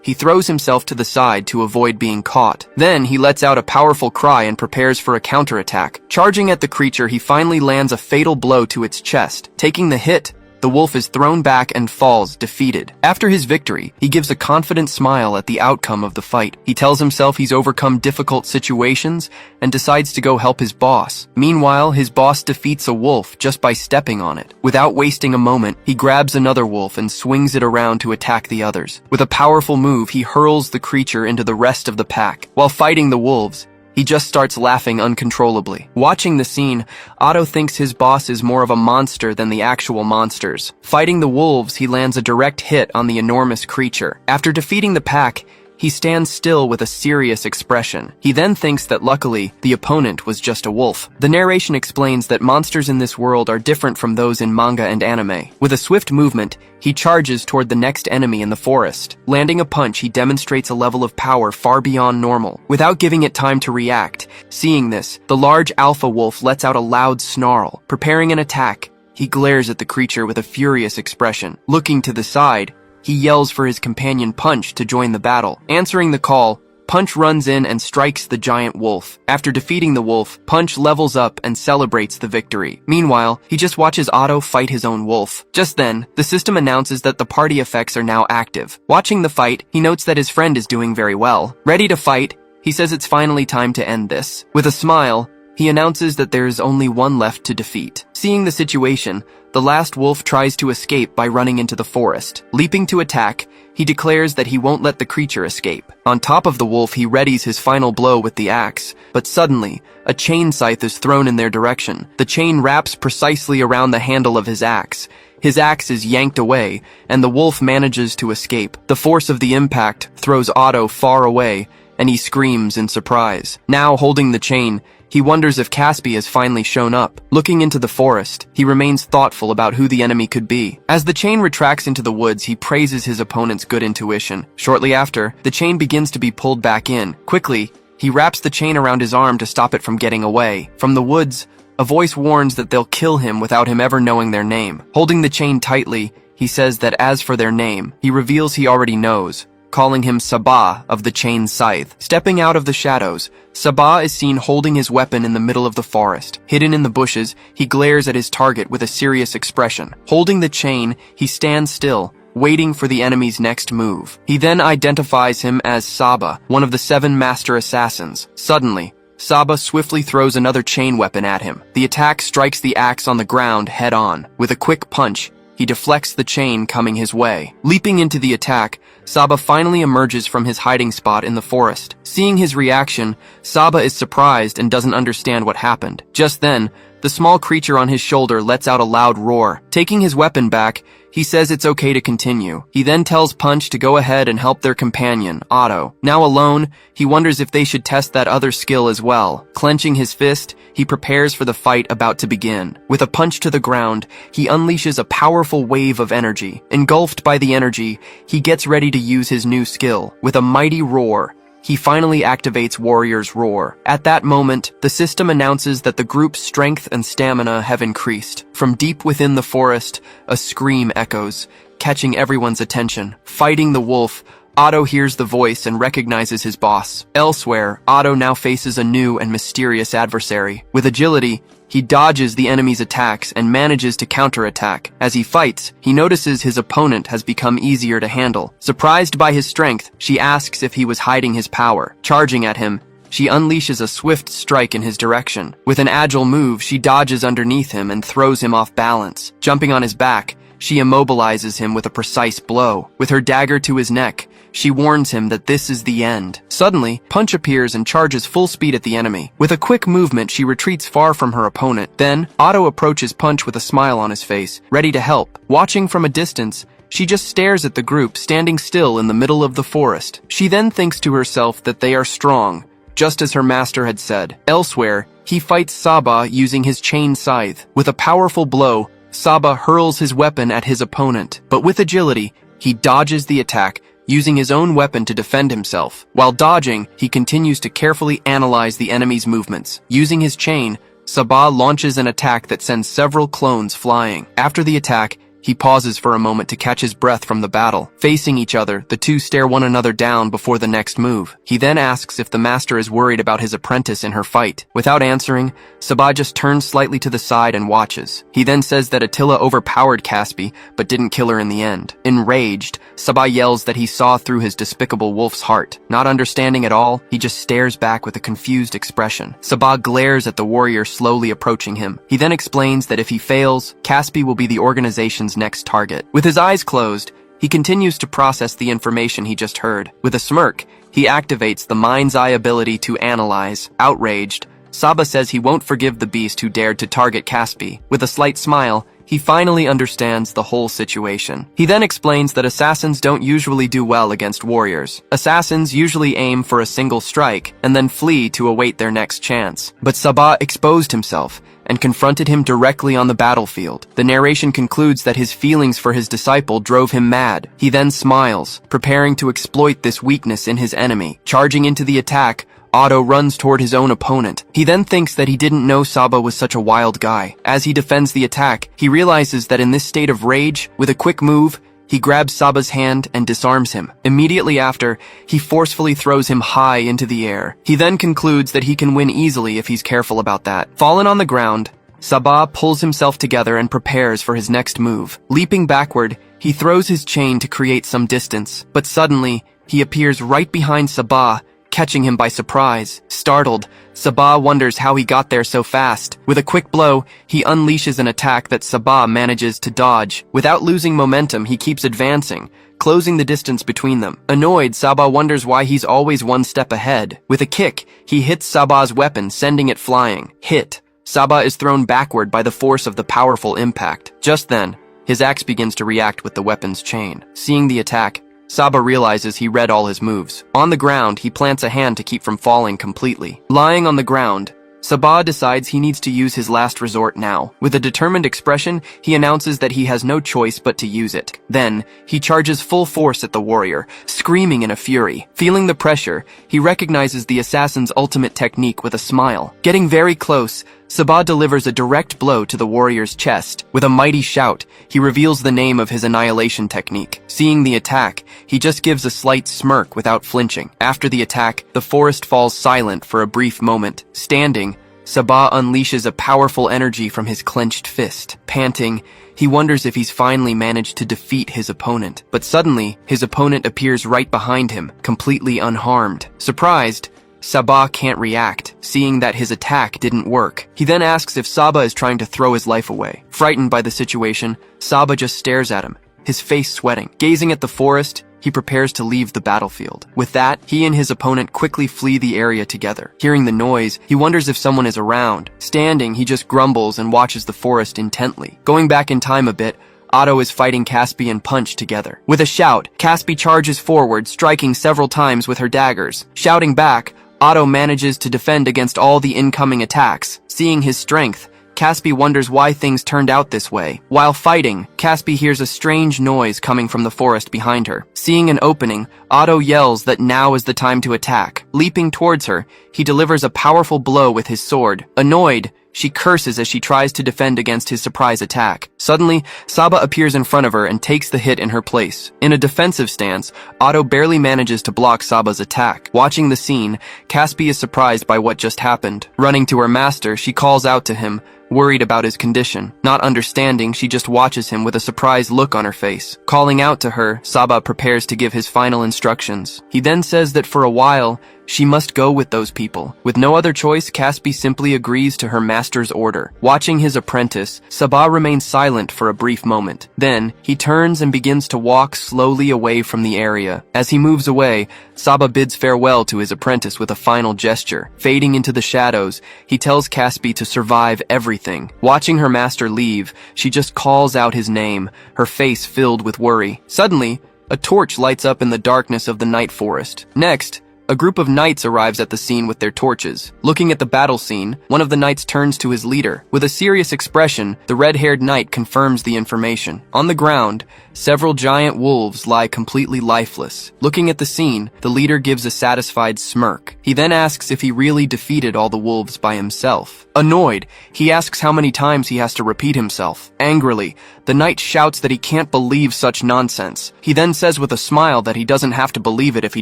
he throws himself to the side to avoid being caught. Then he lets out a powerful cry and prepares for a counterattack. Charging at the creature, he finally lands a fatal blow to its chest. Taking the hit, the wolf is thrown back and falls, defeated. After his victory, he gives a confident smile at the outcome of the fight. He tells himself he's overcome difficult situations and decides to go help his boss. Meanwhile, his boss defeats a wolf just by stepping on it. Without wasting a moment, he grabs another wolf and swings it around to attack the others. With a powerful move, he hurls the creature into the rest of the pack. While fighting the wolves, he just starts laughing uncontrollably. Watching the scene, Otto thinks his boss is more of a monster than the actual monsters. Fighting the wolves, he lands a direct hit on the enormous creature. After defeating the pack, he stands still with a serious expression. He then thinks that luckily, the opponent was just a wolf. The narration explains that monsters in this world are different from those in manga and anime. With a swift movement, he charges toward the next enemy in the forest. Landing a punch, he demonstrates a level of power far beyond normal. Without giving it time to react, seeing this, the large alpha wolf lets out a loud snarl. Preparing an attack, he glares at the creature with a furious expression. Looking to the side, he yells for his companion Punch to join the battle. Answering the call, Punch runs in and strikes the giant wolf. After defeating the wolf, Punch levels up and celebrates the victory. Meanwhile, he just watches Otto fight his own wolf. Just then, the system announces that the party effects are now active. Watching the fight, he notes that his friend is doing very well. Ready to fight, he says it's finally time to end this. With a smile, he announces that there is only one left to defeat. Seeing the situation, the last wolf tries to escape by running into the forest. Leaping to attack, he declares that he won't let the creature escape. On top of the wolf, he readies his final blow with the axe. But suddenly, a chain scythe is thrown in their direction. The chain wraps precisely around the handle of his axe. His axe is yanked away, and the wolf manages to escape. The force of the impact throws Otto far away, and he screams in surprise. Now holding the chain, he wonders if Caspi has finally shown up. Looking into the forest, he remains thoughtful about who the enemy could be. As the chain retracts into the woods, he praises his opponent's good intuition. Shortly after, the chain begins to be pulled back in. Quickly, he wraps the chain around his arm to stop it from getting away. From the woods, A voice warns that they'll kill him without him ever knowing their name. Holding the chain tightly, he says that as for their name, he reveals he already knows, calling him Sabah of the Chain Scythe. Stepping out of the shadows, Sabah is seen holding his weapon in the middle of the forest. Hidden in the bushes, he glares at his target with a serious expression. Holding the chain, he stands still, waiting for the enemy's next move. He then identifies him as Saba, one of the 7 master assassins. Suddenly, Saba swiftly throws another chain weapon at him. The attack strikes the axe on the ground head-on. With a quick punch, he deflects the chain coming his way. Leaping into the attack, Saba finally emerges from his hiding spot in the forest. Seeing his reaction, Saba is surprised and doesn't understand what happened. Just then, the small creature on his shoulder lets out a loud roar. Taking his weapon back, he says it's okay to continue. He then tells Punch to go ahead and help their companion, Otto. Now alone, he wonders if they should test that other skill as well. Clenching his fist, he prepares for the fight about to begin. With a punch to the ground, he unleashes a powerful wave of energy. Engulfed by the energy, he gets ready to use his new skill. With a mighty roar, he finally activates Warrior's Roar. At that moment, the system announces that the group's strength and stamina have increased. From deep within the forest, a scream echoes, catching everyone's attention. Fighting the wolf, Otto hears the voice and recognizes his boss. Elsewhere, Otto now faces a new and mysterious adversary. With agility, he dodges the enemy's attacks and manages to counterattack. As he fights, he notices his opponent has become easier to handle. Surprised by his strength, she asks if he was hiding his power. Charging at him, she unleashes a swift strike in his direction. With an agile move, she dodges underneath him and throws him off balance. Jumping on his back, she immobilizes him with a precise blow. With her dagger to his neck, she warns him that this is the end. Suddenly, Punch appears and charges full speed at the enemy. With a quick movement, she retreats far from her opponent. Then, Otto approaches Punch with a smile on his face, ready to help. Watching from a distance, she just stares at the group standing still in the middle of the forest. She then thinks to herself that they are strong, just as her master had said. Elsewhere, he fights Saba using his chain scythe. With a powerful blow, Saba hurls his weapon at his opponent, but with agility, he dodges the attack, using his own weapon to defend himself. While dodging, he continues to carefully analyze the enemy's movements. Using his chain, Saba launches an attack that sends several clones flying. After the attack, he pauses for a moment to catch his breath from the battle. Facing each other, the two stare one another down before the next move. He then asks if the master is worried about his apprentice in her fight. Without answering, Saba just turns slightly to the side and watches. He then says that Attila overpowered Caspi, but didn't kill her in the end. Enraged, Saba yells that he saw through his despicable wolf's heart. Not understanding at all, he just stares back with a confused expression. Saba glares at the warrior slowly approaching him. He then explains that if he fails, Caspi will be the organization's next target. With his eyes closed, he continues to process the information he just heard. With a smirk, he activates the mind's eye ability to analyze. Outraged, Saba says he won't forgive the beast who dared to target Caspi. With a slight smile, he finally understands the whole situation. He then explains that assassins don't usually do well against warriors. Assassins usually aim for a single strike and then flee to await their next chance. But Saba exposed himself and confronted him directly on the battlefield. The narration concludes that his feelings for his disciple drove him mad. He then smiles, preparing to exploit this weakness in his enemy. Charging into the attack, Otto runs toward his own opponent. He then thinks that he didn't know Saba was such a wild guy. As he defends the attack, he realizes that in this state of rage, with a quick move, he grabs Saba's hand and disarms him. Immediately after, he forcefully throws him high into the air. He then concludes that he can win easily if he's careful about that. Fallen on the ground, Saba pulls himself together and prepares for his next move. Leaping backward, he throws his chain to create some distance, but suddenly, he appears right behind Saba, catching him by surprise. Startled, Saba wonders how he got there so fast. With a quick blow, he unleashes an attack that Saba manages to dodge. Without losing momentum, he keeps advancing, closing the distance between them. Annoyed, Saba wonders why he's always one step ahead. With a kick, he hits Saba's weapon, sending it flying. Hit. Saba is thrown backward by the force of the powerful impact. Just then, his axe begins to react with the weapon's chain. Seeing the attack, Saba realizes he read all his moves. On the ground, he plants a hand to keep from falling completely. Lying on the ground, Saba decides he needs to use his last resort now. With a determined expression, he announces that he has no choice but to use it. Then, he charges full force at the warrior, screaming in a fury. Feeling the pressure, he recognizes the assassin's ultimate technique with a smile. Getting very close, Saba delivers a direct blow to the warrior's chest. With a mighty shout, he reveals the name of his annihilation technique. Seeing the attack, he just gives a slight smirk without flinching. After the attack, the forest falls silent for a brief moment. Standing, Saba unleashes a powerful energy from his clenched fist. Panting, he wonders if he's finally managed to defeat his opponent. But suddenly, his opponent appears right behind him, completely unharmed. Surprised, Saba can't react, seeing that his attack didn't work. He then asks if Saba is trying to throw his life away. Frightened by the situation, Saba just stares at him, his face sweating. Gazing at the forest, he prepares to leave the battlefield. With that, he and his opponent quickly flee the area together. Hearing the noise, he wonders if someone is around. Standing, he just grumbles and watches the forest intently. Going back in time a bit, Otto is fighting Caspi and Punch together. With a shout, Caspi charges forward, striking several times with her daggers. Shouting back, Otto manages to defend against all the incoming attacks. Seeing his strength, Caspi wonders why things turned out this way. While fighting, Caspi hears a strange noise coming from the forest behind her. Seeing an opening, Otto yells that now is the time to attack. Leaping towards her, he delivers a powerful blow with his sword. Annoyed, she curses as she tries to defend against his surprise attack. Suddenly, Saba appears in front of her and takes the hit in her place. In a defensive stance, Otto barely manages to block Saba's attack. Watching the scene, Caspi is surprised by what just happened. Running to her master, she calls out to him, worried about his condition. Not understanding, she just watches him with a surprised look on her face. Calling out to her, Saba prepares to give his final instructions. He then says that for a while, she must go with those people. With no other choice, Caspi simply agrees to her master's order. Watching his apprentice, Saba remains silent for a brief moment. Then, he turns and begins to walk slowly away from the area. As he moves away, Saba bids farewell to his apprentice with a final gesture. Fading into the shadows, he tells Caspi to survive everything. Watching her master leave, she just calls out his name, her face filled with worry. Suddenly, a torch lights up in the darkness of the night forest. Next, a group of knights arrives at the scene with their torches. Looking at the battle scene, one of the knights turns to his leader. With a serious expression, the red-haired knight confirms the information. On the ground, several giant wolves lie completely lifeless. Looking at the scene, the leader gives a satisfied smirk. He then asks if he really defeated all the wolves by himself. Annoyed, he asks how many times he has to repeat himself. Angrily, the knight shouts that he can't believe such nonsense. He then says with a smile that he doesn't have to believe it if he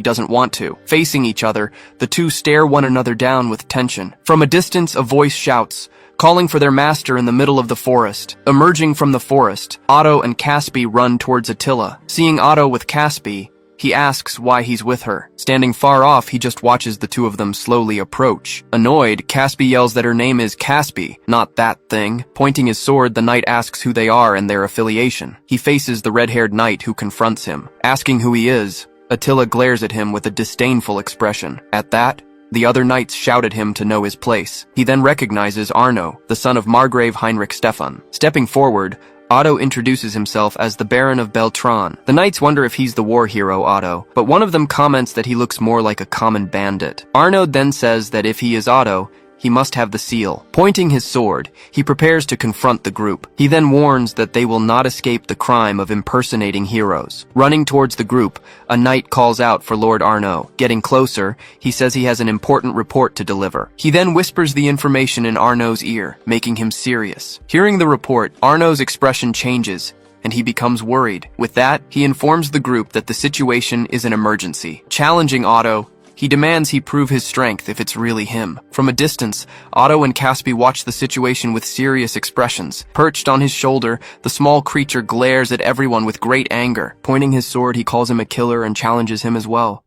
doesn't want to. Facing each other, the two stare one another down with tension. From a distance, a voice shouts, calling for their master in the middle of the forest. Emerging from the forest, Otto and Caspi run towards Attila. Seeing Otto with Caspi, he asks why he's with her. Standing far off, he just watches the two of them slowly approach. Annoyed, Caspi yells that her name is Caspi, not that thing. Pointing his sword, the knight asks who they are and their affiliation. He faces the red-haired knight who confronts him. Asking who he is, Attila glares at him with a disdainful expression. At that, the other knights shout at him to know his place. He then recognizes Arno, the son of Margrave Heinrich Stefan. Stepping forward, Otto introduces himself as the Baron of Beltran. The knights wonder if he's the war hero Otto, but one of them comments that he looks more like a common bandit. Arno then says that if he is Otto, he must have the seal. Pointing his sword, he prepares to confront the group. He then warns that they will not escape the crime of impersonating heroes. Running towards the group, a knight calls out for Lord Arno. Getting closer, he says he has an important report to deliver. He then whispers the information in Arno's ear, making him serious. Hearing the report, Arno's expression changes, and he becomes worried. With that, he informs the group that the situation is an emergency. Challenging Otto, he demands he prove his strength if it's really him. From a distance, Otto and Caspi watch the situation with serious expressions. Perched on his shoulder, the small creature glares at everyone with great anger. Pointing his sword, he calls him a killer and challenges him as well.